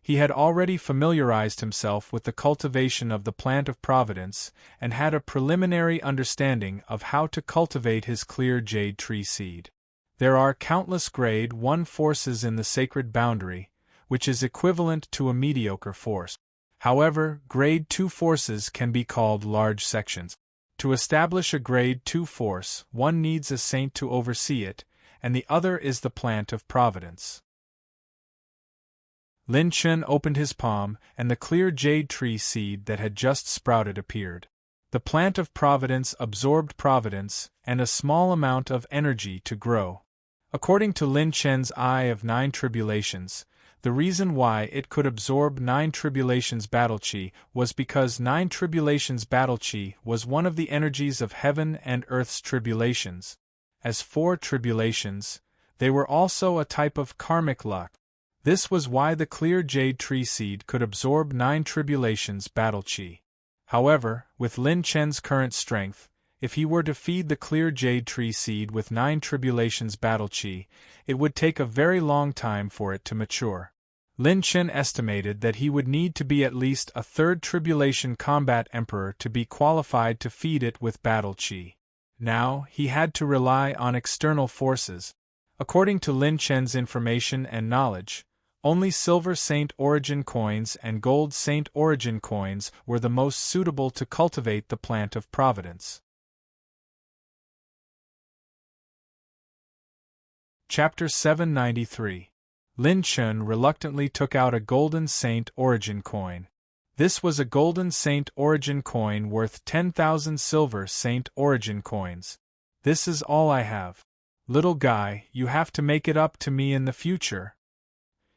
he had already familiarized himself with the cultivation of the plant of providence and had a preliminary understanding of how to cultivate his clear jade tree seed. There are countless grade 1 forces in the sacred boundary, which is equivalent to a mediocre force. However, grade 2 forces can be called large sections. To establish a grade 2 force, one needs a saint to oversee it, and the other is the plant of providence. Lin Chen opened his palm, and the clear jade tree seed that had just sprouted appeared. The plant of providence absorbed providence and a small amount of energy to grow. According to Lin Chen's Eye of 9 Tribulations, the reason why it could absorb 9 Tribulations battle chi was because 9 Tribulations battle chi was one of the energies of heaven and earth's tribulations. As 4 tribulations, they were also a type of karmic luck. This was why the clear jade tree seed could absorb 9 tribulations battle chi. However, with Lin Chen's current strength, if he were to feed the clear jade tree seed with 9 tribulations battle chi, it would take a very long time for it to mature. Lin Chen estimated that he would need to be at least a 3rd tribulation combat emperor to be qualified to feed it with battle chi. Now, he had to rely on external forces. According to Lin Chen's information and knowledge, only silver saint origin coins and gold saint origin coins were the most suitable to cultivate the plant of providence. Chapter 793. Lin Chen reluctantly took out a golden saint origin coin. This was a golden saint origin coin worth 10,000 silver saint origin coins. This is all I have. Little guy, you have to make it up to me in the future.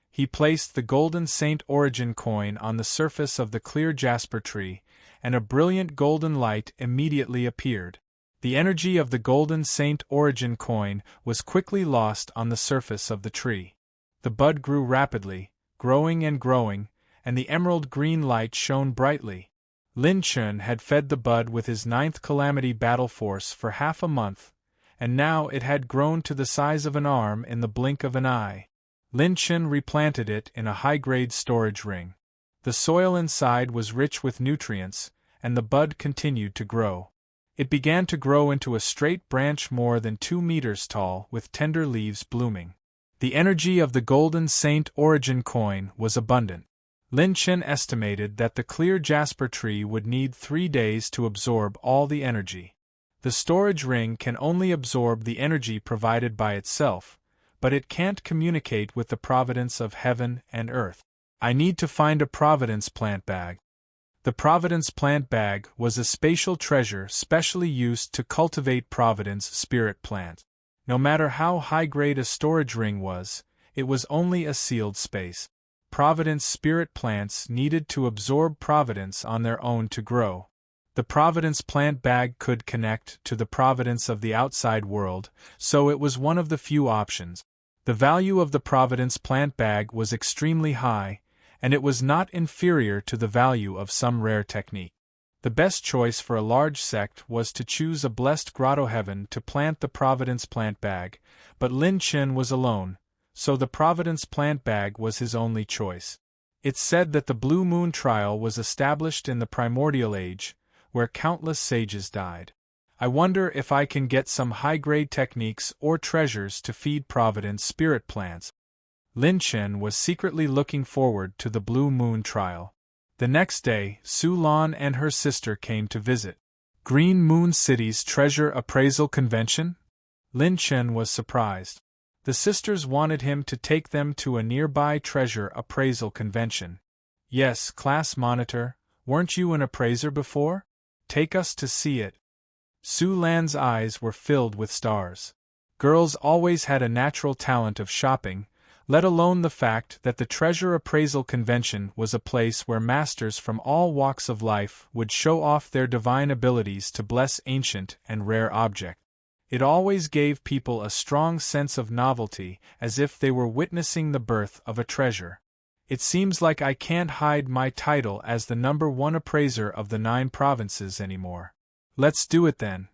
He placed the golden saint origin coin on the surface of the clear jasper tree, and a brilliant golden light immediately appeared. The energy of the golden saint origin coin was quickly lost on the surface of the tree. The bud grew rapidly, growing and growing, and the emerald green light shone brightly. Lin Chen had fed the bud with his 9th calamity battle force for half a month, and now it had grown to the size of an arm in the blink of an eye. Lin Chen replanted it in a high-grade storage ring. The soil inside was rich with nutrients, and the bud continued to grow. It began to grow into a straight branch more than 2 meters tall with tender leaves blooming. The energy of the golden saint origin coin was abundant. Lin Chen estimated that the clear jasper tree would need 3 days to absorb all the energy. The storage ring can only absorb the energy provided by itself, but it can't communicate with the providence of heaven and earth. I need to find a providence plant bag. The providence plant bag was a spatial treasure specially used to cultivate providence spirit plant. No matter how high-grade a storage ring was, it was only a sealed space. Providence spirit plants needed to absorb providence on their own to grow. The Providence plant bag could connect to the Providence of the outside world, so it was one of the few options. The value of the Providence plant bag was extremely high, and it was not inferior to the value of some rare technique. The best choice for a large sect was to choose a blessed grotto heaven to plant the Providence plant bag, but Lin Chen was alone, so the Providence plant bag was his only choice. It's said that the Blue Moon trial was established in the primordial age, where countless sages died. I wonder if I can get some high-grade techniques or treasures to feed Providence spirit plants. Lin Chen was secretly looking forward to the Blue Moon trial. The next day, Su Lan and her sister came to visit. Green Moon City's Treasure Appraisal Convention? Lin Chen was surprised. The sisters wanted him to take them to a nearby treasure appraisal convention. Yes, class monitor, weren't you an appraiser before? Take us to see it. Su Lan's eyes were filled with stars. Girls always had a natural talent of shopping, let alone the fact that the Treasure Appraisal Convention was a place where masters from all walks of life would show off their divine abilities to bless ancient and rare objects. It always gave people a strong sense of novelty, as if they were witnessing the birth of a treasure. It seems like I can't hide my title as the #1 appraiser of the 9 provinces anymore. Let's do it then.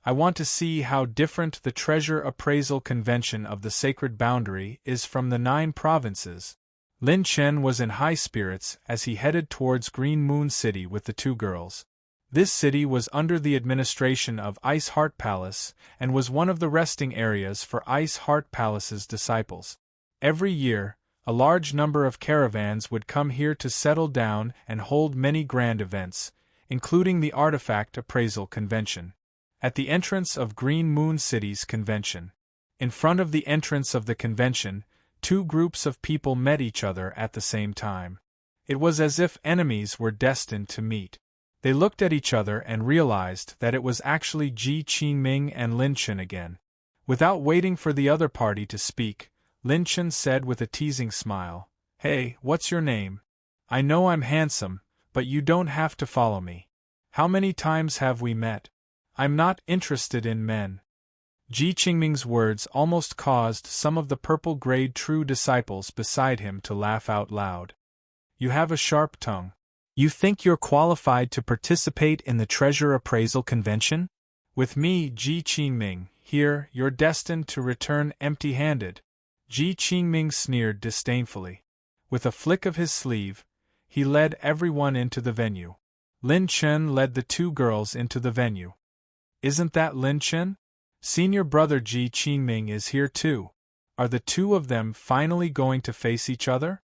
I want to see how different the Treasure Appraisal Convention of the Sacred Boundary is from the 9 provinces. Lin Chen was in high spirits as he headed towards Green Moon City with the 2 girls. This city was under the administration of Ice Heart Palace and was one of the resting areas for Ice Heart Palace's disciples. Every year, a large number of caravans would come here to settle down and hold many grand events, including the Artifact Appraisal Convention. At the entrance of Green Moon City's convention. In front of the entrance of the convention, 2 groups of people met each other at the same time. It was as if enemies were destined to meet. They looked at each other and realized that it was actually Ji Qingming and Lin Chen again. Without waiting for the other party to speak, Lin Chen said with a teasing smile, "Hey, what's your name? I know I'm handsome, but you don't have to follow me. How many times have we met? I'm not interested in men." Ji Qingming's words almost caused some of the purple-grade true disciples beside him to laugh out loud. "You have a sharp tongue. You think you're qualified to participate in the Treasure Appraisal Convention? With me, Ji Qingming, here, you're destined to return empty-handed." Ji Qingming sneered disdainfully. With a flick of his sleeve, he led everyone into the venue. Lin Chen led the 2 girls into the venue. "Isn't that Lin Chen? Senior brother Ji Qingming is here too. Are the 2 of them finally going to face each other?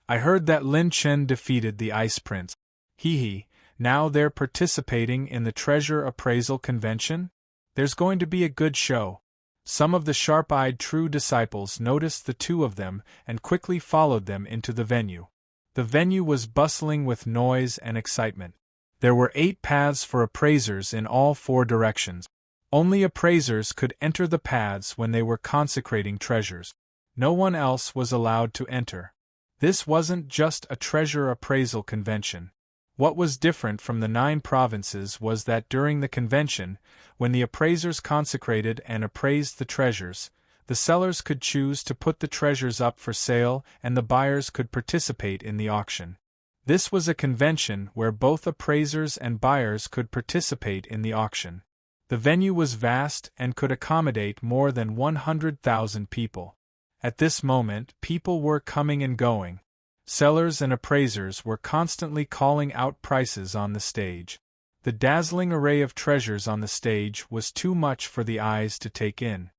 I heard that Lin Chen defeated the Ice Prince. Hee, now they're participating in the Treasure Appraisal Convention? There's going to be a good show." Some of the sharp-eyed true disciples noticed the 2 of them and quickly followed them into the venue. The venue was bustling with noise and excitement. There were 8 paths for appraisers in all 4 directions. Only appraisers could enter the paths when they were consecrating treasures. No one else was allowed to enter. This wasn't just a treasure appraisal convention. What was different from the 9 provinces was that during the convention, when the appraisers consecrated and appraised the treasures, the sellers could choose to put the treasures up for sale and the buyers could participate in the auction. This was a convention where both appraisers and buyers could participate in the auction. The venue was vast and could accommodate more than 100,000 people. At this moment, people were coming and going. Sellers and appraisers were constantly calling out prices on the stage. The dazzling array of treasures on the stage was too much for the eyes to take in.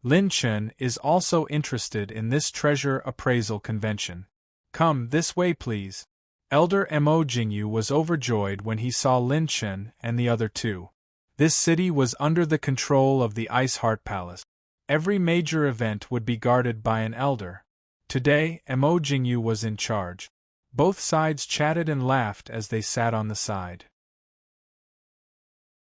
Lin Chen is also interested in this treasure appraisal convention. "Come this way please." Elder Mo Jingyu was overjoyed when he saw Lin Chen and the other 2. This city was under the control of the Ice Heart Palace. Every major event would be guarded by an elder. Today, Mo Jingyu was in charge. Both sides chatted and laughed as they sat on the side.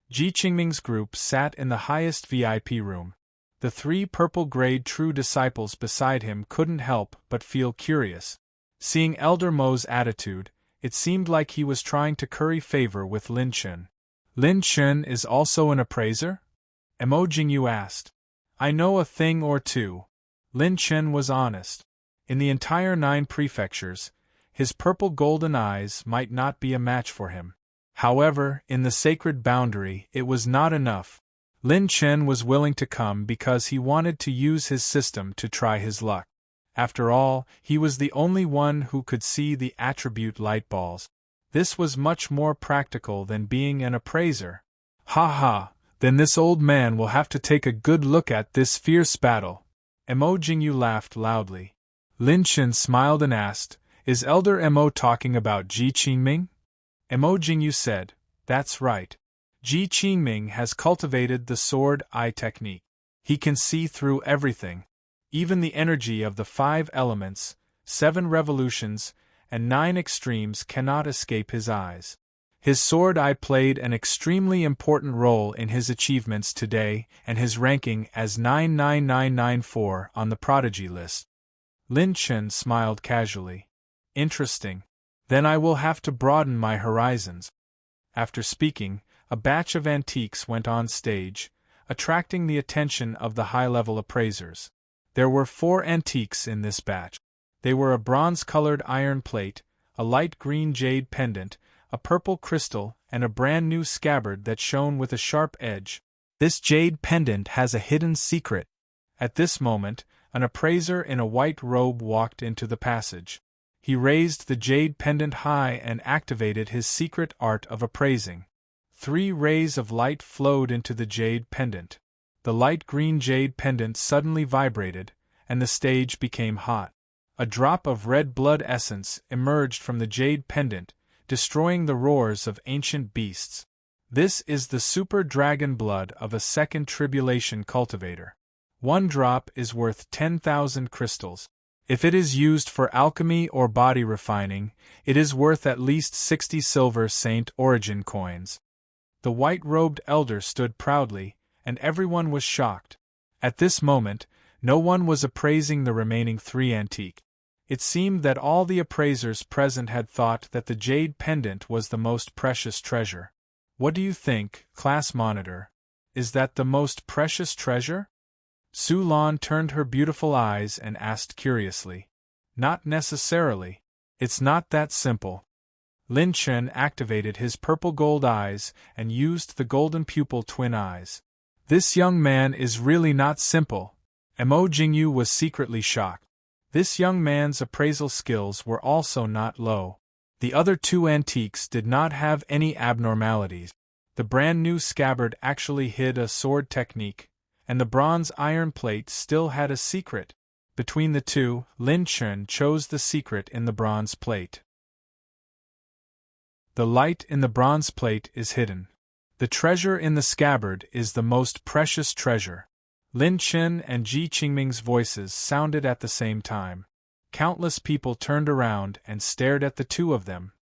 Ji Qingming's group sat in the highest VIP room. The 3 purple-grade true disciples beside him couldn't help but feel curious. Seeing Elder Mo's attitude, It seemed like he was trying to curry favor with Lin Chen. Lin Chen is also an appraiser? Mo Jingyu asked. I know a thing or two. Lin Chen was honest. In the entire 9 prefectures, his purple golden eyes might not be a match for him. However, in the sacred boundary, it was not enough. Lin Chen was willing to come because he wanted to use his system to try his luck. After all, he was the only one who could see the attribute light balls. This was much more practical than being an appraiser. Ha ha, then this old man will have to take a good look at this fierce battle. Mo Jingyu laughed loudly. Lin Chen smiled and asked, Is Elder Mo talking about Ji Qingming? Mo Jingyu said, That's right. Ji Qingming has cultivated the sword eye technique. He can see through everything. Even the energy of the 5 elements, 7 revolutions, and 9 extremes cannot escape his eyes. His sword eye played an extremely important role in his achievements today and his ranking as 99994 on the prodigy list. Lin Chen smiled casually. Interesting. Then I will have to broaden my horizons. After speaking, a batch of antiques went on stage, attracting the attention of the high-level appraisers. There were 4 antiques in this batch. They were a bronze-colored iron plate, a light green jade pendant, a purple crystal, and a brand-new scabbard that shone with a sharp edge. This jade pendant has a hidden secret. At this moment, an appraiser in a white robe walked into the passage. He raised the jade pendant high and activated his secret art of appraising. 3 rays of light flowed into the jade pendant. The light green jade pendant suddenly vibrated, and the stage became hot. A drop of red blood essence emerged from the jade pendant, destroying the roars of ancient beasts. This is the super dragon blood of a second tribulation cultivator. 1 drop is worth 10,000 crystals. If it is used for alchemy or body refining, it is worth at least 60 silver Saint Origin coins. The white-robed elder stood proudly, and everyone was shocked. At this moment, no one was appraising the remaining 3 antique. It seemed that all the appraisers present had thought that the jade pendant was the most precious treasure. What do you think, class monitor? Is that the most precious treasure? Su Lan turned her beautiful eyes and asked curiously. Not necessarily. It's not that simple. Lin Chen activated his purple gold eyes and used the golden pupil twin eyes. This young man is really not simple. Mo Jingyu was secretly shocked. This young man's appraisal skills were also not low. The other 2 antiques did not have any abnormalities. The brand-new scabbard actually hid a sword technique, and the bronze iron plate still had a secret. Between the 2, Lin Chen chose the secret in the bronze plate. The light in the bronze plate is hidden. The treasure in the scabbard is the most precious treasure. Lin Chen and Ji Qingming's voices sounded at the same time. Countless people turned around and stared at the 2 of them.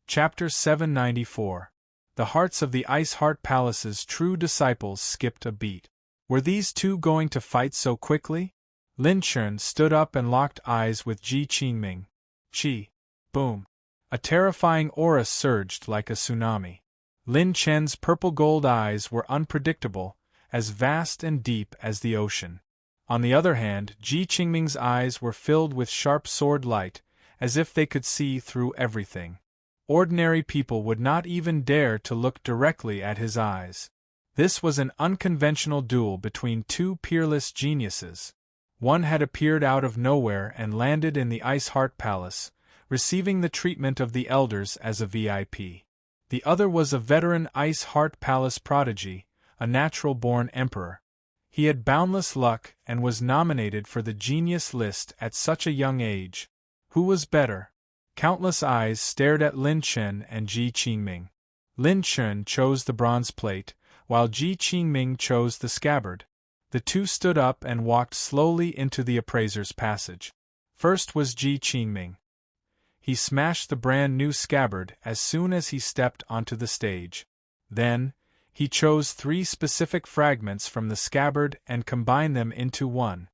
Chapter 794. The hearts of the Ice Heart Palace's true disciples skipped a beat. Were these 2 going to fight so quickly? Lin Chen stood up and locked eyes with Ji Qingming. Chi. Boom. A terrifying aura surged like a tsunami. Lin Chen's purple gold eyes were unpredictable, as vast and deep as the ocean. On the other hand, Ji Qingming's eyes were filled with sharp sword light, as if they could see through everything. Ordinary people would not even dare to look directly at his eyes. This was an unconventional duel between 2 peerless geniuses. One had appeared out of nowhere and landed in the Ice Heart Palace, receiving the treatment of the elders as a VIP. The other was a veteran Ice Heart Palace prodigy, a natural-born emperor. He had boundless luck and was nominated for the genius list at such a young age. Who was better? Countless eyes stared at Lin Chen and Ji Qingming. Lin Chen chose the bronze plate, while Ji Qingming chose the scabbard. The 2 stood up and walked slowly into the appraiser's passage. First was Ji Qingming. He smashed the brand-new scabbard as soon as he stepped onto the stage. Then, he chose 3 specific fragments from the scabbard and combined them into one.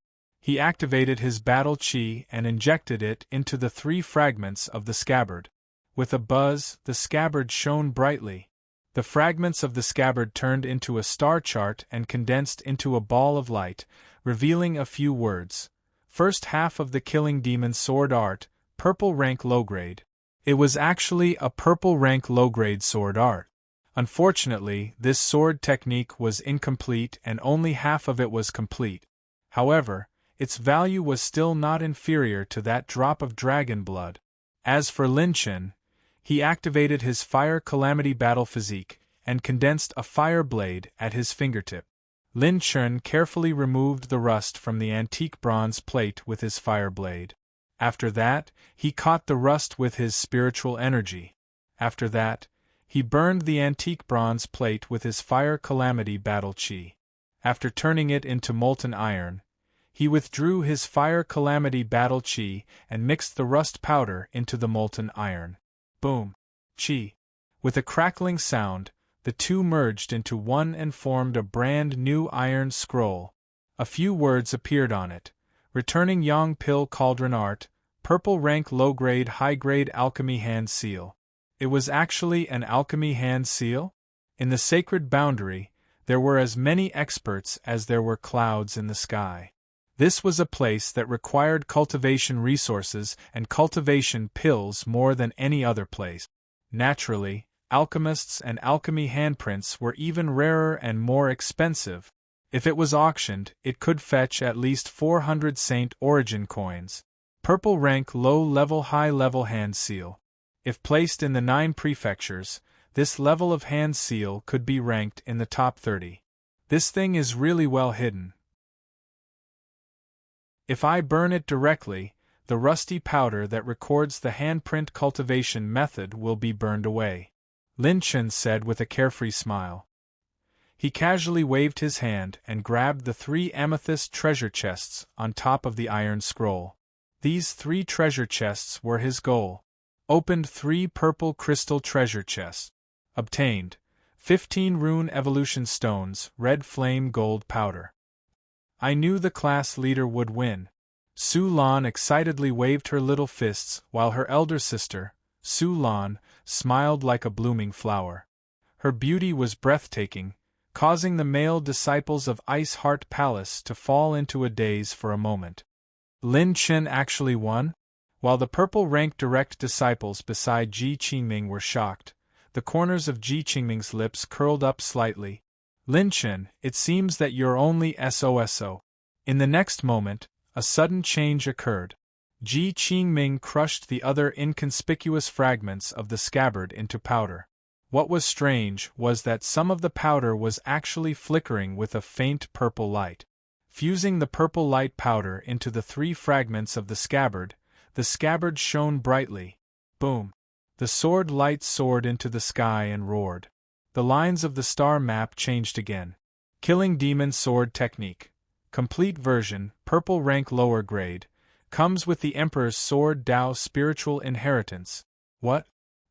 He activated his battle chi and injected it into the 3 fragments of the scabbard. With a buzz, the scabbard shone brightly. The fragments of the scabbard turned into a star chart and condensed into a ball of light, revealing a few words. First half of the Killing Demon Sword Art, purple rank low grade. It was actually a purple rank low grade sword art. Unfortunately, this sword technique was incomplete and only half of it was complete. However, its value was still not inferior to that drop of dragon blood. As for Lin Chen, he activated his Fire Calamity Battle Physique and condensed a fire blade at his fingertip. Lin Chen carefully removed the rust from the antique bronze plate with his fire blade. After that, he caught the rust with his spiritual energy. After that, he burned the antique bronze plate with his Fire Calamity Battle Chi. After turning it into molten iron, he withdrew his Fire Calamity Battle Chi and mixed the rust powder into the molten iron. Boom! Chi! With a crackling sound, the two merged into one and formed a brand new iron scroll. A few words appeared on it. Returning Yang Pill Cauldron Art, purple rank low-grade high-grade alchemy hand seal. It was actually an alchemy hand seal? In the sacred boundary, there were as many experts as there were clouds in the sky. This was a place that required cultivation resources and cultivation pills more than any other place. Naturally, alchemists and alchemy handprints were even rarer and more expensive. If it was auctioned, it could fetch at least 400 Saint Origin coins. Purple rank low-level high-level hand seal. If placed in the 9 prefectures, this level of hand seal could be ranked in the top 30. This thing is really well hidden. If I burn it directly, the rusty powder that records the handprint cultivation method will be burned away, Lin Chen said with a carefree smile. He casually waved his hand and grabbed the 3 amethyst treasure chests on top of the iron scroll. These 3 treasure chests were his goal. Opened 3 purple crystal treasure chests. Obtained 15 rune evolution stones, red flame gold powder. I knew the class leader would win. Su Lan excitedly waved her little fists while her elder sister, Su Lan, smiled like a blooming flower. Her beauty was breathtaking, causing the male disciples of Ice Heart Palace to fall into a daze for a moment. Lin Chen actually won? While the purple rank direct disciples beside Ji Qingming were shocked, the corners of Ji Qingming's lips curled up slightly. Lin Chen, it seems that you're only SOSO. In the next moment, a sudden change occurred. Ji Qingming crushed the other inconspicuous fragments of the scabbard into powder. What was strange was that some of the powder was actually flickering with a faint purple light. Fusing the purple light powder into the 3 fragments of the scabbard shone brightly. Boom! The sword light soared into the sky and roared. The lines of the star map changed again. Killing Demon Sword Technique. Complete version, purple rank lower grade. Comes with the Emperor's Sword Dao Spiritual Inheritance. What?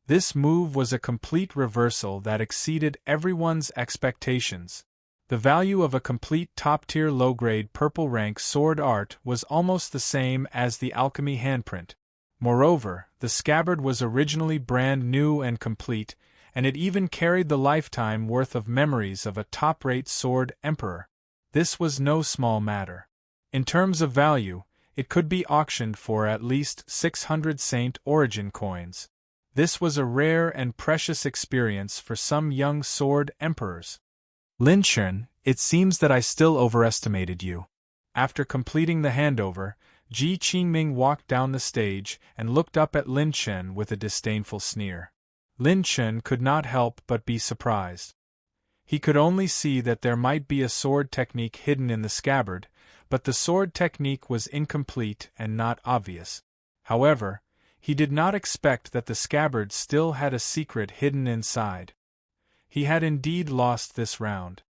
This move was a complete reversal that exceeded everyone's expectations. The value of a complete top-tier low-grade purple rank sword art was almost the same as the alchemy handprint. Moreover, the scabbard was originally brand new and complete, and it even carried the lifetime worth of memories of a top-rate sword emperor. This was no small matter. In terms of value, it could be auctioned for at least 600 Saint Origin coins. This was a rare and precious experience for some young sword emperors. Lin Chen, it seems that I still overestimated you. After completing the handover, Ji Qingming walked down the stage and looked up at Lin Chen with a disdainful sneer. Lin Chen could not help but be surprised. He could only see that there might be a sword technique hidden in the scabbard, but the sword technique was incomplete and not obvious. However, he did not expect that the scabbard still had a secret hidden inside. He had indeed lost this round.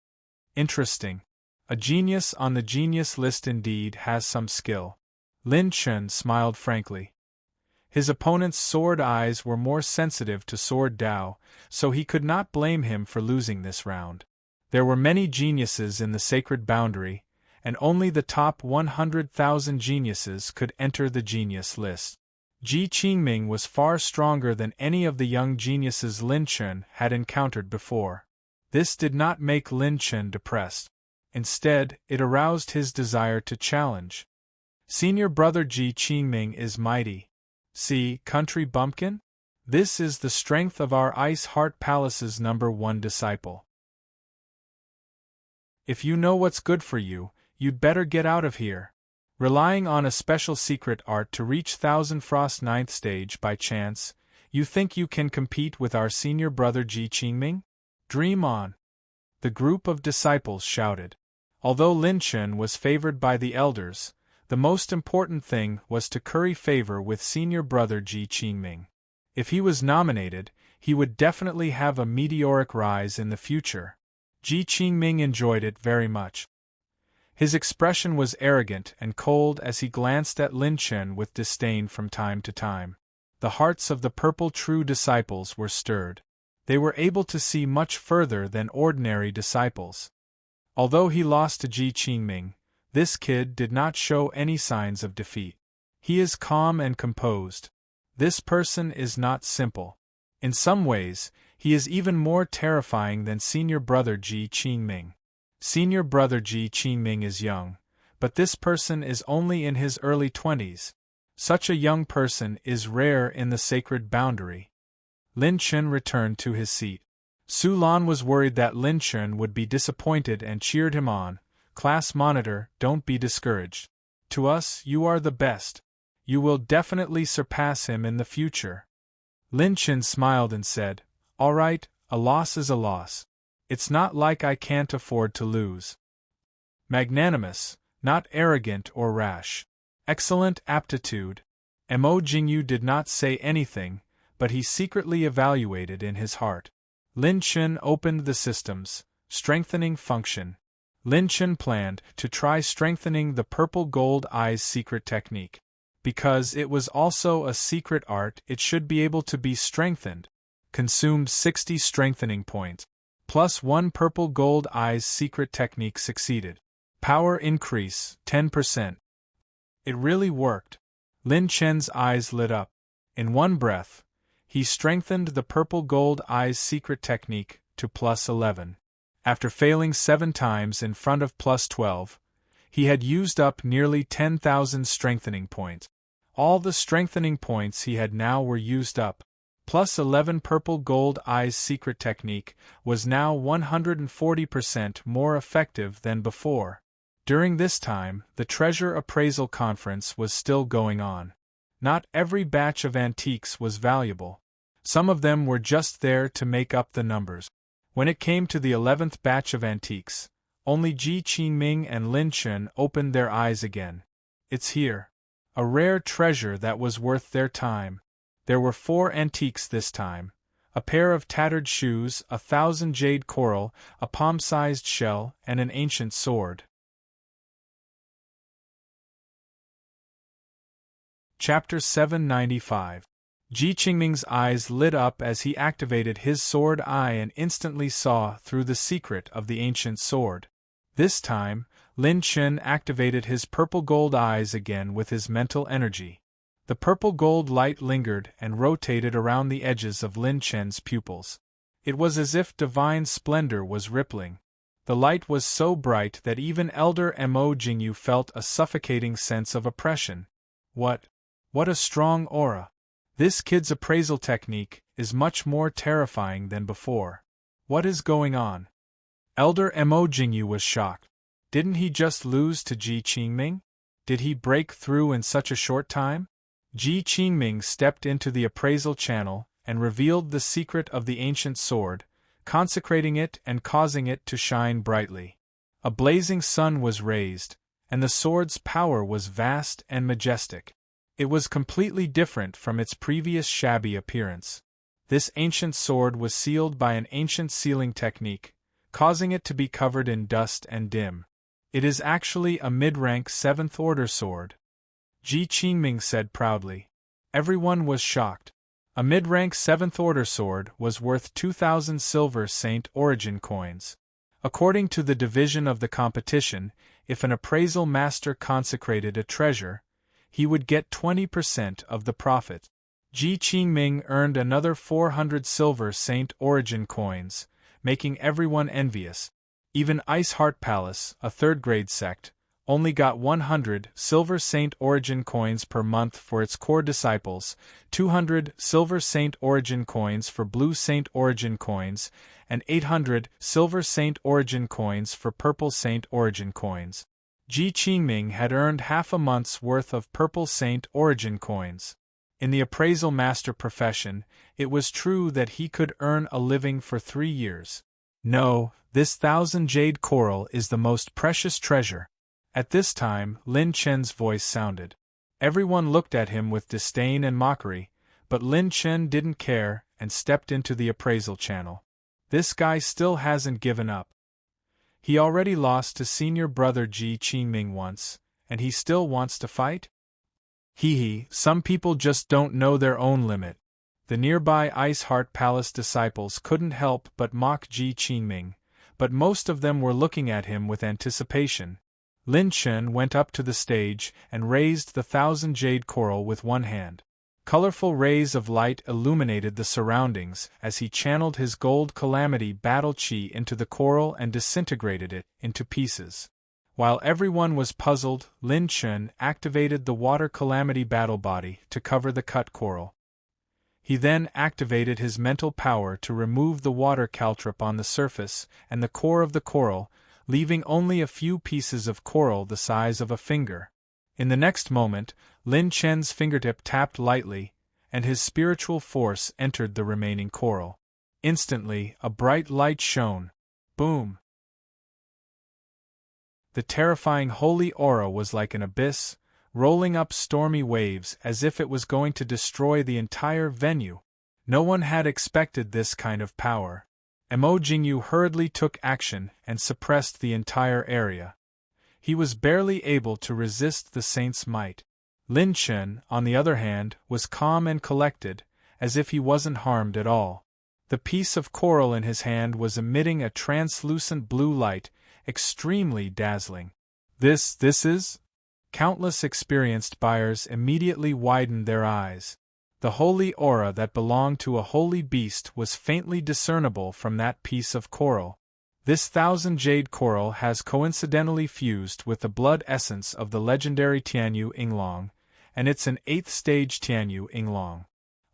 Interesting. A genius on the genius list indeed has some skill. Lin Chen smiled frankly. His opponent's sword eyes were more sensitive to sword Dao, so he could not blame him for losing this round. There were many geniuses in the sacred boundary, and only the top 100,000 geniuses could enter the genius list. Ji Qingming was far stronger than any of the young geniuses Lin Chen had encountered before. This did not make Lin Chen depressed. Instead, it aroused his desire to challenge. Senior brother Ji Qingming is mighty. See, country bumpkin? This is the strength of our Ice Heart Palace's #1 disciple. If you know what's good for you, you'd better get out of here. Relying on a special secret art to reach Thousand Frost 9th stage by chance, you think you can compete with our senior brother Ji Qingming? Dream on! The group of disciples shouted. Although Lin Chen was favored by the elders, the most important thing was to curry favor with senior brother Ji Qingming. If he was nominated, he would definitely have a meteoric rise in the future. Ji Qingming enjoyed it very much. His expression was arrogant and cold as he glanced at Lin Chen with disdain from time to time. The hearts of the purple true disciples were stirred. They were able to see much further than ordinary disciples. Although he lost to Ji Qingming, this kid did not show any signs of defeat. He is calm and composed. This person is not simple. In some ways, he is even more terrifying than senior brother Ji Qingming. Senior brother Ji Qingming is young, but this person is only in his early 20s. Such a young person is rare in the sacred boundary. Lin Chen returned to his seat. Su Lan was worried that Lin Chen would be disappointed and cheered him on. Class monitor, don't be discouraged. To us, you are the best. You will definitely surpass him in the future. Lin Chen smiled and said, All right, a loss is a loss. It's not like I can't afford to lose. Magnanimous, not arrogant or rash. Excellent aptitude. Mo Jingyu did not say anything, but he secretly evaluated in his heart. Lin Chen opened the system's strengthening function. Lin Chen planned to try strengthening the purple gold eyes secret technique. Because it was also a secret art, it should be able to be strengthened. Consumed 60 strengthening points. Plus 1 purple gold eyes secret technique succeeded. Power increase, 10%. It really worked. Lin Chen's eyes lit up. In one breath, he strengthened the purple gold eyes secret technique to plus 11. After failing 7 times in front of plus 12, he had used up nearly 10,000 strengthening points. All the strengthening points he had now were used up. Plus 11 purple gold eyes secret technique was now 140% more effective than before. During this time, the treasure appraisal conference was still going on. Not every batch of antiques was valuable. Some of them were just there to make up the numbers. When it came to the 11th batch of antiques, only Ji Qingming and Lin Chen opened their eyes again. It's here. A rare treasure that was worth their time. There were 4 antiques this time. A pair of tattered shoes, 1,000 jade coral, a palm-sized shell, and an ancient sword. Chapter 795. Ji Qingming's eyes lit up as he activated his sword eye and instantly saw through the secret of the ancient sword. This time, Lin Chen activated his purple gold eyes again with his mental energy. The purple gold light lingered and rotated around the edges of Lin Chen's pupils. It was as if divine splendor was rippling. The light was so bright that even Elder Mo Jingyu felt a suffocating sense of oppression. What a strong aura! This kid's appraisal technique is much more terrifying than before. What is going on? Elder Mo Jingyu was shocked. Didn't he just lose to Ji Qingming? Did he break through in such a short time? Ji Qingming stepped into the appraisal channel and revealed the secret of the ancient sword, consecrating it and causing it to shine brightly. A blazing sun was raised, and the sword's power was vast and majestic. It was completely different from its previous shabby appearance. This ancient sword was sealed by an ancient sealing technique, causing it to be covered in dust and dim. It is actually a mid-rank 7th order sword. Ji Qingming said proudly. Everyone was shocked. A mid-rank 7th order sword was worth 2,000 silver Saint Origin coins. According to the division of the competition, if an appraisal master consecrated a treasure, he would get 20% of the profit. Ji Qingming earned another 400 silver Saint Origin coins, making everyone envious. Even Ice Heart Palace, a third-grade sect, only got 100 silver Saint Origin coins per month for its core disciples, 200 silver Saint Origin coins for blue Saint Origin coins, and 800 silver Saint Origin coins for purple Saint Origin coins. Ji Qingming had earned half a month's worth of purple Saint Origin coins. In the appraisal master profession, it was true that he could earn a living for 3 years. No, this 1,000 jade coral is the most precious treasure. At this time, Lin Chen's voice sounded. Everyone looked at him with disdain and mockery, but Lin Chen didn't care and stepped into the appraisal channel. This guy still hasn't given up. He already lost to senior brother Ji Qingming once, and he still wants to fight? Some people just don't know their own limit. The nearby Ice Heart Palace disciples couldn't help but mock Ji Qingming, but most of them were looking at him with anticipation. Lin Chen went up to the stage and raised the 1,000 jade coral with one hand. Colorful rays of light illuminated the surroundings as he channeled his gold calamity battle chi into the coral and disintegrated it into pieces. While everyone was puzzled, Lin Chen activated the water calamity battle body to cover the cut coral. He then activated his mental power to remove the water caltrop on the surface and the core of the coral, leaving only a few pieces of coral the size of a finger. In the next moment, Lin Chen's fingertip tapped lightly, and his spiritual force entered the remaining coral. Instantly, a bright light shone. Boom! The terrifying holy aura was like an abyss, rolling up stormy waves as if it was going to destroy the entire venue. No one had expected this kind of power. Mo Jingyu hurriedly took action and suppressed the entire area. He was barely able to resist the saint's might. Lin Chen, on the other hand, was calm and collected, as if he wasn't harmed at all. The piece of coral in his hand was emitting a translucent blue light, extremely dazzling. This is? Countless experienced buyers immediately widened their eyes. The holy aura that belonged to a holy beast was faintly discernible from that piece of coral. This 1,000 jade coral has coincidentally fused with the blood essence of the legendary Tianyu Yinglong, and it's an 8th stage Tianyu Yinglong.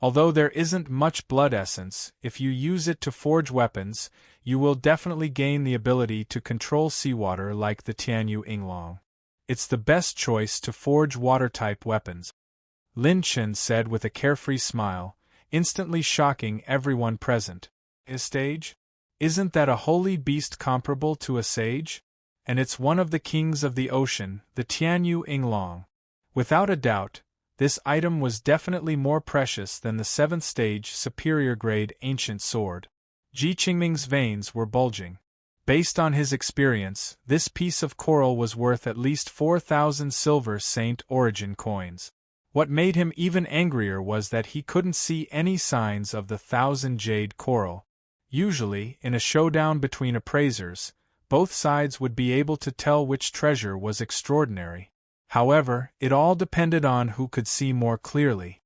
Although there isn't much blood essence, if you use it to forge weapons, you will definitely gain the ability to control seawater like the Tianyu Yinglong. It's the best choice to forge water-type weapons. Lin Chen said with a carefree smile, instantly shocking everyone present. A stage? Isn't that a holy beast comparable to a sage? And it's one of the kings of the ocean, the Tianyu Yinglong. Without a doubt, this item was definitely more precious than the 7th stage superior grade ancient sword. Ji Qingming's veins were bulging. Based on his experience, this piece of coral was worth at least 4,000 silver Saint Origin coins. What made him even angrier was that he couldn't see any signs of the 1,000 jade coral. Usually, in a showdown between appraisers, both sides would be able to tell which treasure was extraordinary. However, it all depended on who could see more clearly.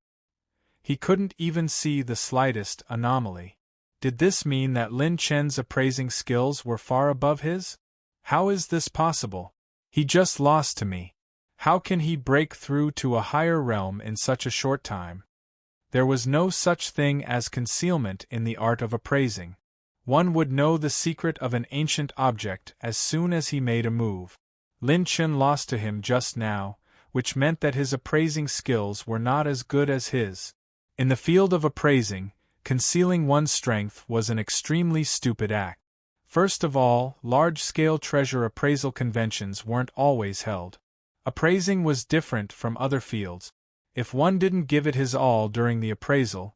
He couldn't even see the slightest anomaly. Did this mean that Lin Chen's appraising skills were far above his? How is this possible? He just lost to me. How can he break through to a higher realm in such a short time? There was no such thing as concealment in the art of appraising. One would know the secret of an ancient object as soon as he made a move. Lin Chen lost to him just now, which meant that his appraising skills were not as good as his. In the field of appraising, concealing one's strength was an extremely stupid act. First of all, large-scale treasure appraisal conventions weren't always held. Appraising was different from other fields. If one didn't give it his all during the appraisal,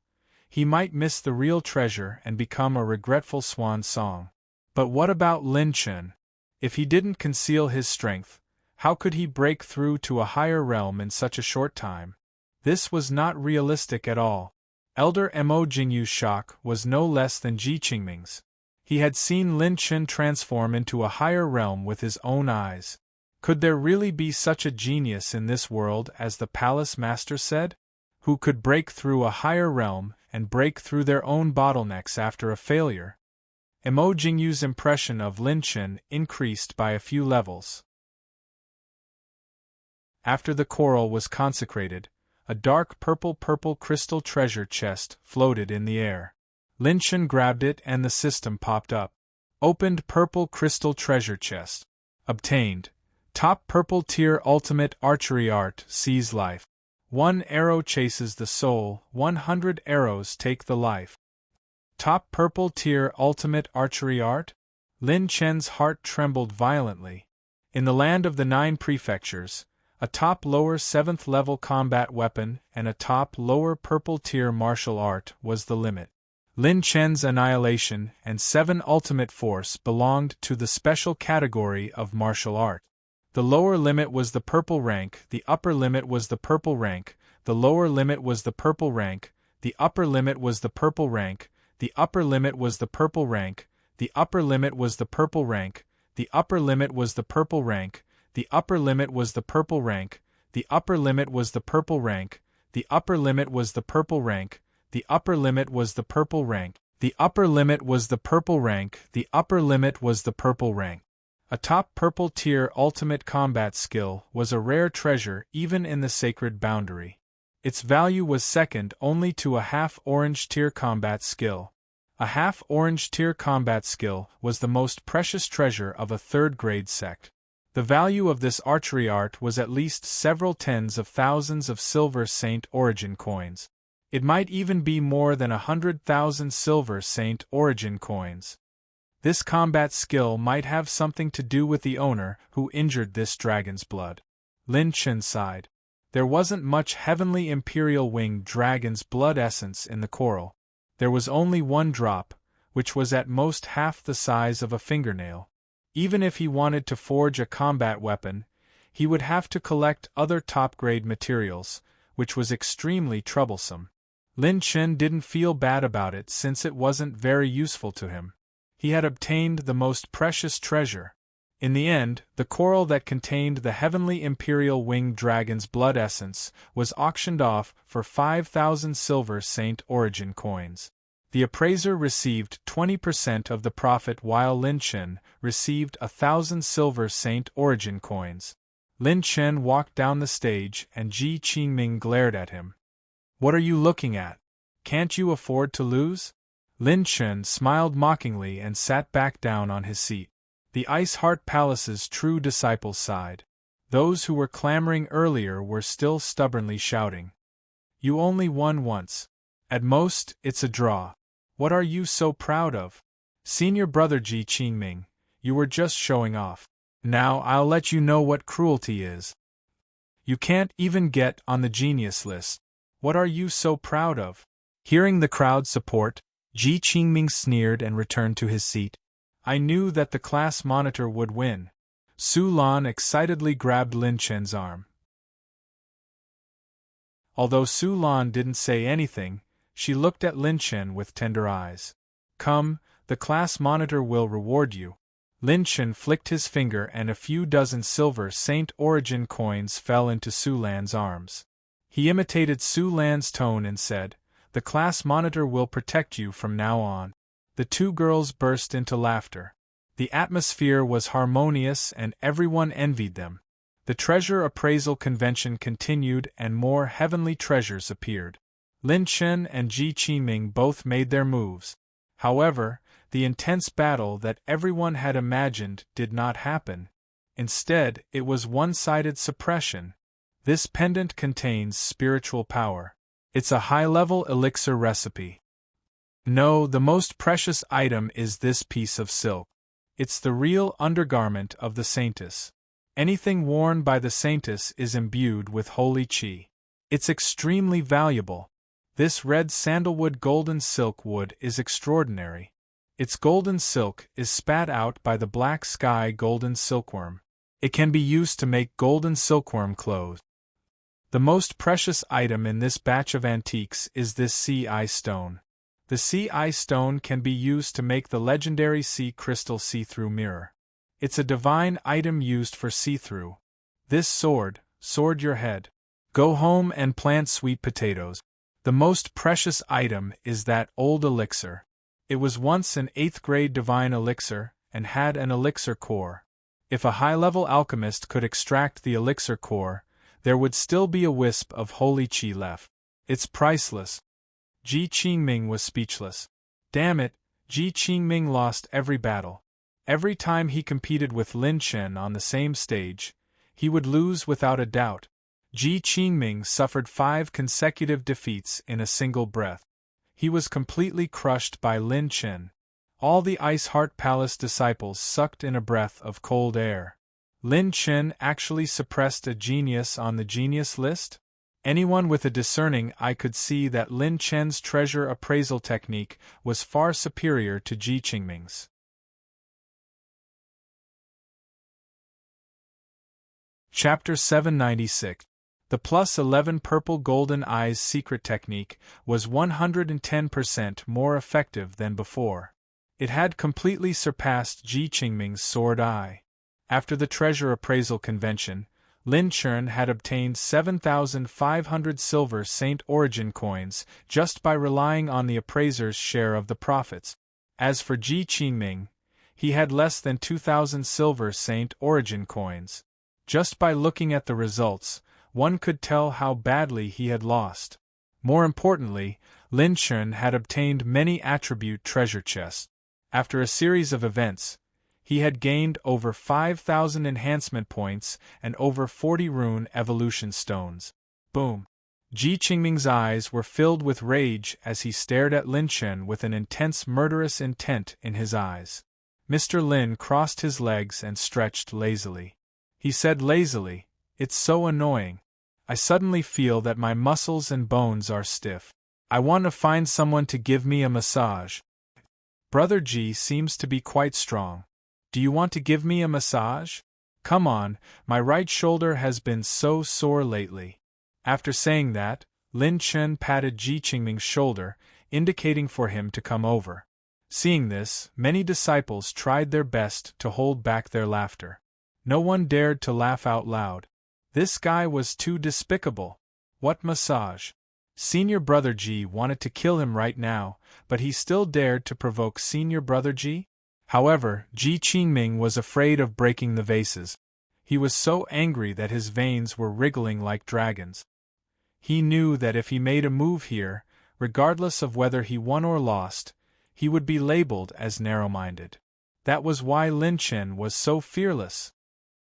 he might miss the real treasure and become a regretful swan song. But what about Lin Chen? If he didn't conceal his strength, how could he break through to a higher realm in such a short time? This was not realistic at all. Elder Mo Jingyu's shock was no less than Ji Qingming's. He had seen Lin Chen transform into a higher realm with his own eyes. Could there really be such a genius in this world as the palace master said? Who could break through a higher realm and break through their own bottlenecks after a failure? Emo Jingyu's impression of Lin Chen increased by a few levels. After the coral was consecrated, a dark purple crystal treasure chest floated in the air. Lin Chen grabbed it and the system popped up. Opened purple crystal treasure chest. Obtained. Top purple tier ultimate archery art sees life. 1 arrow chases the soul, 100 arrows take the life. Top purple tier ultimate archery art? Lin Chen's heart trembled violently. In the land of the 9 prefectures, a top lower 7th level combat weapon and a top lower purple tier martial art was the limit. Lin Chen's annihilation and 7 ultimate force belonged to the special category of martial art. The lower limit was the purple rank, the upper limit was the purple rank, the lower limit was the purple rank, the upper limit was the purple rank, the upper limit was the purple rank, the upper limit was the purple rank, the upper limit was the purple rank, the upper limit was the purple rank, the upper limit was the purple rank, the upper limit was the purple rank, the upper limit was the purple rank, the upper limit was the purple rank, the upper limit was the purple rank. A top purple tier ultimate combat skill was a rare treasure even in the sacred boundary. Its value was second only to a half-orange tier combat skill. A half-orange tier combat skill was the most precious treasure of a third-grade sect. The value of this archery art was at least several tens of thousands of silver Saint Origin coins. It might even be more than 100,000 silver Saint Origin coins. This combat skill might have something to do with the owner who injured this dragon's blood. Lin Chen sighed. There wasn't much heavenly imperial winged dragon's blood essence in the coral. There was only 1 drop, which was at most half the size of a fingernail. Even if he wanted to forge a combat weapon, he would have to collect other top-grade materials, which was extremely troublesome. Lin Chen didn't feel bad about it since it wasn't very useful to him. He had obtained the most precious treasure. In the end, the coral that contained the heavenly imperial winged dragon's blood essence was auctioned off for 5,000 silver Saint Origin coins. The appraiser received 20% of the profit while Lin Chen received 1,000 silver Saint Origin coins. Lin Chen walked down the stage and Ji Qingming glared at him. "What are you looking at? Can't you afford to lose?" Lin Chen smiled mockingly and sat back down on his seat. The Ice Heart Palace's true disciples sighed. Those who were clamoring earlier were still stubbornly shouting. "You only won once. At most, it's a draw. What are you so proud of? Senior brother Ji Qingming, you were just showing off. Now I'll let you know what cruelty is. You can't even get on the genius list. What are you so proud of?" Hearing the crowd's support, Ji Qingming sneered and returned to his seat. "I knew that the class monitor would win." Su Lan excitedly grabbed Lin Chen's arm. Although Su Lan didn't say anything, she looked at Lin Chen with tender eyes. "Come, the class monitor will reward you." Lin Chen flicked his finger and a few dozen silver Saint Origin coins fell into Su Lan's arms. He imitated Su Lan's tone and said, "The class monitor will protect you from now on." The 2 girls burst into laughter. The atmosphere was harmonious and everyone envied them. The treasure appraisal convention continued and more heavenly treasures appeared. Lin Chen and Ji Qingming both made their moves. However, the intense battle that everyone had imagined did not happen. Instead, it was one-sided suppression. This pendant contains spiritual power. It's a high-level elixir recipe. No, the most precious item is this piece of silk. It's the real undergarment of the saintess. Anything worn by the saintess is imbued with holy qi. It's extremely valuable. This red sandalwood golden silk wood is extraordinary. Its golden silk is spat out by the black sky golden silkworm. It can be used to make golden silkworm clothes. The most precious item in this batch of antiques is this sea eye stone. The sea eye stone can be used to make the legendary sea crystal see-through mirror. It's a divine item used for see-through. This sword your head. Go home and plant sweet potatoes. The most precious item is that old elixir. It was once an 8th grade divine elixir, and had an elixir core. If a high-level alchemist could extract the elixir core, there would still be a wisp of holy qi left. It's priceless. Ji Qingming was speechless. Damn it, Ji Qingming lost every battle. Every time he competed with Lin Chen on the same stage, he would lose without a doubt. Ji Qingming suffered 5 consecutive defeats in a single breath. He was completely crushed by Lin Chen. All the Ice Heart Palace disciples sucked in a breath of cold air. Lin Chen actually suppressed a genius on the genius list? Anyone with a discerning eye could see that Lin Chen's treasure appraisal technique was far superior to Ji Qingming's. Chapter 796. The plus 11 purple golden eyes secret technique was 110% more effective than before. It had completely surpassed Ji Qingming's sword eye. After the treasure appraisal convention, Lin Chen had obtained 7,500 silver Saint Origin coins just by relying on the appraiser's share of the profits. As for Ji Qingming, he had less than 2,000 silver Saint Origin coins. Just by looking at the results, one could tell how badly he had lost. More importantly, Lin Chen had obtained many attribute treasure chests. After a series of events, he had gained over 5,000 enhancement points and over 40 rune evolution stones. Boom! Ji Qingming's eyes were filled with rage as he stared at Lin Chen with an intense murderous intent in his eyes. Mr. Lin crossed his legs and stretched lazily. He said lazily, "It's so annoying. I suddenly feel that my muscles and bones are stiff. I want to find someone to give me a massage. Brother Ji seems to be quite strong. Do you want to give me a massage? Come on, my right shoulder has been so sore lately." After saying that, Lin Chen patted Ji Qingming's shoulder, indicating for him to come over. Seeing this, many disciples tried their best to hold back their laughter. No one dared to laugh out loud. This guy was too despicable. What massage? Senior Brother Ji wanted to kill him right now, but he still dared to provoke Senior Brother Ji? However, Ji Qingming was afraid of breaking the vases. He was so angry that his veins were wriggling like dragons. He knew that if he made a move here, regardless of whether he won or lost, he would be labeled as narrow-minded. That was why Lin Chen was so fearless.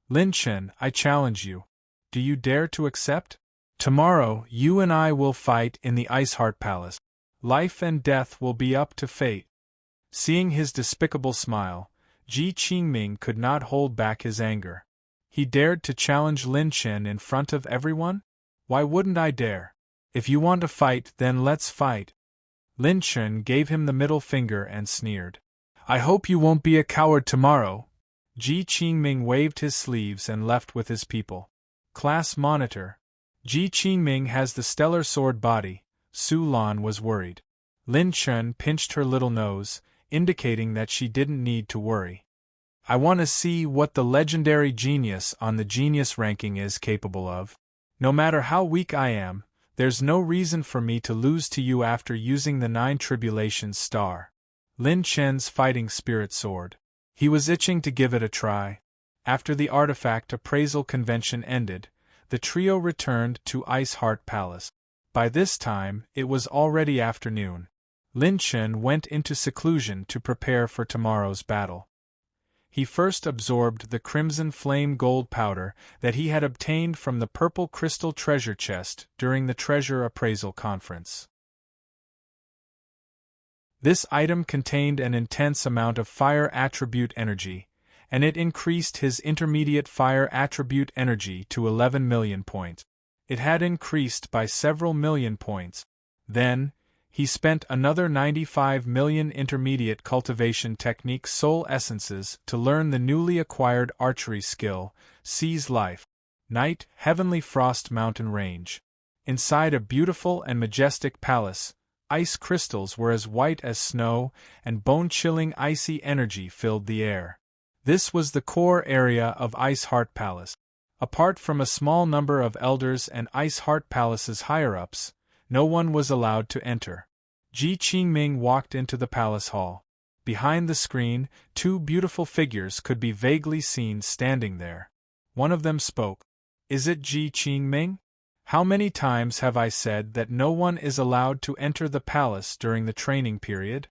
Lin Chen, I challenge you. Do you dare to accept? Tomorrow, you and I will fight in the Ice Heart Palace. Life and death will be up to fate. Seeing his despicable smile, Ji Qingming could not hold back his anger. He dared to challenge Lin Chen in front of everyone? Why wouldn't I dare? If you want to fight, then let's fight. Lin Chen gave him the middle finger and sneered. I hope you won't be a coward tomorrow. Ji Qingming waved his sleeves and left with his people. Class monitor. Ji Qingming has the stellar sword body. Su Lan was worried. Lin Chen pinched her little nose, indicating that she didn't need to worry. I want to see what the legendary genius on the genius ranking is capable of. No matter how weak I am, there's no reason for me to lose to you after using the 9 Tribulations star. Lin Chen's fighting spirit sword. He was itching to give it a try. After the artifact appraisal convention ended, the trio returned to Ice Heart Palace. By this time, it was already afternoon. Lin Chen went into seclusion to prepare for tomorrow's battle. He first absorbed the crimson flame gold powder that he had obtained from the purple crystal treasure chest during the treasure appraisal conference. This item contained an intense amount of fire attribute energy, and it increased his intermediate fire attribute energy to 11 million points. It had increased by several million points. Then, he spent another 95 million intermediate cultivation technique soul essences to learn the newly acquired archery skill, Seize Life. Night, Heavenly Frost Mountain Range. Inside a beautiful and majestic palace, ice crystals were as white as snow, and bone-chilling icy energy filled the air. This was the core area of Ice Heart Palace. Apart from a small number of elders and Ice Heart Palace's higher-ups, no one was allowed to enter. Ji Qingming walked into the palace hall. Behind the screen, two beautiful figures could be vaguely seen standing there. One of them spoke. "Is it Ji Qingming? How many times have I said that no one is allowed to enter the palace during the training period?"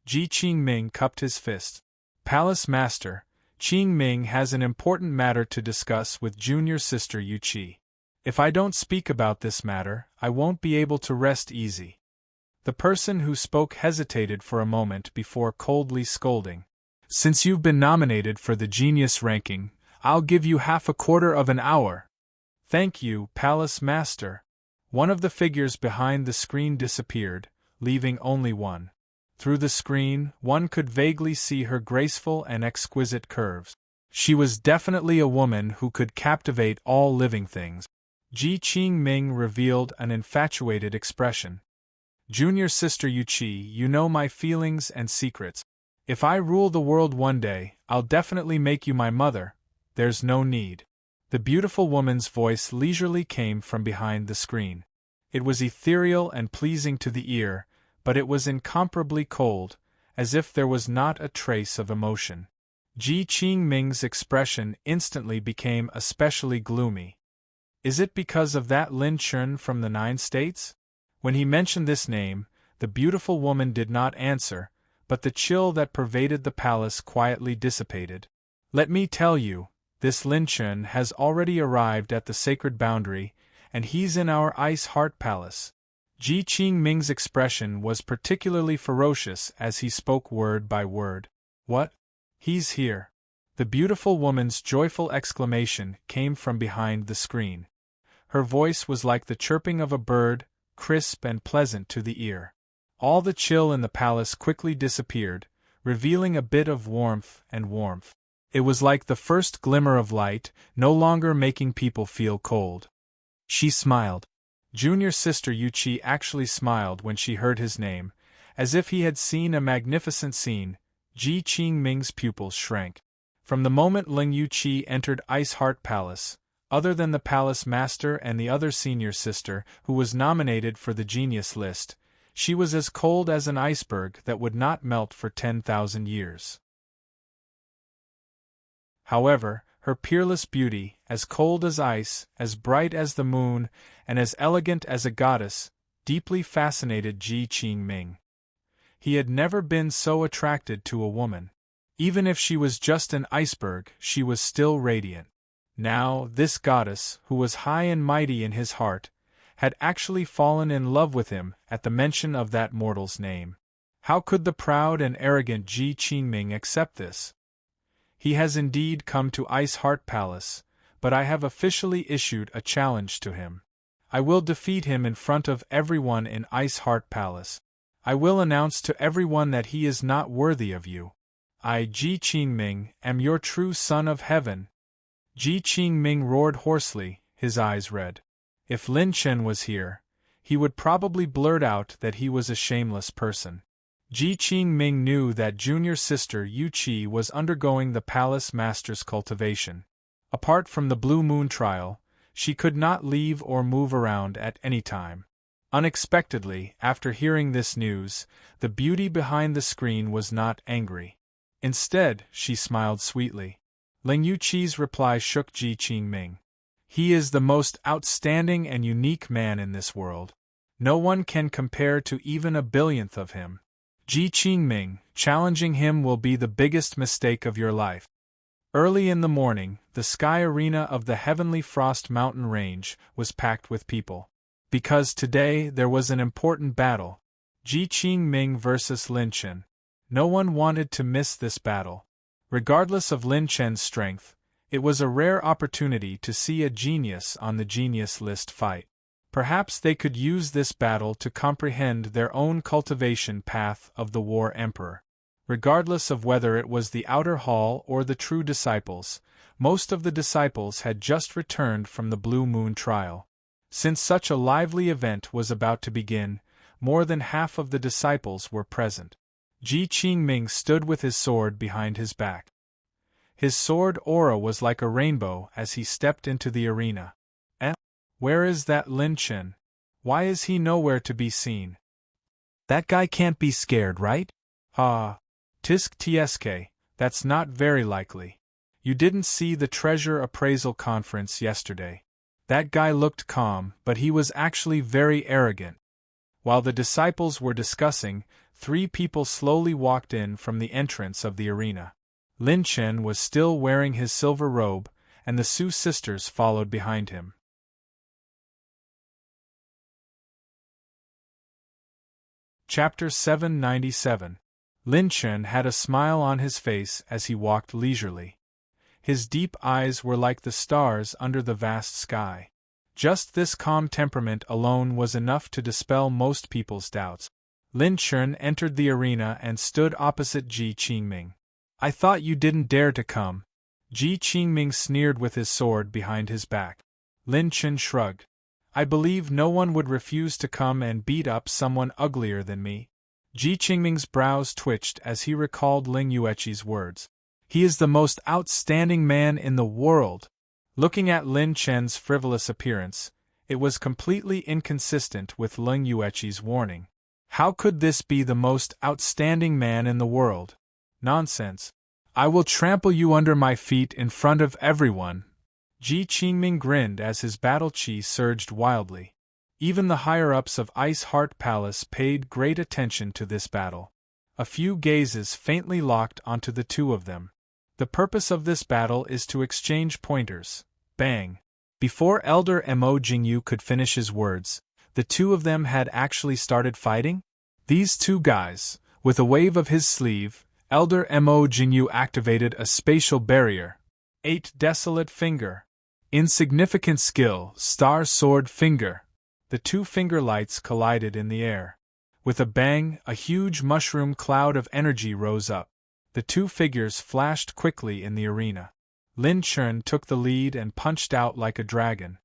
Ji Qingming cupped his fist. "Palace Master, Qingming has an important matter to discuss with junior sister Yuqi. If I don't speak about this matter, I won't be able to rest easy." The person who spoke hesitated for a moment before coldly scolding. "Since you've been nominated for the genius ranking, I'll give you half a quarter of an hour." "Thank you, Palace Master." One of the figures behind the screen disappeared, leaving only one. Through the screen, one could vaguely see her graceful and exquisite curves. She was definitely a woman who could captivate all living things. Ji Qingming revealed an infatuated expression. "Junior sister Yuqi, you know my feelings and secrets. If I rule the world one day, I'll definitely make you my mother. There's no need." The beautiful woman's voice leisurely came from behind the screen. It was ethereal and pleasing to the ear, but it was incomparably cold, as if there was not a trace of emotion. Ji Qingming's expression instantly became especially gloomy. "Is it because of that Lin Chun from the 9 states?" When he mentioned this name, the beautiful woman did not answer, but the chill that pervaded the palace quietly dissipated. "Let me tell you, this Lin Chun has already arrived at the sacred boundary, and he's in our Ice Heart Palace." Ji Qingming's expression was particularly ferocious as he spoke word by word. "What? He's here." The beautiful woman's joyful exclamation came from behind the screen. Her voice was like the chirping of a bird, crisp and pleasant to the ear. All the chill in the palace quickly disappeared, revealing a bit of warmth. It was like the first glimmer of light, no longer making people feel cold. She smiled. Junior sister Yuqi actually smiled when she heard his name, as if he had seen a magnificent scene. Ji Qingming's pupils shrank. From the moment Ling Yuqi entered Ice Heart Palace, other than the palace master and the other senior sister who was nominated for the genius list, she was as cold as an iceberg that would not melt for 10,000 years. However, her peerless beauty, as cold as ice, as bright as the moon, and as elegant as a goddess, deeply fascinated Ji Qingming. He had never been so attracted to a woman. Even if she was just an iceberg, she was still radiant. Now, this goddess, who was high and mighty in his heart, had actually fallen in love with him at the mention of that mortal's name. How could the proud and arrogant Ji Qingming accept this? He has indeed come to Ice Heart Palace, but I have officially issued a challenge to him. I will defeat him in front of everyone in Ice Heart Palace. I will announce to everyone that he is not worthy of you. I, Ji Qingming, am your true son of heaven. Ji Qingming roared hoarsely, his eyes red. If Lin Chen was here, he would probably blurt out that he was a shameless person. Ji Qingming knew that junior sister Yuqi was undergoing the palace master's cultivation. Apart from the Blue Moon trial, she could not leave or move around at any time. Unexpectedly, after hearing this news, the beauty behind the screen was not angry. Instead, she smiled sweetly. Ling Yuqi's reply shook Ji Qingming. He is the most outstanding and unique man in this world. No one can compare to even a billionth of him. Ji Qingming, challenging him will be the biggest mistake of your life. Early in the morning, the sky arena of the Heavenly Frost mountain range was packed with people. Because today there was an important battle. Ji Qingming versus Lin Chen. No one wanted to miss this battle. Regardless of Lin Chen's strength, it was a rare opportunity to see a genius on the genius list fight. Perhaps they could use this battle to comprehend their own cultivation path of the War Emperor. Regardless of whether it was the outer hall or the true disciples, most of the disciples had just returned from the Blue Moon trial. Since such a lively event was about to begin, more than half of the disciples were present. Ji Qingming stood with his sword behind his back. His sword aura was like a rainbow as he stepped into the arena. Where is that Lin Chen? Why is he nowhere to be seen? That guy can't be scared, right? Tisk tsk, that's not very likely. You didn't see the treasure appraisal conference yesterday. That guy looked calm, but he was actually very arrogant. While the disciples were discussing, 3 people slowly walked in from the entrance of the arena. Lin Chen was still wearing his silver robe, and the Su sisters followed behind him. Chapter 797. Lin Chen had a smile on his face as he walked leisurely. His deep eyes were like the stars under the vast sky. Just this calm temperament alone was enough to dispel most people's doubts. Lin Chen entered the arena and stood opposite Ji Qingming. I thought you didn't dare to come. Ji Qingming sneered with his sword behind his back. Lin Chen shrugged. I believe no one would refuse to come and beat up someone uglier than me. Ji Qingming's brows twitched as he recalled Ling Yueqi's words. He is the most outstanding man in the world. Looking at Lin Chen's frivolous appearance, it was completely inconsistent with Ling Yueqi's warning. How could this be the most outstanding man in the world? Nonsense. I will trample you under my feet in front of everyone. Ji Qingming grinned as his battle chi surged wildly. Even the higher-ups of Ice Heart Palace paid great attention to this battle. A few gazes faintly locked onto the 2 of them. The purpose of this battle is to exchange pointers. Bang! Before Elder Mo Jingyu could finish his words, the 2 of them had actually started fighting? These 2 guys, with a wave of his sleeve, Elder Mo Jingyu activated a spatial barrier. 8 desolate finger. Insignificant skill, star sword finger. The 2 finger lights collided in the air. With a bang, a huge mushroom cloud of energy rose up. The 2 figures flashed quickly in the arena. Lin Chen took the lead and punched out like a dragon.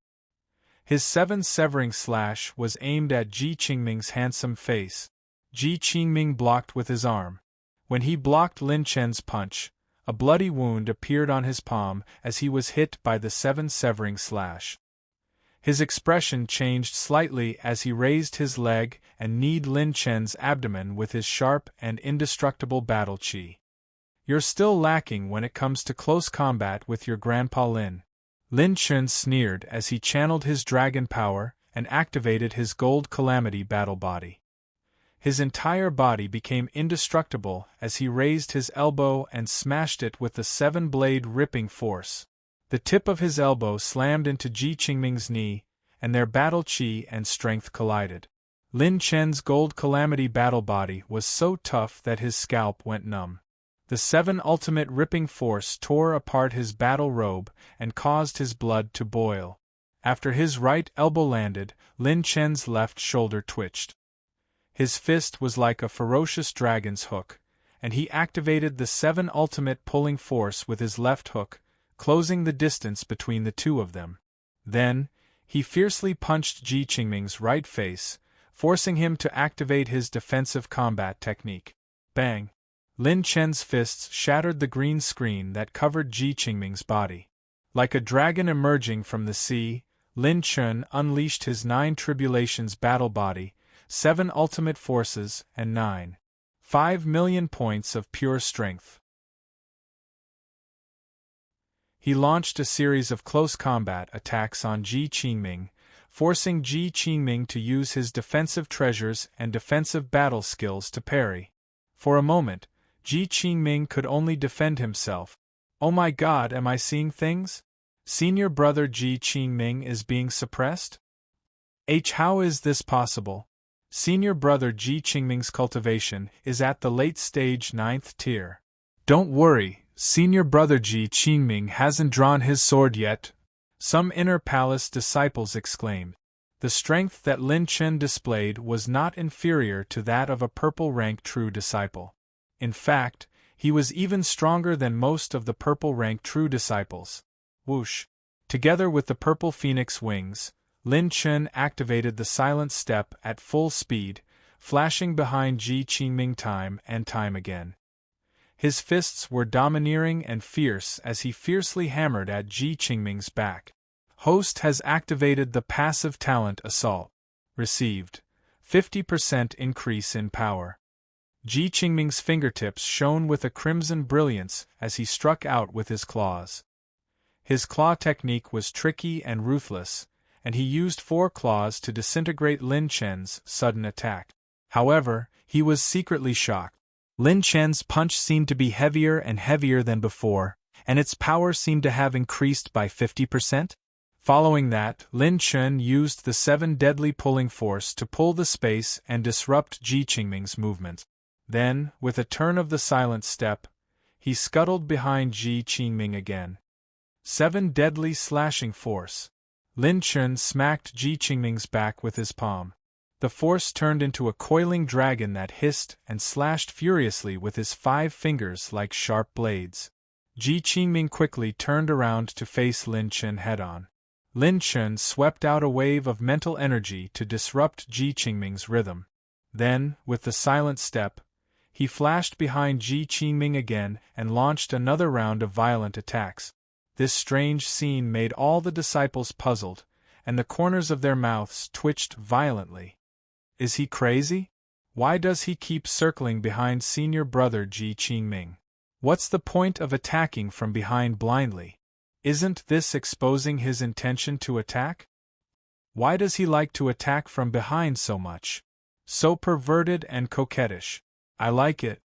His 7 severing slash was aimed at Ji Qingming's handsome face. Ji Qingming blocked with his arm. When he blocked Lin Chen's punch, a bloody wound appeared on his palm as he was hit by the 7 severing slash. His expression changed slightly as he raised his leg and kneed Lin Chen's abdomen with his sharp and indestructible battle chi. You're still lacking when it comes to close combat with your Grandpa Lin. Lin Chen sneered as he channeled his dragon power and activated his gold calamity battle body. His entire body became indestructible as he raised his elbow and smashed it with the 7-blade ripping force. The tip of his elbow slammed into Ji Qingming's knee, and their battle chi and strength collided. Lin Chen's gold calamity battle body was so tough that his scalp went numb. The 7 ultimate ripping force tore apart his battle robe and caused his blood to boil. After his right elbow landed, Lin Chen's left shoulder twitched. His fist was like a ferocious dragon's hook, and he activated the 7 ultimate pulling force with his left hook, closing the distance between the 2 of them. Then, he fiercely punched Ji Qingming's right face, forcing him to activate his defensive combat technique. Bang! Lin Chen's fists shattered the green screen that covered Ji Qingming's body. Like a dragon emerging from the sea, Lin Chen unleashed his 9 tribulations battle body, 7 ultimate forces, and 5 million points of pure strength. He launched a series of close combat attacks on Ji Qingming, forcing Ji Qingming to use his defensive treasures and defensive battle skills to parry. For a moment, Ji Qingming could only defend himself. Oh my god, am I seeing things? Senior brother Ji Qingming is being suppressed? How is this possible? Senior brother Ji Qingming's cultivation is at the late stage 9th tier. Don't worry, senior brother Ji Qingming hasn't drawn his sword yet, some inner palace disciples exclaimed. The strength that Lin Chen displayed was not inferior to that of a purple rank true disciple. In fact, he was even stronger than most of the purple rank true disciples. Whoosh! Together with the purple phoenix wings, Lin Chen activated the silent step at full speed, flashing behind Ji Qingming time and time again. His fists were domineering and fierce as he fiercely hammered at Ji Qingming's back. Host has activated the passive talent Assault. Received. 50% increase in power. Ji Qingming's fingertips shone with a crimson brilliance as he struck out with his claws. His claw technique was tricky and ruthless, and he used 4 claws to disintegrate Lin Chen's sudden attack. However, he was secretly shocked. Lin Chen's punch seemed to be heavier and heavier than before, and its power seemed to have increased by 50%. Following that, Lin Chen used the 7 deadly pulling force to pull the space and disrupt Ji Qingming's movement. Then, with a turn of the silent step, he scuttled behind Ji Qingming again. 7 deadly slashing force. Lin Chen smacked Ji Qingming's back with his palm. The force turned into a coiling dragon that hissed and slashed furiously with his 5 fingers like sharp blades. Ji Qingming quickly turned around to face Lin Chen head-on. Lin Chen swept out a wave of mental energy to disrupt Ji Qingming's rhythm. Then, with the silent step, he flashed behind Ji Qingming again and launched another round of violent attacks. This strange scene made all the disciples puzzled, and the corners of their mouths twitched violently. Is he crazy? Why does he keep circling behind senior brother Ji Qingming? What's the point of attacking from behind blindly? Isn't this exposing his intention to attack? Why does he like to attack from behind so much? So perverted and coquettish. I like it.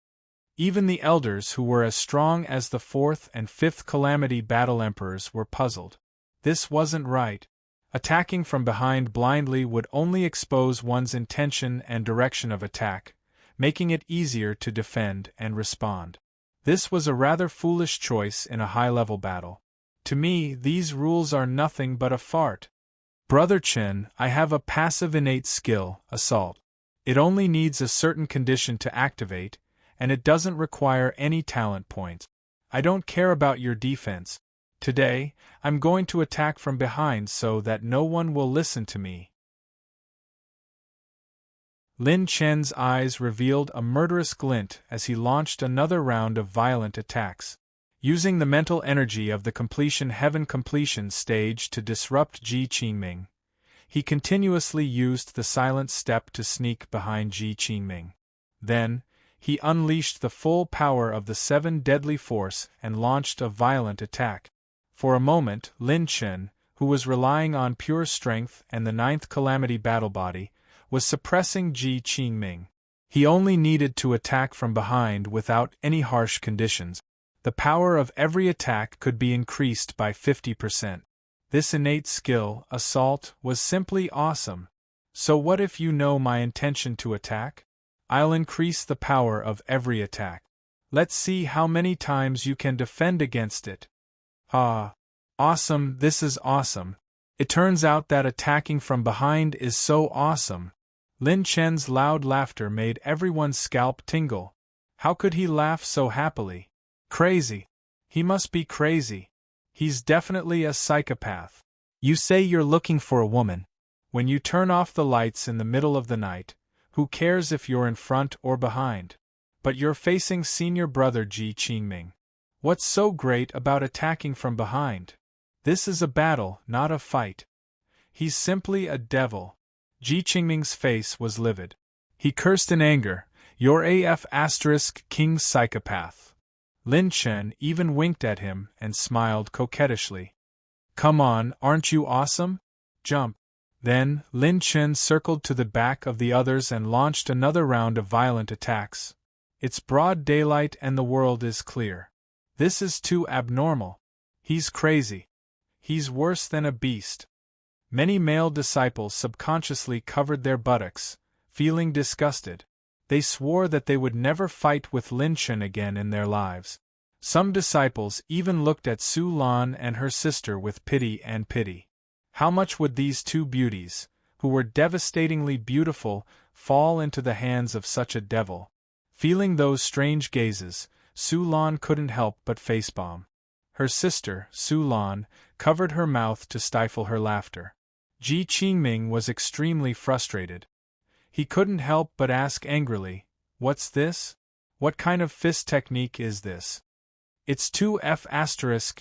Even the elders who were as strong as the 4th and 5th Calamity Battle Emperors were puzzled. This wasn't right. Attacking from behind blindly would only expose one's intention and direction of attack, making it easier to defend and respond. This was a rather foolish choice in a high-level battle. To me, these rules are nothing but a fart. Brother Chen, I have a passive innate skill, Assault. It only needs a certain condition to activate, and it doesn't require any talent points. I don't care about your defense. Today, I'm going to attack from behind so that no one will listen to me. Lin Chen's eyes revealed a murderous glint as he launched another round of violent attacks. Using the mental energy of the Completion Heaven completion stage to disrupt Ji Qingming, he continuously used the silent step to sneak behind Ji Qingming. Then, he unleashed the full power of the 7 deadly force and launched a violent attack. For a moment, Lin Chen, who was relying on pure strength and the 9th Calamity Battle Body, was suppressing Ji Qingming. He only needed to attack from behind without any harsh conditions. The power of every attack could be increased by 50%. This innate skill, Assault, was simply awesome. So what if you know my intention to attack? I'll increase the power of every attack. Let's see how many times you can defend against it. Ah. Awesome, this is awesome. It turns out that attacking from behind is so awesome. Lin Chen's loud laughter made everyone's scalp tingle. How could he laugh so happily? Crazy. He must be crazy. He's definitely a psychopath. You say you're looking for a woman. When you turn off the lights in the middle of the night, who cares if you're in front or behind? But you're facing senior brother Ji Qingming. What's so great about attacking from behind? This is a battle, not a fight. He's simply a devil. Ji Qingming's face was livid. He cursed in anger, "You're AF * King psychopath." Lin Chen even winked at him and smiled coquettishly. Come on, aren't you awesome? Jump. Then, Lin Chen circled to the back of the others and launched another round of violent attacks. It's broad daylight and the world is clear. This is too abnormal. He's crazy. He's worse than a beast. Many male disciples subconsciously covered their buttocks, feeling disgusted. They swore that they would never fight with Lin Chen again in their lives. Some disciples even looked at Su Lan and her sister with pity and pity. How much would these 2 beauties, who were devastatingly beautiful, fall into the hands of such a devil? Feeling those strange gazes, Su Lan couldn't help but facepalm. Her sister, Su Lan, covered her mouth to stifle her laughter. Ji Qingming was extremely frustrated. He couldn't help but ask angrily, "What's this? What kind of fist technique is this?" "It's 2F**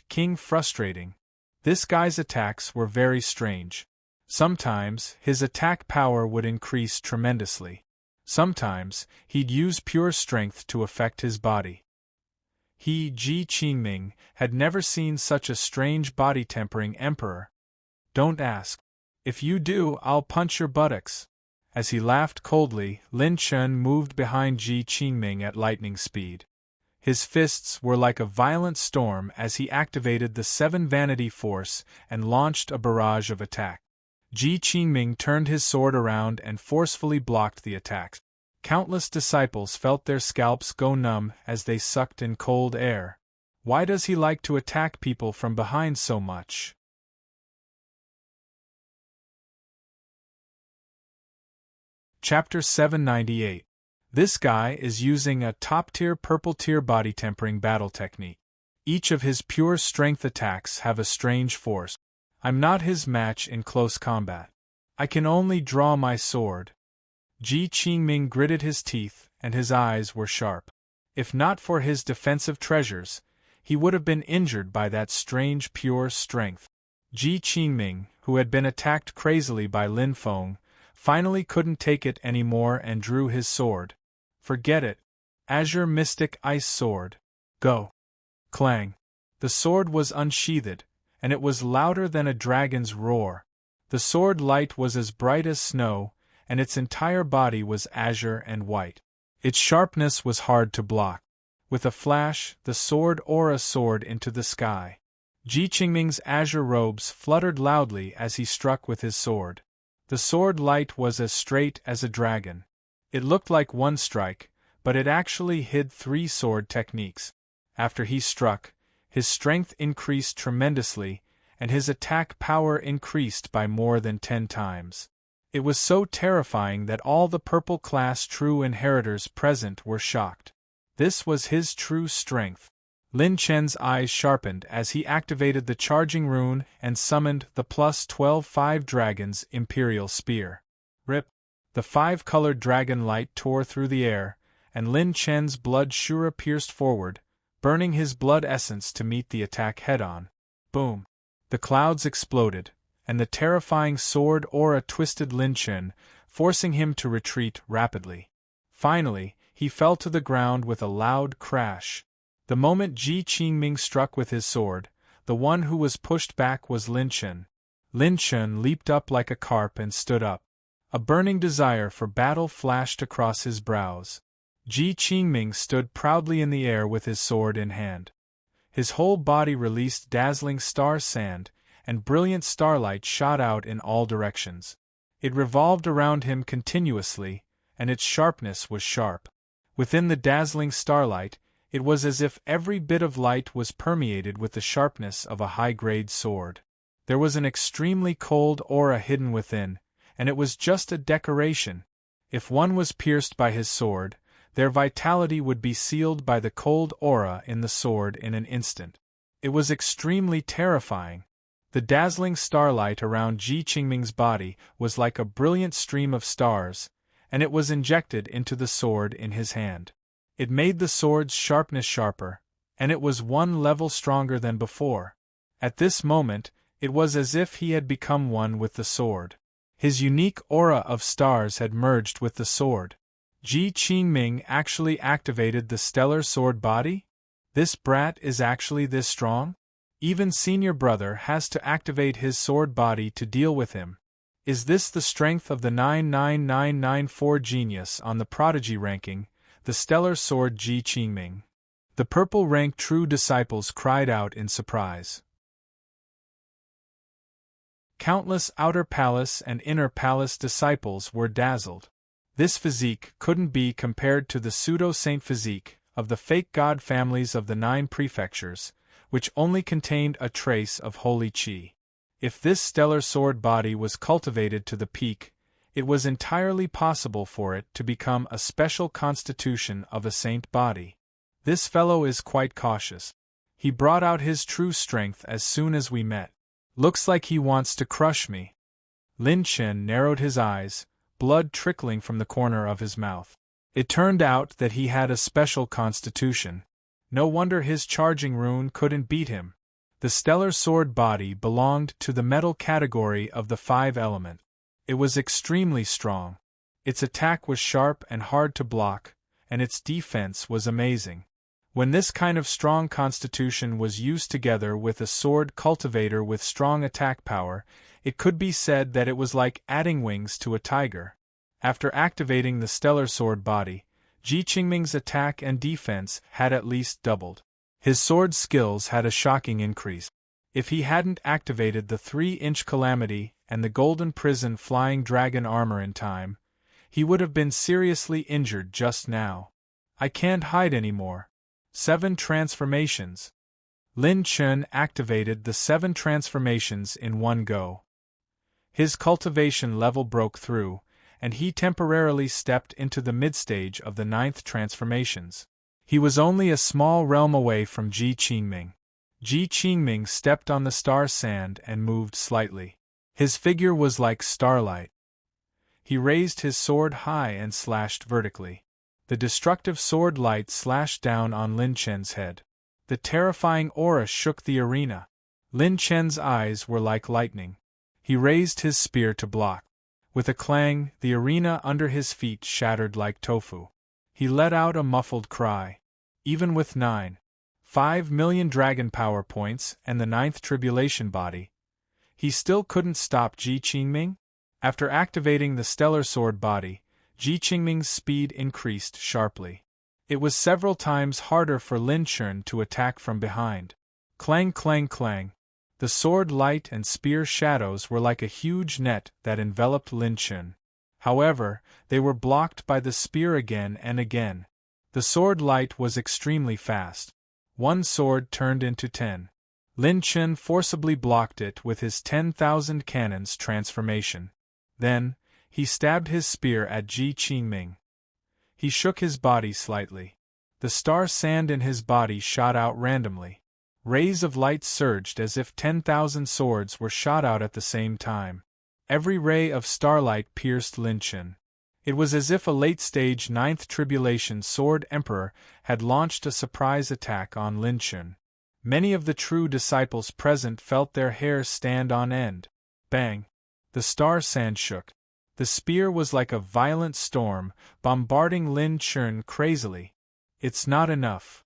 King frustrating. This guy's attacks were very strange. Sometimes, his attack power would increase tremendously. Sometimes, he'd use pure strength to affect his body. He, Ji Qingming, had never seen such a strange body-tempering emperor. "Don't ask. If you do, I'll punch your buttocks." As he laughed coldly, Lin Chen moved behind Ji Qingming at lightning speed. His fists were like a violent storm as he activated the 7 Vanity Force and launched a barrage of attack. Ji Qingming turned his sword around and forcefully blocked the attacks. Countless disciples felt their scalps go numb as they sucked in cold air. Why does he like to attack people from behind so much? Chapter 798. This guy is using a top-tier purple-tier body-tempering battle technique. Each of his pure strength attacks have a strange force. I'm not his match in close combat. I can only draw my sword. Ji Qingming gritted his teeth, and his eyes were sharp. If not for his defensive treasures, he would have been injured by that strange pure strength. Ji Qingming, who had been attacked crazily by Lin Feng, finally couldn't take it anymore and drew his sword. "Forget it. Azure Mystic Ice Sword. Go." Clang. The sword was unsheathed, and it was louder than a dragon's roar. The sword light was as bright as snow, and its entire body was azure and white. Its sharpness was hard to block. With a flash, the sword aura soared into the sky. Ji Qingming's azure robes fluttered loudly as he struck with his sword. The sword light was as straight as a dragon. It looked like one strike, but it actually hid 3 sword techniques. After he struck, his strength increased tremendously, and his attack power increased by more than 10 times. It was so terrifying that all the purple-class true inheritors present were shocked. This was his true strength. Lin Chen's eyes sharpened as he activated the charging rune and summoned the +12 5 Dragon's Imperial Spear. Rip! The 5-colored dragon light tore through the air, and Lin Chen's blood shura pierced forward, burning his blood essence to meet the attack head-on. Boom! The clouds exploded, and the terrifying sword aura twisted Lin Chen, forcing him to retreat rapidly. Finally, he fell to the ground with a loud crash. The moment Ji Qingming struck with his sword, the one who was pushed back was Lin Chen. Lin Chen leaped up like a carp and stood up. A burning desire for battle flashed across his brows. Ji Qingming stood proudly in the air with his sword in hand. His whole body released dazzling star sand, and brilliant starlight shot out in all directions. It revolved around him continuously, and its sharpness was sharp. Within the dazzling starlight, it was as if every bit of light was permeated with the sharpness of a high-grade sword. There was an extremely cold aura hidden within, and it was just a decoration. If one was pierced by his sword, their vitality would be sealed by the cold aura in the sword in an instant. It was extremely terrifying. The dazzling starlight around Ji Qingming's body was like a brilliant stream of stars, and it was injected into the sword in his hand. It made the sword's sharpness sharper, and it was 1 level stronger than before. At this moment, it was as if he had become one with the sword. His unique aura of stars had merged with the sword. Ji Qingming actually activated the stellar sword body? This brat is actually this strong? Even senior brother has to activate his sword body to deal with him. Is this the strength of the 99994 genius on the prodigy ranking, the stellar sword Ji Qingming? The purple rank true disciples cried out in surprise. Countless outer palace and inner palace disciples were dazzled. This physique couldn't be compared to the pseudo-saint physique of the fake god families of the 9 prefectures, which only contained a trace of holy qi. If this stellar sword body was cultivated to the peak, it was entirely possible for it to become a special constitution of a saint body. This fellow is quite cautious. He brought out his true strength as soon as we met. Looks like he wants to crush me. Lin Chen narrowed his eyes, blood trickling from the corner of his mouth. It turned out that he had a special constitution. No wonder his charging rune couldn't beat him. The stellar sword body belonged to the metal category of the 5 element. It was extremely strong. Its attack was sharp and hard to block, and its defense was amazing. When this kind of strong constitution was used together with a sword cultivator with strong attack power, it could be said that it was like adding wings to a tiger. After activating the stellar sword body, Ji Qingming's attack and defense had at least doubled. His sword skills had a shocking increase. If he hadn't activated the 3-inch calamity and the golden prison flying dragon armor in time, he would have been seriously injured just now. I can't hide anymore. 7 transformations. Lin Chen activated the 7 transformations in one go. His cultivation level broke through, and he temporarily stepped into the midstage of the 9th transformations. He was only a small realm away from Ji Qingming. Ji Qingming stepped on the star sand and moved slightly. His figure was like starlight. He raised his sword high and slashed vertically. The destructive sword light slashed down on Lin Chen's head. The terrifying aura shook the arena. Lin Chen's eyes were like lightning. He raised his spear to block. With a clang, the arena under his feet shattered like tofu. He let out a muffled cry. Even with 5 million dragon power points and the 9th tribulation body, he still couldn't stop Ji Qingming. After activating the stellar sword body, Ji Qingming's speed increased sharply. It was several times harder for Lin Chen to attack from behind. Clang, clang, clang. The sword light and spear shadows were like a huge net that enveloped Lin Chen. However, they were blocked by the spear again and again. The sword light was extremely fast. One sword turned into 10. Lin Chen forcibly blocked it with his 10,000 cannons transformation. Then, he stabbed his spear at Ji Qingming. He shook his body slightly. The star sand in his body shot out randomly. Rays of light surged as if 10,000 swords were shot out at the same time. Every ray of starlight pierced Lin Chen. It was as if a late-stage 9th Tribulation Sword Emperor had launched a surprise attack on Lin Chen. Many of the true disciples present felt their hair stand on end. Bang! The star sand shook. The spear was like a violent storm, bombarding Lin Chen crazily. It's not enough.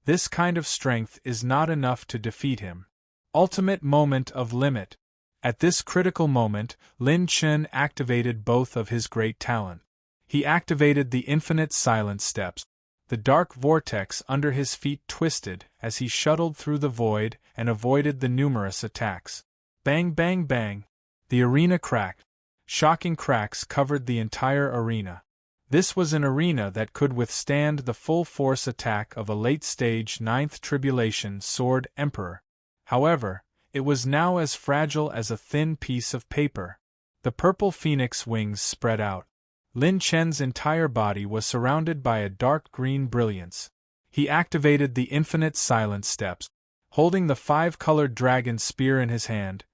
This kind of strength is not enough to defeat him. Ultimate moment of limit. At this critical moment, Lin Chen activated both of his great talent. He activated the infinite silent steps. The dark vortex under his feet twisted as he shuttled through the void and avoided the numerous attacks. Bang, bang, bang. The arena cracked. Shocking cracks covered the entire arena. This was an arena that could withstand the full-force attack of a late-stage 9th Tribulation Sword Emperor. However, it was now as fragile as a thin piece of paper. The purple phoenix wings spread out. Lin Chen's entire body was surrounded by a dark green brilliance. He activated the infinite silent steps. Holding the 5-colored dragon spear in his hand,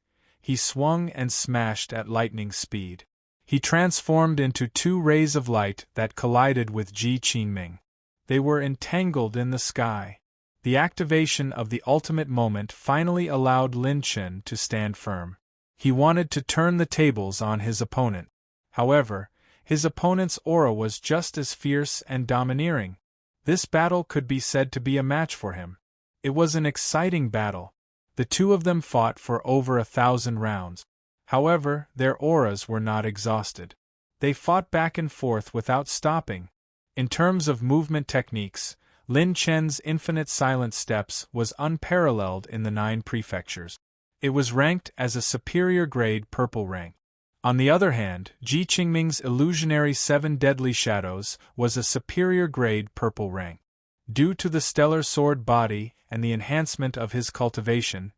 he swung and smashed at lightning speed. He transformed into 2 rays of light that collided with Ji Qingming. They were entangled in the sky. The activation of the ultimate moment finally allowed Lin Chen to stand firm. He wanted to turn the tables on his opponent. However, his opponent's aura was just as fierce and domineering. This battle could be said to be a match for him. It was an exciting battle. The two of them fought for over 1,000 rounds. However, their auras were not exhausted. They fought back and forth without stopping. In terms of movement techniques, Lin Chen's infinite silent steps was unparalleled in the 9 prefectures. It was ranked as a superior grade purple rank. On the other hand, Ji Qingming's illusionary 7 deadly shadows was a superior grade purple rank. Due to the stellar sword body and the enhancement of his cultivation,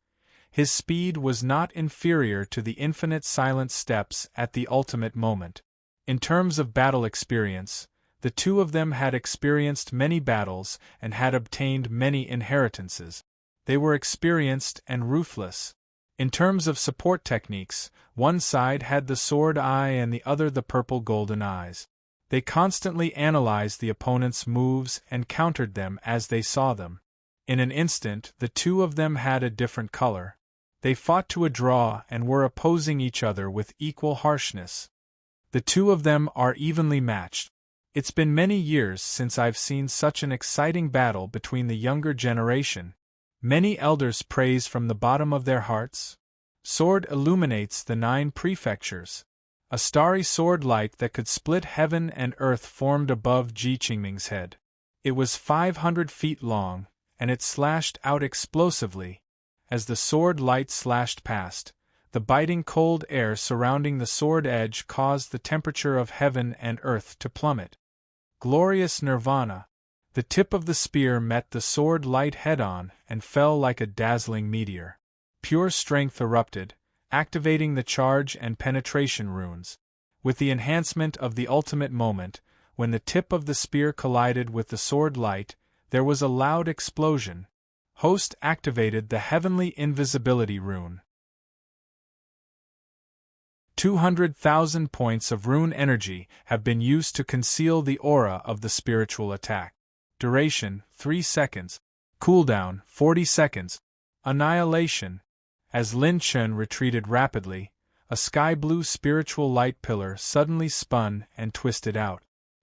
his speed was not inferior to the infinite silent steps at the ultimate moment. In terms of battle experience, the two of them had experienced many battles and had obtained many inheritances. They were experienced and ruthless. In terms of support techniques, one side had the sword eye and the other the purple golden eyes. They constantly analyzed the opponent's moves and countered them as they saw them. In an instant, the two of them had a different color. They fought to a draw and were opposing each other with equal harshness. The two of them are evenly matched. It's been many years since I've seen such an exciting battle between the younger generation. Many elders praise from the bottom of their hearts. Sword illuminates the 9 prefectures. A starry sword light that could split heaven and earth formed above Ji Qingming's head. It was 500 feet long, and it slashed out explosively. As the sword light slashed past, the biting cold air surrounding the sword edge caused the temperature of heaven and earth to plummet. Glorious nirvana! The tip of the spear met the sword light head-on and fell like a dazzling meteor. Pure strength erupted, activating the charge and penetration runes. With the enhancement of the ultimate moment, when the tip of the spear collided with the sword light, there was a loud explosion. Host activated the heavenly invisibility rune. 200,000 points of rune energy have been used to conceal the aura of the spiritual attack. Duration, 3 seconds. Cooldown, 40 seconds. Annihilation. As Lin Chen retreated rapidly, a sky-blue spiritual light pillar suddenly spun and twisted out.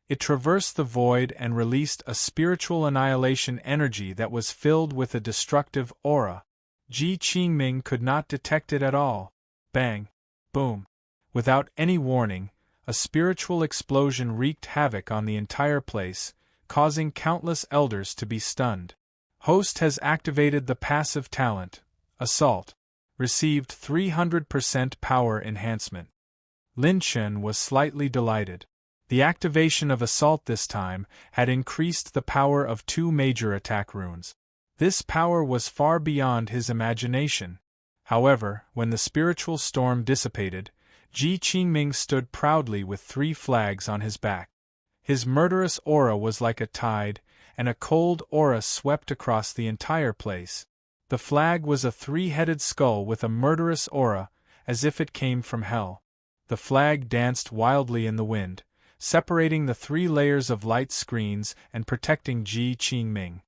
It traversed the void and released a spiritual annihilation energy that was filled with a destructive aura. Ji Qingming could not detect it at all. Bang! Boom! Without any warning, a spiritual explosion wreaked havoc on the entire place, causing countless elders to be stunned. Host has activated the passive talent, Assault. Received 300% power enhancement. Lin Chen was slightly delighted. The activation of Assault this time had increased the power of 2 major attack runes. This power was far beyond his imagination. However, when the spiritual storm dissipated, Ji Qingming stood proudly with 3 flags on his back. His murderous aura was like a tide, and a cold aura swept across the entire place. The flag was a 3-headed skull with a murderous aura, as if it came from hell. The flag danced wildly in the wind, separating the 3 layers of light screens and protecting Ji Qingming.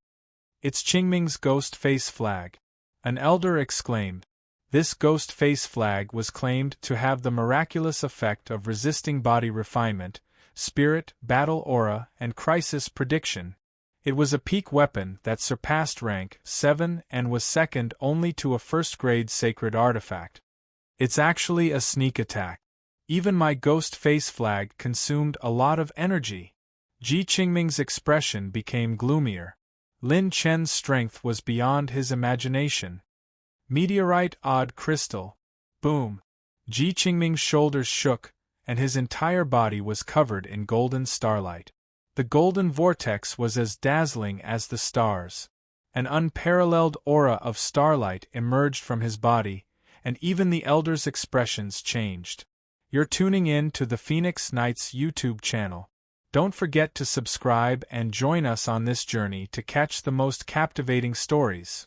It's Qingming's ghost face flag. An elder exclaimed. This ghost face flag was claimed to have the miraculous effect of resisting body refinement, spirit, battle aura, and crisis prediction. It was a peak weapon that surpassed rank 7 and was second only to a first-grade sacred artifact. It's actually a sneak attack. Even my ghost face flag consumed a lot of energy. Ji Qingming's expression became gloomier. Lin Chen's strength was beyond his imagination. Meteorite odd crystal. Boom. Ji Qingming's shoulders shook, and his entire body was covered in golden starlight. The golden vortex was as dazzling as the stars. An unparalleled aura of starlight emerged from his body, and even the elder's expressions changed. You're tuning in to the Phoenix Knights YouTube channel. Don't forget to subscribe and join us on this journey to catch the most captivating stories.